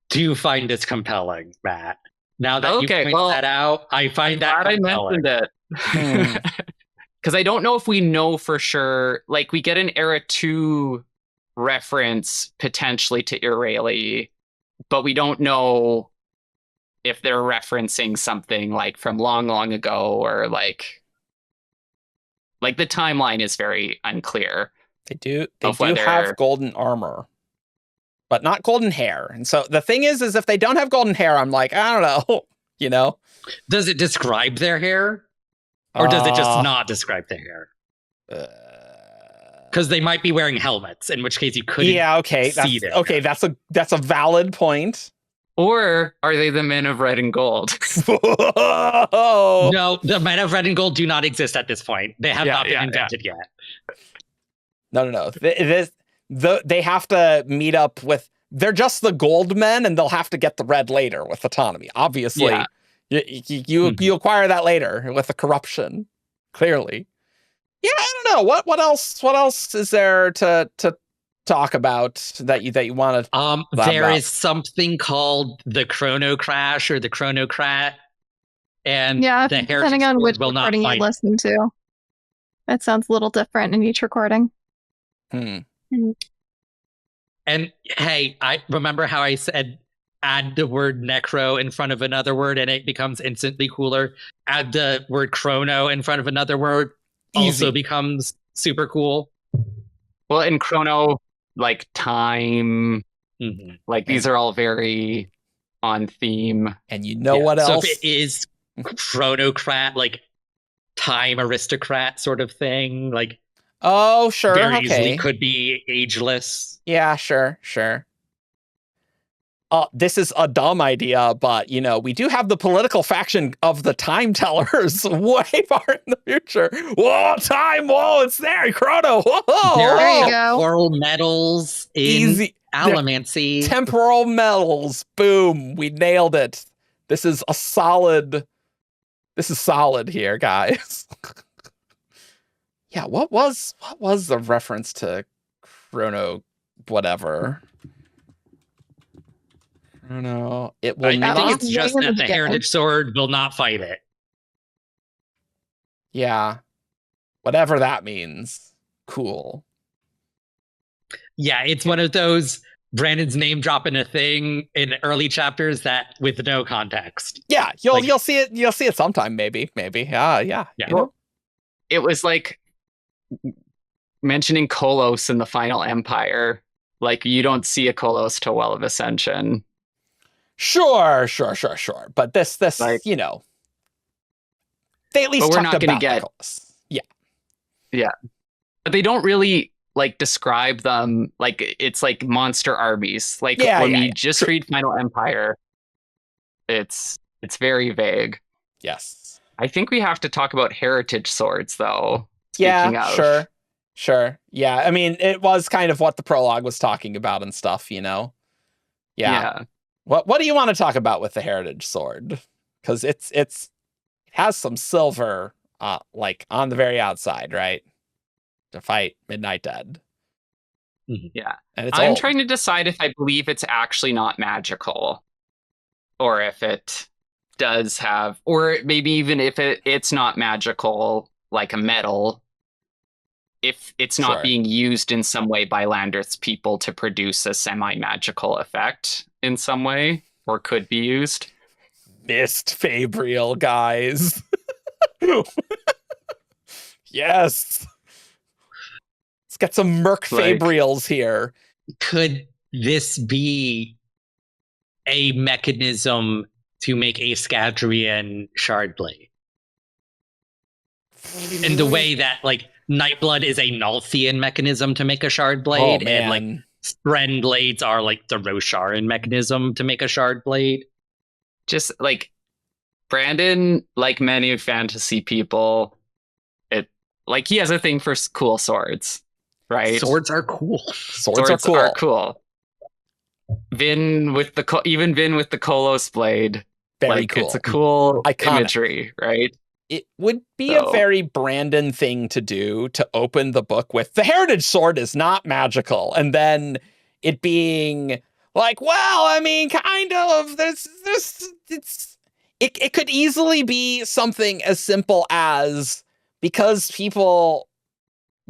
do find this compelling, Matt. Now that you point that out, I find that compelling. I mentioned it. Because I don't know if we know for sure. Like, we get an Era 2 reference potentially to Irreali, but we don't know if they're referencing something like from long, long ago, or like the timeline is very unclear. They do have golden armor, but not golden hair. And so the thing is if they don't have golden hair, I'm like, I don't know, you know? Does it describe their hair? Or does it just not describe their hair? Because they might be wearing helmets, in which case you couldn't see them. Okay, that's a valid point. Or are they the men of red and gold? No, the men of red and gold do not exist at this point. They have not been invented yet. No. they have to meet up with. They're just the gold men, and they'll have to get the red later with autonomy. Obviously, you acquire that later with the corruption. Clearly, yeah. I don't know what else. What else is there to talk about that you want to? There is something called the Chrono Crash or the Chronocrat, and yeah, the depending on which will not recording you fight. listen to, it sounds a little different in each recording. And hey, I remember how I said add the word necro in front of another word and it becomes instantly cooler. Add the word chrono in front of another word, also becomes super cool. Well, in chrono, like time, like these are all very on theme. And you know what else? So if it is chronocrat, like time aristocrat sort of thing, like oh, sure, very easily could be ageless. Yeah, sure. This is a dumb idea, but we do have the political faction of the time tellers way far in the future. Whoa, time! Whoa, it's there, Chrono! Whoa! There you go. Temporal metals in Easy. Allomancy. Temporal metals. Boom! We nailed it. This is solid here, guys. Yeah, what was the reference to Chrono? Whatever. I don't know. It will. I think not... it's just that the Heritage Sword will not fight it. Yeah, whatever that means. Cool. Yeah, it's one of those Brandon's name dropping a thing in early chapters that with no context. Yeah, you'll see it. You'll see it sometime. Maybe. Yeah. Well, it was like mentioning Kolos in the Final Empire. Like you don't see a Kolos till Well of Ascension. Sure. But this, like, they at least we're talked not going to about get. Kolos. Yeah, but they don't really like describe them. Like it's like monster armies. Like when we just read Final Empire, it's very vague. Yes. I think we have to talk about heritage swords, though. Sure. Yeah, I mean, it was kind of what the prologue was talking about and stuff, Yeah. What do you want to talk about with the heritage sword? Because it has some silver, like on the very outside, right? To fight Midnight Dead. Yeah, and it's I'm old. trying to decide if I believe it's actually not magical, or if it does have, or maybe even if it's not magical, like a metal. If it's not being used in some way by Landreth's people to produce a semi-magical effect in some way, or could be used. Mist Fabrial, guys. Yes. Let's get some Merc Fabrials here. Could this be a mechanism to make a Scadrian Shardblade? In the way that, like, Nightblood is a Nalthian mechanism to make a Shardblade, and, like, Spren Blades are, like, the Rosharan mechanism to make a Shardblade. Just, like, Brandon, like many fantasy people, he has a thing for cool swords, right? Swords are cool. Swords are cool. Vin with the Kolos blade. Very cool. It's a cool iconic imagery, right? It would be a very Brandon thing to do, to open the book with the heritage sword is not magical, and then it being like, well, I mean, kind of. It could easily be something as simple as, because people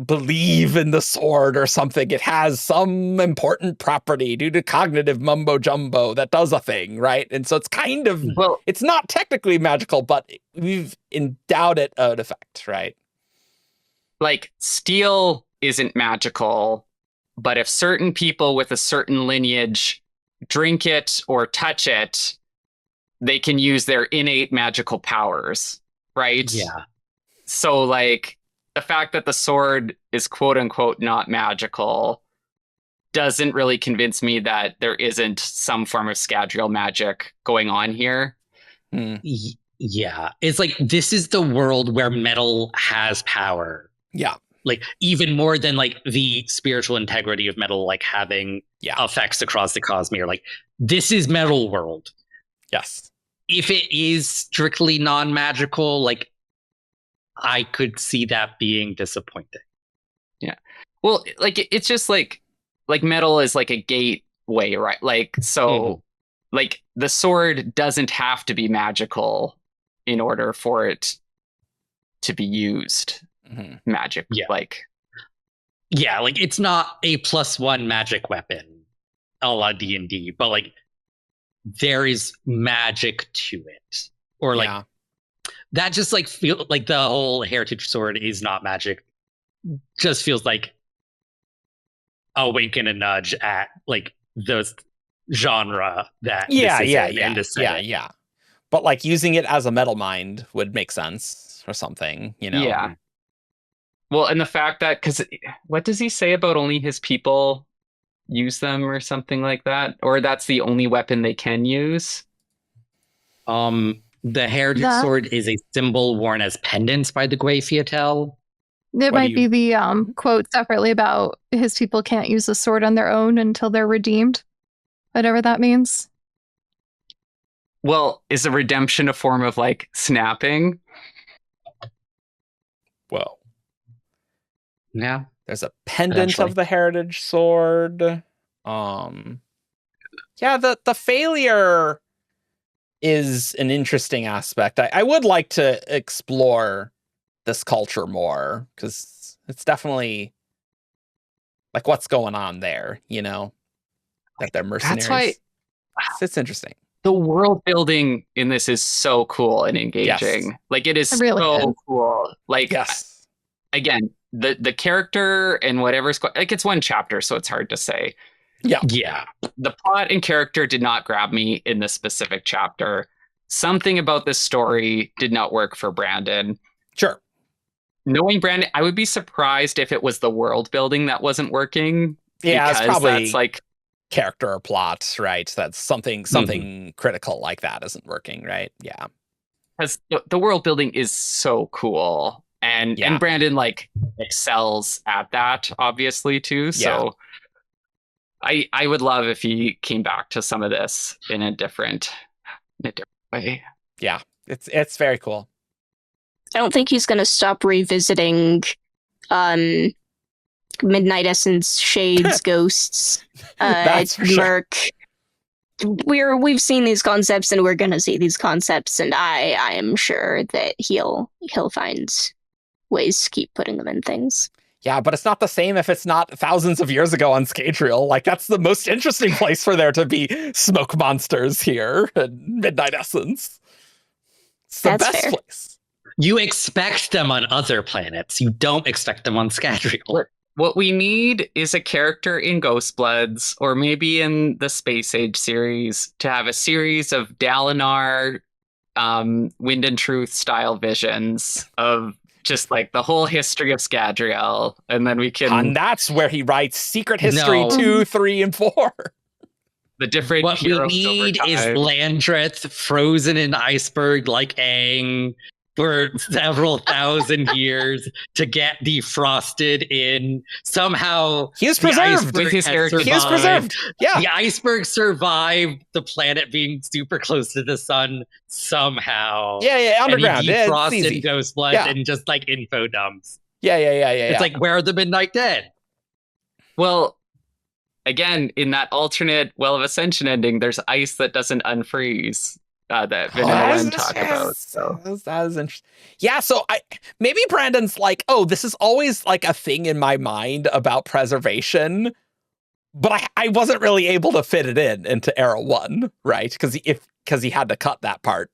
believe in the sword or something, it has some important property due to cognitive mumbo jumbo that does a thing, right? And so it's kind of, it's not technically magical, but we've endowed it an effect, right? Like, steel isn't magical, but if certain people with a certain lineage drink it or touch it, they can use their innate magical powers, right? Yeah. So, like, the fact that the sword is quote-unquote not magical doesn't really convince me that there isn't some form of Scadrial magic going on here. Yeah. It's like, this is the world where metal has power. Yeah. like even more than like the spiritual integrity of metal, like having effects across the Cosmere. Like this is Metal World. Yes. If it is strictly non-magical, like I could see that being disappointing. Yeah. Well, like it's just like metal is like a gateway, right? Like so like the sword doesn't have to be magical in order for it to be used. Magic. Yeah. Like it's not a +1 magic weapon a la D&D, but like there is magic to it. Or like that just like feel like the whole heritage sword is not magic. Just feels like a wink and a nudge at like the genre that yeah. But like using it as a metal mind would make sense or something, you know. Yeah. Well, and the fact that because what does he say about only his people use them or something like that, or that's the only weapon they can use? The heritage sword is a symbol worn as pendants by the Grey Fiatel. It might be the quote separately about his people can't use the sword on their own until they're redeemed. Whatever that means. Well, is a redemption a form of like snapping? Well. Yeah. There's a pendant of the heritage sword. The failure is an interesting aspect. I would like to explore this culture more, because it's definitely like what's going on there, you know, that they're mercenaries. That's why it's interesting. The world building in this is so cool and engaging. Yes. Like it is really so is. cool. Like again, the character and whatever's like it's one chapter, so it's hard to say. Yeah. The plot and character did not grab me in this specific chapter. Something about this story did not work for Brandon. Sure. Knowing Brandon, I would be surprised if it was the world building that wasn't working. Yeah, it's probably that's like character or plot, right? That's something critical like that isn't working, right? Yeah. Because the world building is so cool. And Brandon like excels at that, obviously, too. So I would love if he came back to some of this in a different way. Yeah, it's very cool. I don't think he's going to stop revisiting Midnight Essence, Shades, Ghosts, Murk. We've seen these concepts and we're going to see these concepts, and I am sure that he'll find ways to keep putting them in things. Yeah, but it's not the same if it's not thousands of years ago on Scadrial. Like, that's the most interesting place for there to be smoke monsters here in Midnight Essence. It's the best place. You expect them on other planets. You don't expect them on Scadrial. What we need is a character in Ghostbloods, or maybe in the Space Age series, to have a series of Dalinar, Wind and Truth style visions of just like the whole history of Scadrial, and then we can. And that's where he writes Secret History 2, 3, and 4. The different. What we need is Landreth frozen in iceberg like Aang for several thousand years to get defrosted in somehow. He is preserved with his character. He is preserved. Yeah. The iceberg survived the planet being super close to the sun somehow. Yeah, underground. And he defrosted Ghostblood and just like info dumps. Yeah. It's like, where are the Midnight Dead? Well, again, in that alternate Well of Ascension ending, there's ice that doesn't unfreeze. That Vanilla talk about. So that is interesting. Yeah, so maybe Brandon's like, oh, this is always like a thing in my mind about preservation, but I wasn't really able to fit it into Era 1, right? Because he had to cut that part.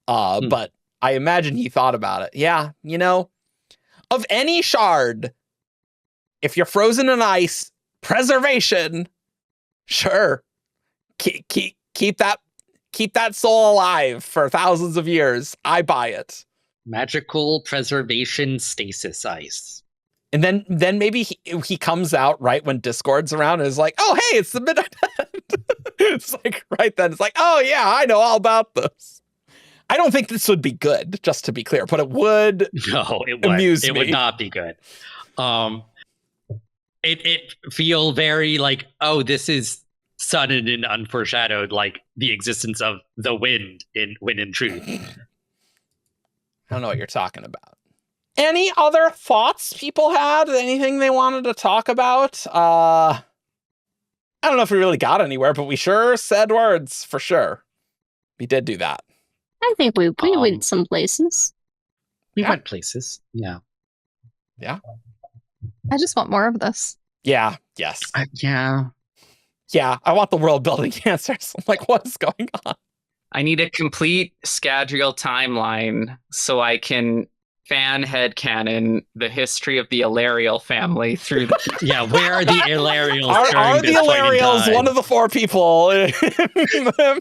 But I imagine he thought about it. Yeah, you know, of any shard, if you're frozen in ice, preservation, sure, keep that soul alive for thousands of years. I buy it. Magical preservation stasis ice. And then maybe he comes out right when Discord's around and is like, oh, hey, it's the Midnight End. It's like right then. It's like, oh, yeah, I know all about this. I don't think this would be good, just to be clear, but it would amuse me. It would not be good. It feel very like, oh, this is sudden and unforeshadowed, like the existence of the wind in Wind and Truth. I don't know what you're talking about. Any other thoughts people had? Anything they wanted to talk about? I don't know if we really got anywhere, but we sure said words for sure. We did do that. I think we went some places. We went places. Yeah. Yeah. I just want more of this. Yeah. Yes. Yeah. Yeah. I want the world building answers. I'm like, what is going on? I need a complete Scadrial timeline so I can fan headcanon the history of the Alarial family through the... Yeah, where are the Alarials? Are the Alarials one of the 4 people in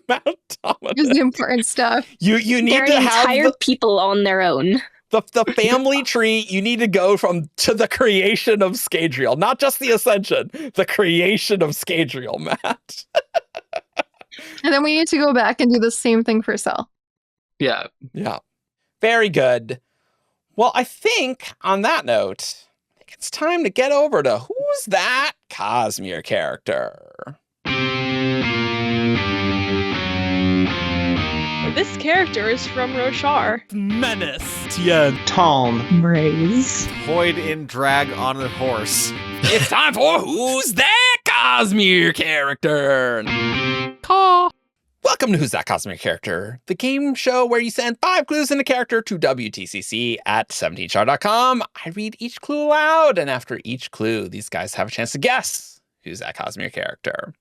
Mount Dominus? Here's the important stuff. You need They're to an have entire people on their own. the family tree. You need to go to the creation of Scadrial, not just the ascension, the creation of Scadrial, Matt. And then we need to go back and do the same thing for Cell. Yeah. Yeah. Very good. Well, I think on that note, I think it's time to get over to who's that Cosmere character? This character is from Roshar. Menace, Tien, Talm, Raise. Void in drag on a horse. It's time for Who's That Cosmere Character? Caw. Welcome to Who's That Cosmere Character, the game show where you send 5 clues in a character to wtcc at 17shard.com. I read each clue aloud, and after each clue, these guys have a chance to guess who's that Cosmere character.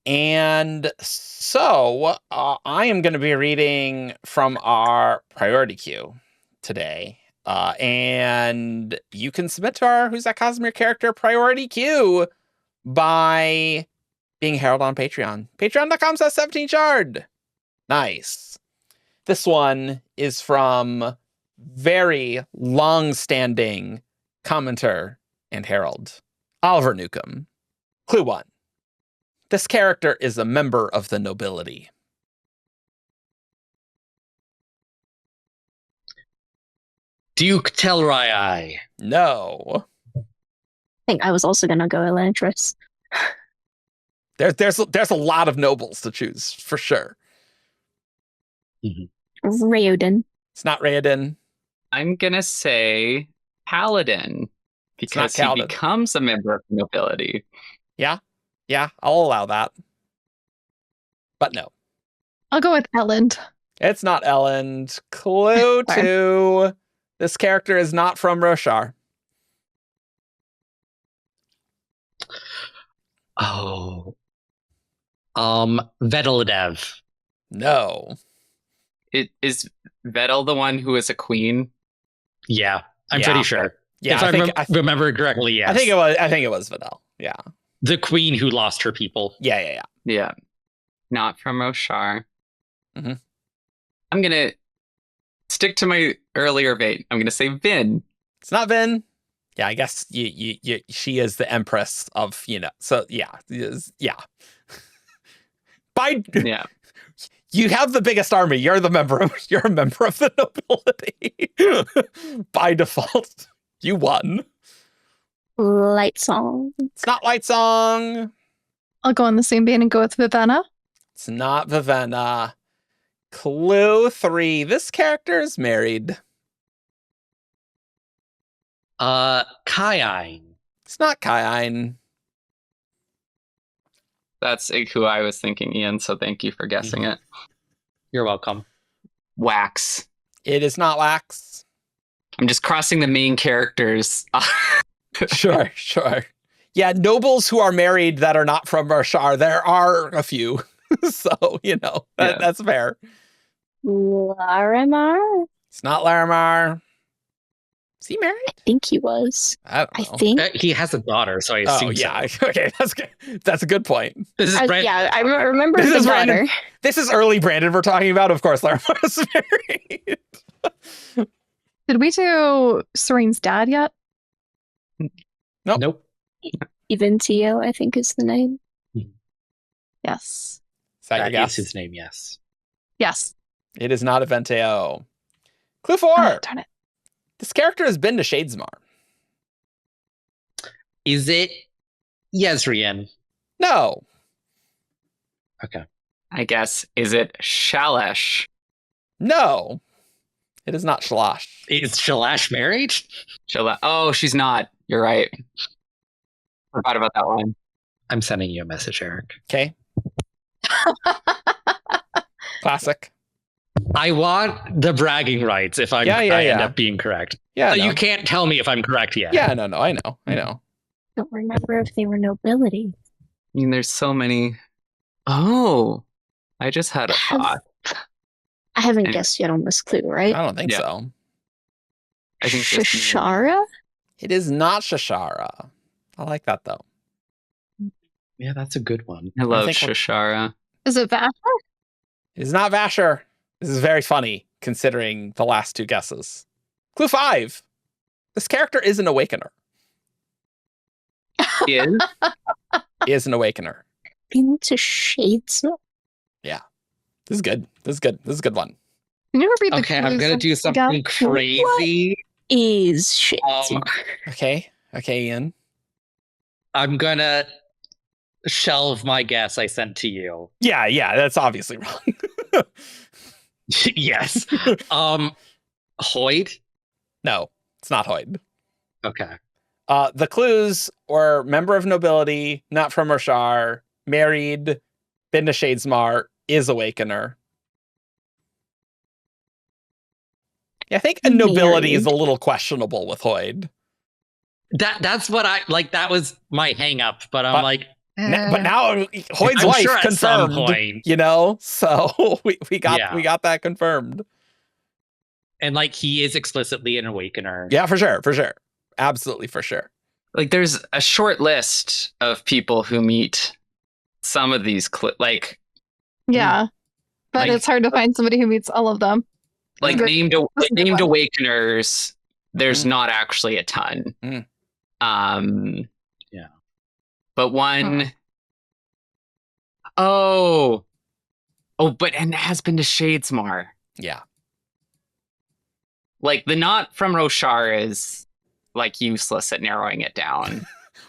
And so I am going to be reading from our priority queue today. And you can submit to our Who's That Cosmere Character priority queue by being heralded on Patreon. Patreon.com/17shard. Nice. This one is from very long-standing commenter and herald, Oliver Newcomb. Clue 1. This character is a member of the nobility. Duke Telrai. No. I think I was also gonna go Elantris. There's a lot of nobles to choose, for sure. Raoden. It's not Raoden. I'm gonna say Paladin because he Kaladin. becomes a member of the nobility. Yeah, I'll allow that. But no. I'll go with Elend. It's not Elend. Clue 2. This character is not from Roshar. Oh. Vedeledev. No. Is Vedel the one who is a queen? Yeah, I'm Yeah. pretty sure. Yeah, if I remember correctly, yes. I think it was Vidal. Yeah. The queen who lost her people. Yeah. Yeah. Not from Roshar. Mhm. I'm gonna stick to my earlier bait. I'm gonna say Vin. It's not Vin. Yeah, I guess she is the empress of, so yeah. Yeah. Yeah. You have the biggest army. You're a member of the nobility. By default, you won. Light Song. It's not Light Song. I'll go on the same vein and go with Vivenna. It's not Vivenna. Clue 3. This character is married. Kaiine. It's not Kaiine. That's who I was thinking, Ian, so thank you for guessing it. You're welcome. Wax. It is not Wax. I'm just crossing the main characters. Sure. Yeah, nobles who are married that are not from Roshar, there are a few. So, that's fair. Larimar? It's not Larimar. Is he married? I think he was. I don't know. I think. He has a daughter, so I Oh, assume yeah. so. Okay, that's good. That's a good point. This is Brandon. Yeah, I remember This the is daughter. Brandon. This is early Brandon we're talking about. Of course, Larimar is married. Did we do Serene's dad yet? Nope. Eventio, I think is the name. Yes. Is that your That guess? is his name, yes. Yes. It is not a Venteo. Clue 4. Oh, darn it. This character has been to Shadesmar. Is it Yezrian? No. Okay. I guess, is it Shalash? No. It is not Shalash. Is Shalash married? Oh, she's not. You're right. Forgot about that one. I'm sending you a message, Eric. Okay. Classic. I want the bragging rights if I end up being correct. Yeah, no. You can't tell me if I'm correct yet. Yeah, no, I know. Don't remember if they were nobility. I mean, there's so many. Oh, I just had a thought. I haven't guessed yet on this clue, right? I don't think Yeah. so. I think Shashara? It is not Shashara. I like that, though. Yeah, that's a good one. I love think Shashara. Is it Vasher? It is not Vasher. This is very funny, considering the last 2 guesses. Clue 5. This character is an Awakener. Is? Is an Awakener. Into Shades? This is good. This is a good one. Can you repeat the Okay, I'm clues gonna do something again? crazy. Is Shades? Okay, Ian. I'm gonna shelve my guess I sent to you. Yeah, that's obviously wrong. Yes. Hoyd? No, it's not Hoyd. Okay. The clues were member of nobility, not from Roshar, married, been to Shadesmar, is Awakener. Yeah, I think a nobility is a little questionable with Hoyd. That's what I like. That was my hang up, but I'm like, But now Hoyd's I'm wife sure at some confirmed, point. you know, so we got that confirmed. And like he is explicitly an Awakener. Yeah, for sure. Absolutely, for sure. Like, there's a short list of people who meet some of these, Yeah. But Like- it's hard to find somebody who meets all of them. like But- named That's a good one. Awakeners. There's not actually a ton. Yeah. But one. Oh, but and has been to Shadesmar. Yeah. Like, the not from Roshar is like useless at narrowing it down.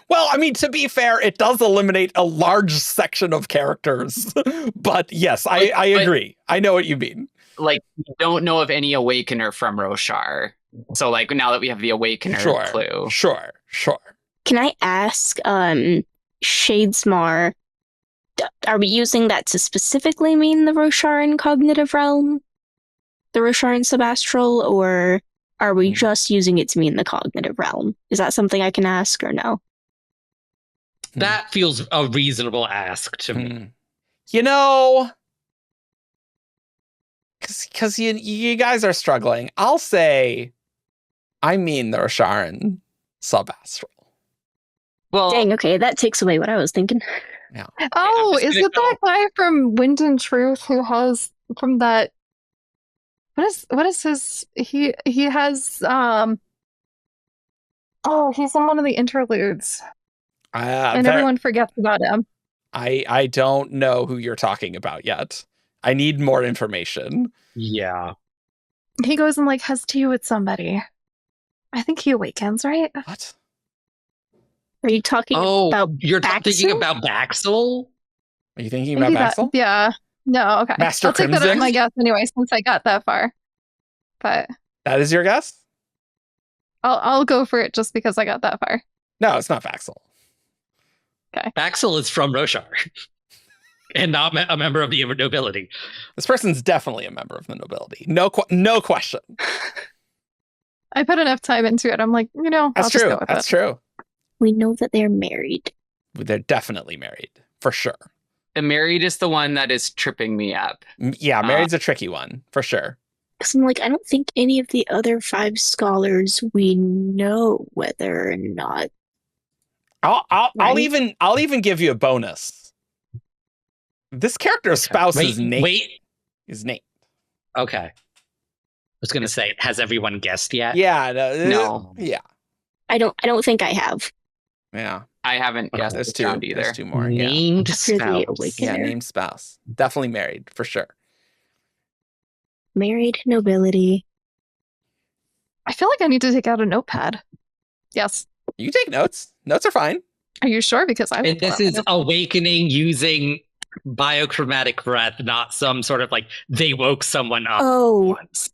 Well, I mean, to be fair, it does eliminate a large section of characters. But yes, I agree. I know what you mean. Like, we don't know of any Awakener from Roshar. So, like, now that we have the Awakener clue. Sure. Can I ask, Shadesmar, are we using that to specifically mean the Rosharan cognitive realm? The Rosharan subastral, or are we just using it to mean the cognitive realm? Is that something I can ask or no? That feels a reasonable ask to me. You know, because you guys are struggling. I'll say, I mean the Rosharan subastral. Well, Dang, okay, that takes away what I was thinking. Oh, just is gonna it that guy from Wind and Truth who has from that? What is his? He has Oh, he's in one of the interludes, and everyone forgets about him. I don't know who you're talking about yet. I need more information. Yeah. He goes and like has tea with somebody. I think he awakens, right? What? Are you talking about you're thinking Baxel? about Baxel? Are you thinking Maybe about Baxel? yeah. No, okay. Master I'll take that as Crimson? my guess anyway, since I got that far. But That is your guess? I'll go for it just because I got that far. No, it's not Baxel. Baxel is from Roshar. And not a member of the nobility. This person's definitely a member of the nobility. No question. I put enough time into it. I'm like, I'll That's just true. go with That's it. true. We know that they're married. They're definitely married, for sure. the married is the one that is tripping me up. Yeah, married's a tricky one, for sure. Because I'm like, I don't think any of the other 5 scholars we know whether or not. I'll even give you a bonus. This character's spouse's name. Wait. His name. Okay. I was gonna say, has everyone guessed yet? Yeah. No. Yeah. I don't think I have. Yeah. I haven't guessed There's this two. round either. There's 2 more. Yeah. Named After the spouse. awakening. Yeah, named spouse. Definitely married, for sure. Married nobility. I feel like I need to take out a notepad. Yes. You take notes. Notes are fine. Are you sure? Because I And this is awakening using biochromatic breath, not some sort of like they woke someone up once.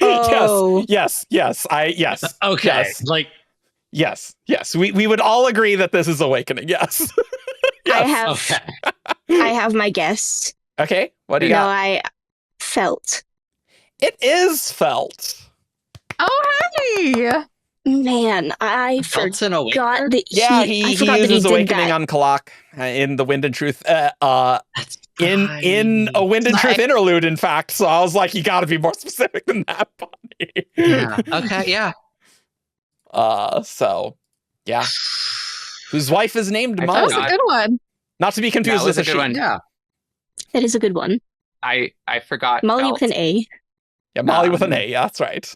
Oh. Yes. Okay. Yes. Like yes. We would all agree that this is awakening. Yes. Yes. I have my guess. Okay. What do you No, got? I felt. It is felt. Oh, hey! Man, I Felt's an awakener? forgot that Yeah, I he forgot that he uses did awakening that. on Kalak in the Wind and Truth. In a Wind and Truth Nice. interlude, in fact. So I was like, you got to be more specific than that, Bonnie. Yeah. Okay. Yeah. So, yeah. Whose wife is named I Molly. That was a good one. Not to be confused That with was a a good she. one. Yeah. That is a good one. I forgot. Molly felt. with an A. Yeah, Molly with an Um, A. Yeah, that's right.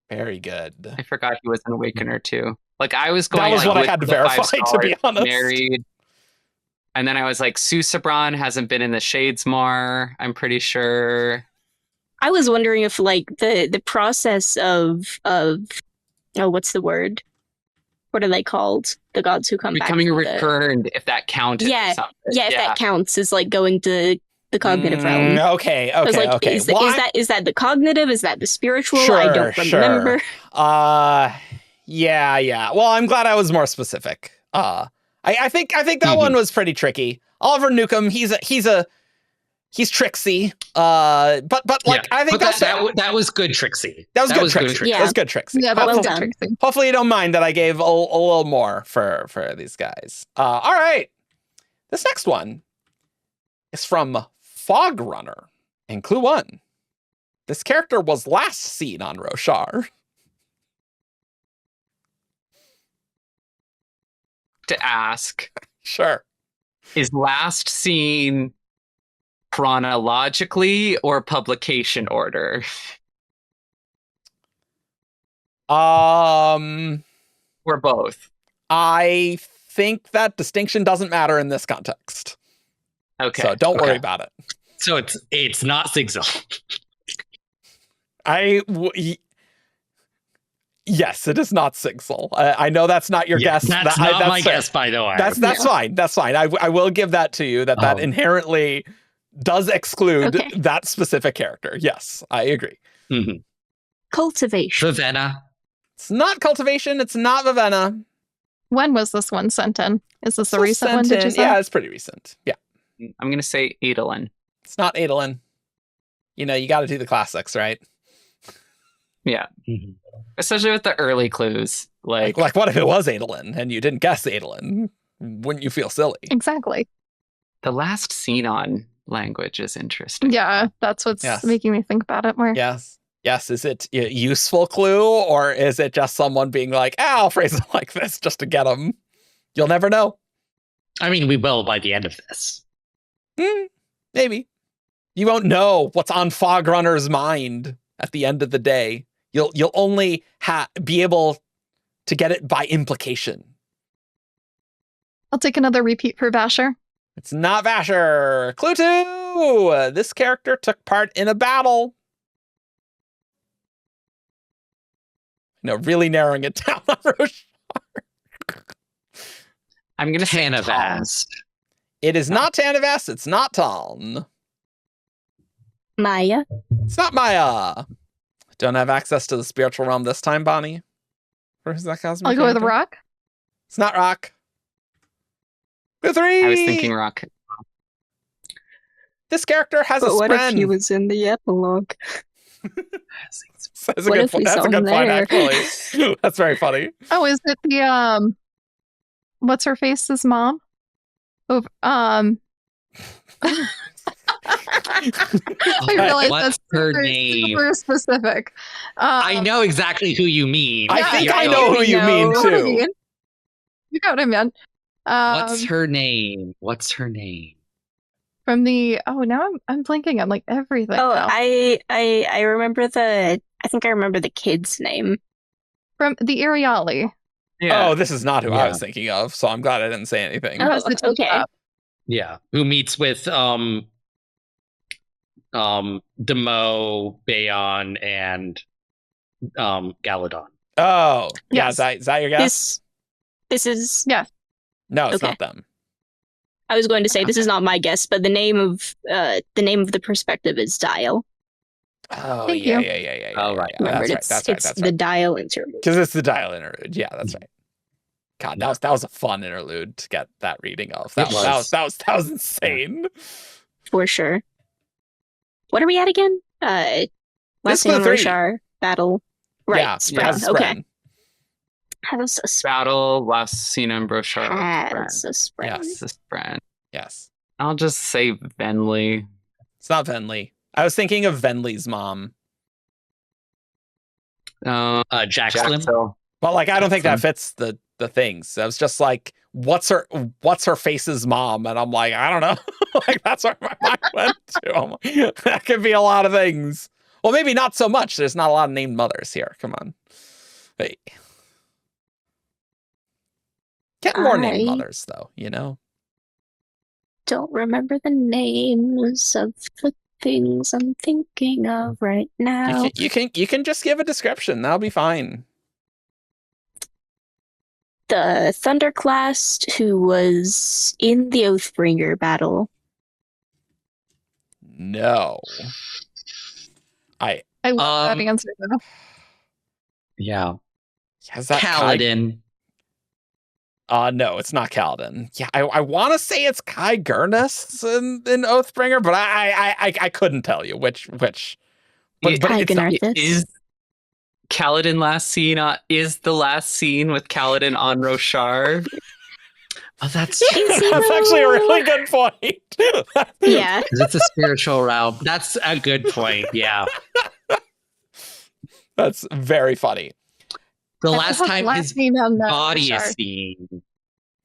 Very good. I forgot he was an awakener too. Like I was going. That was like, what I with had to the 5 verify, to be stars, honest. Married. And then I was like, Susabran hasn't been in the Shadesmar, I'm pretty sure. I was wondering if like the process of what's the word? What are they called? The gods who come Becoming back. returned, if that counted. Yeah, or something. Yeah, if that counts, is like going to the cognitive realm. Okay. I was like, Okay. is that the cognitive? Is that the spiritual? I Sure, don't remember. Yeah. Well, I'm glad I was more specific. I think that one was pretty tricky. Oliver Newcomb, he's tricksy. But like, I think that was good, Trixie. That was good, Trixie. Yeah. That was good, Trixie. Yeah, that was Well good, done. Trixie. Hopefully you don't mind that I gave a little more for these guys. All right. This next one is from Fog Runner in Clue 1. This character was last seen on Roshar. To ask, Sure. is last seen chronologically or publication order? Or both? I think that distinction doesn't matter in this context. Okay. So don't worry about it. So it's not Sigil. Yes, it is not Sigil. I know that's not your guess. That's not my guess, by the way. That's fine. That's fine. I will give that to you. That inherently does exclude that specific character. Yes, I agree. Mm-hmm. Cultivation. Vivenna. It's not cultivation. It's not Vivenna. When was this one sent in? Is this a recent one? Did you say? Yeah, it's pretty recent. Yeah. I'm going to say Adolin. It's not Adolin. You know, you got to do the classics, right? Yeah. Mm-hmm. Especially with the early clues. Like what if it was Adolin and you didn't guess Adolin? Wouldn't you feel silly? Exactly. the last scene on language is interesting. Yeah, that's what's making me think about it more. Yes. Is it a useful clue, or is it just someone being like, I'll phrase it like this just to get them? You'll never know. I mean, we will by the end of this. Maybe. You won't know what's on Fog Runner's mind at the end of the day. You'll only be able to get it by implication. I'll take another repeat for Vasher. It's not Vasher. Clue 2. This character took part in a battle. Really narrowing it down on Roshar. I'm going to say Tanavast. It is not Tanavast. It's not Taln. Maya. It's not Maya. Don't have access to the spiritual realm this time, Bonnie. Or is that Cosmere? I'll go with Rock. It's not Rock. Clue 3. I was thinking Rock. This character has a But what if spren. he was in the epilogue? That's a good point. That's a good point, actually. That's very funny. Oh, is it the what's her face's mom? I realize What's that's her super, name? super specific. I know exactly who you mean. I think I know who you mean too. You got him, man. What's her name? What's her name? From the now I'm blinking on like everything. Oh, now. I remember I think I remember the kid's name. From the Ariali. Yeah. Oh, this is not who I was thinking of, so I'm glad I didn't say anything. Oh, okay. Yeah, who meets with Demo, Bayon, and Galadon. Oh, yeah. Yes. Is that your guess? This is No, it's okay. not them. I was going to say this is not my guess, but the name of the perspective is Dial. Oh, Thank yeah. you. Oh, right. Remember, That's right. it's the Dial interlude. Because it's the Dial interlude. Yeah, that's right. God, that was a fun interlude to get that reading of. That was insane. For sure. What are we at again? This Last is the name three. Roshar battle. Right. Yeah, Spren. has Okay. Spren. Has a Spren. Battle, last scene in Brochard. Has a Spren. Yes. This friend. Yes. I'll just say Venli. It's not Venli. I was thinking of Venli's mom. Jaxlim. Well, like I don't think that Jackson. fits the things. I was just like, what's her face's mom? And I'm like, I don't know. Like that's where my mind went to. I'm like, that could be a lot of things. Well, maybe not so much. There's not a lot of named mothers here. Come on. Wait. Get more named mothers though, you know? Don't remember the names of the things I'm thinking of right now. You can just give a description. That'll be fine. The Thunderclast who was in the Oathbringer battle. No. I love that answer though. Yeah. Has that Kaladin. No, it's not Kaladin. Yeah, I want to say it's Kai Gurnus in Oathbringer, but I couldn't tell you which. But it's not. Is Kaladin last scene? Is the last scene with Kaladin on Roshar? Oh, that's actually a really good point. Yeah. because it's a spiritual realm. That's a good point. Yeah. That's very funny. The last time his scene on body is Roshar. seen.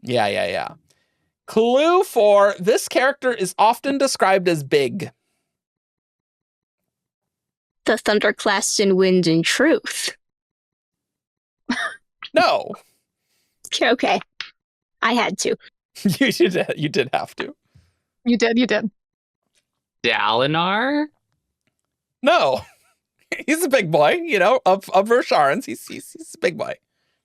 Yeah. Clue for this character is often described as big. The Thunderclast in Wind and Truth. No, Okay. I had to. you did have to. You did. Dalinar? No, he's a big boy. You know, of Rosharans, he's a big boy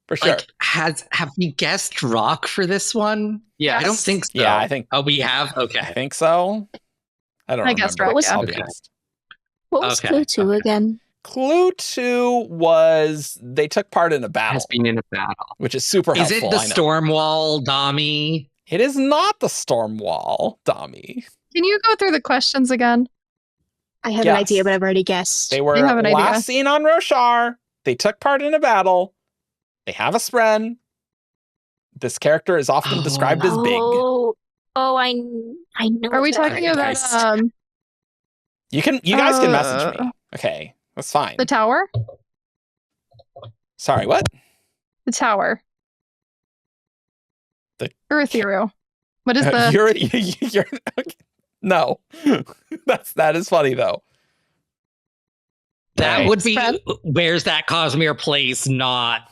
for sure. Like, have we guessed rock for this one? Yeah, I don't think so. Yeah, I think. Oh, we have. I Okay. think so. I don't I remember. guess right, I'll yeah. be Okay. honest. What was Okay, Clue 2 okay. again? Clue 2 was they took part in a battle, Has been in a battle. which is super Is helpful. it the I know. Stormwall Dami? It is not the Stormwall, Dami. Can you go through the questions again? I have Yes. an idea, but I've already guessed. They were You have an idea. last seen on Roshar. They took part in a battle. They have a spren. This character is often described as big. I know. Are we that. talking Okay, about guys. You guys can message me. Okay, that's fine. the tower? Sorry, what? The tower. The- Earthiru. What is the You're okay. No. that is funny though. That Right. would be Spread? where's that Cosmere place, not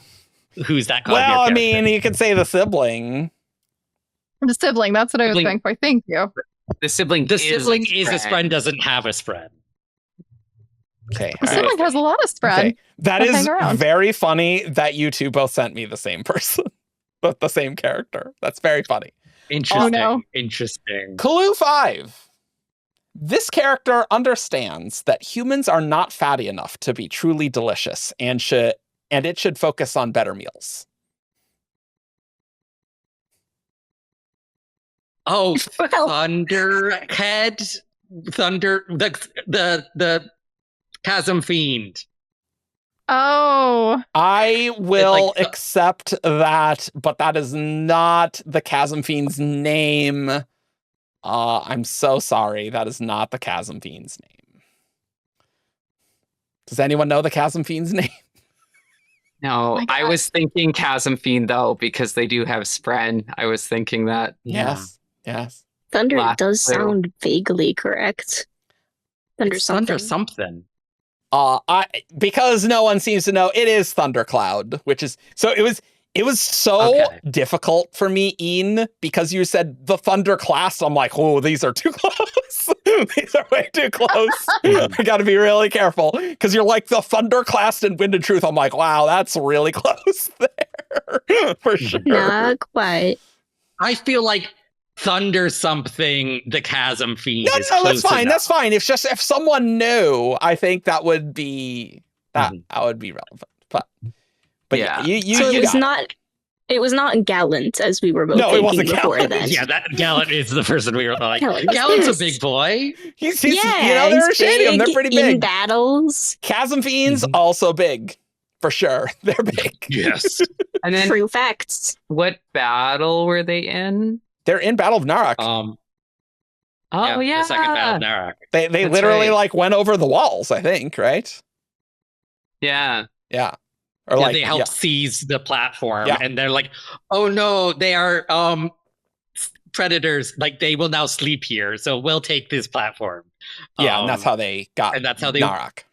who's that Cosmere Well, I character. mean, you could say the sibling. the sibling? That's what I was Sibling. going for. Thank you. The sibling the is sibling a is a friend. spread, doesn't have a spread. Okay. The all sibling right. has a lot of spread. Okay. That Let's is hang around. very funny that you two both sent me the same person, but the same character. That's very funny. Interesting. no. Interesting. Clue 5. This character understands that humans are not fatty enough to be truly delicious and it should focus on better meals. Oh, Well, Thunderhead, the Chasm Fiend. Oh, I will like the- accept that, but that is not the Chasm Fiend's name. I'm so sorry. That is not the Chasm Fiend's name. Does anyone know the Chasm Fiend's name? No, My I God. was thinking Chasm Fiend though, because they do have Spren. I was thinking that. Yes. Thunder Last does clue. sound vaguely correct. Thunder It's something. Thunder something. Because no one seems to know, it is Thundercloud, which is so it was so Okay. difficult for me, Ian, because you said the Thunder class. I'm like, oh, these are too close. These are way too close. I got to be really careful because you're like the Thunderclast and Wind and Truth. I'm like, wow, that's really close there for sure. Not quite. I feel like Thunder something, the Chasm Fiend No, is no, close that's fine. enough. That's fine. It's just if someone knew, I think that would be that would be relevant. But yeah, you so you it was got not. It was not Gallant, as we were both No, it thinking wasn't before Gallant. then. Yeah, that Gallant is the person we were like. Gallant. Gallant's a Yes. big boy. He's Yeah, they're he's shading him. They're big pretty in big. battles. Chasm Fiends also big for sure. They're big. Yes. And then True facts. what battle were they in? They're in Battle of Narok. Oh yeah, the second Battle of Narok. They That's literally right. like went over the walls, I think, right? Yeah. Yeah. Or Yeah, like they help seize the platform, Yeah. and they're like, "Oh no, they are predators. Like they will now sleep here, so we'll take this platform." and that's how they got and that's how they- Narok.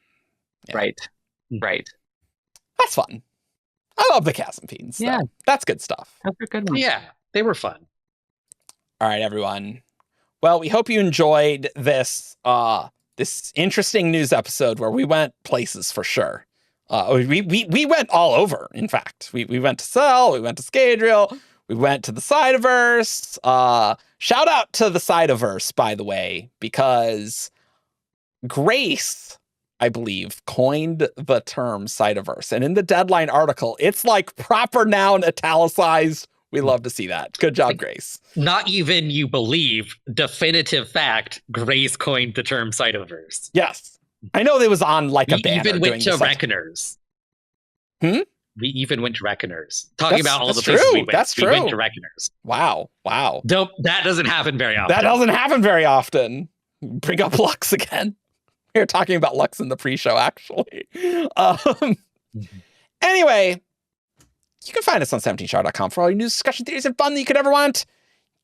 Yeah. Right. That's fun. I love the Chasm Fiends. Yeah. Though. That's good stuff. That's a good one. Yeah, they were fun. All right, everyone. Well, we hope you enjoyed this this interesting news episode where we went places for sure. We went all over. In fact, we went to Cell, we went to Scadrial, we went to the Cyberverse. Shout out to the Cyberverse, by the way, because Grace, I believe, coined the term Cyberverse, and in the Deadline article, it's like proper noun italicized. We love to see that. Good job, Grace. Not even you believe, definitive fact, Grace coined the term Cyberverse. Yes. I know they was on like a We banner even doing went to this. Reckoners. Hmm? We even went to Reckoners. Talking That's- about all the that's places true. we went. That's We went true. to Reckoners. Wow. Nope, that doesn't happen very often. That doesn't happen very often. Bring up Lux again. We were talking about Lux in the pre-show, actually. Anyway, you can find us on 17shard.com for all your news, discussion, theories, and fun that you could ever want.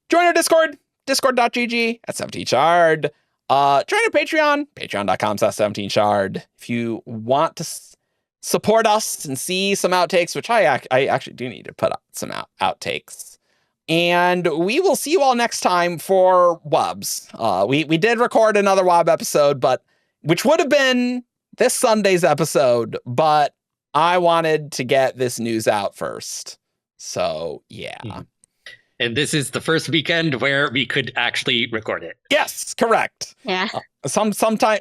Join our Discord, discord.gg at 17shard. Join our Patreon, patreon.com/17shard. If you want to support us and see some outtakes, which I actually do need to put up some outtakes. And we will see you all next time for WUBs. We did record another WUB episode, which would have been this Sunday's episode, but I wanted to get this news out first. So, yeah. And this is the first weekend where we could actually record it. Yes, correct. Yeah. Sometimes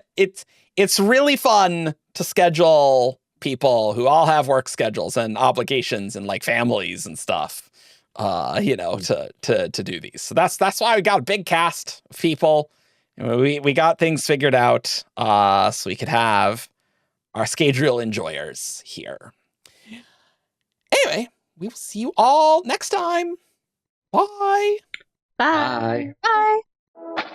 it's really fun to schedule people who all have work schedules and obligations and like families and stuff, to do these. So that's why we got a big cast of people. We got things figured out so we could have our Scadrial enjoyers here. Anyway, we will see you all next time. Bye. Bye. Bye. Bye.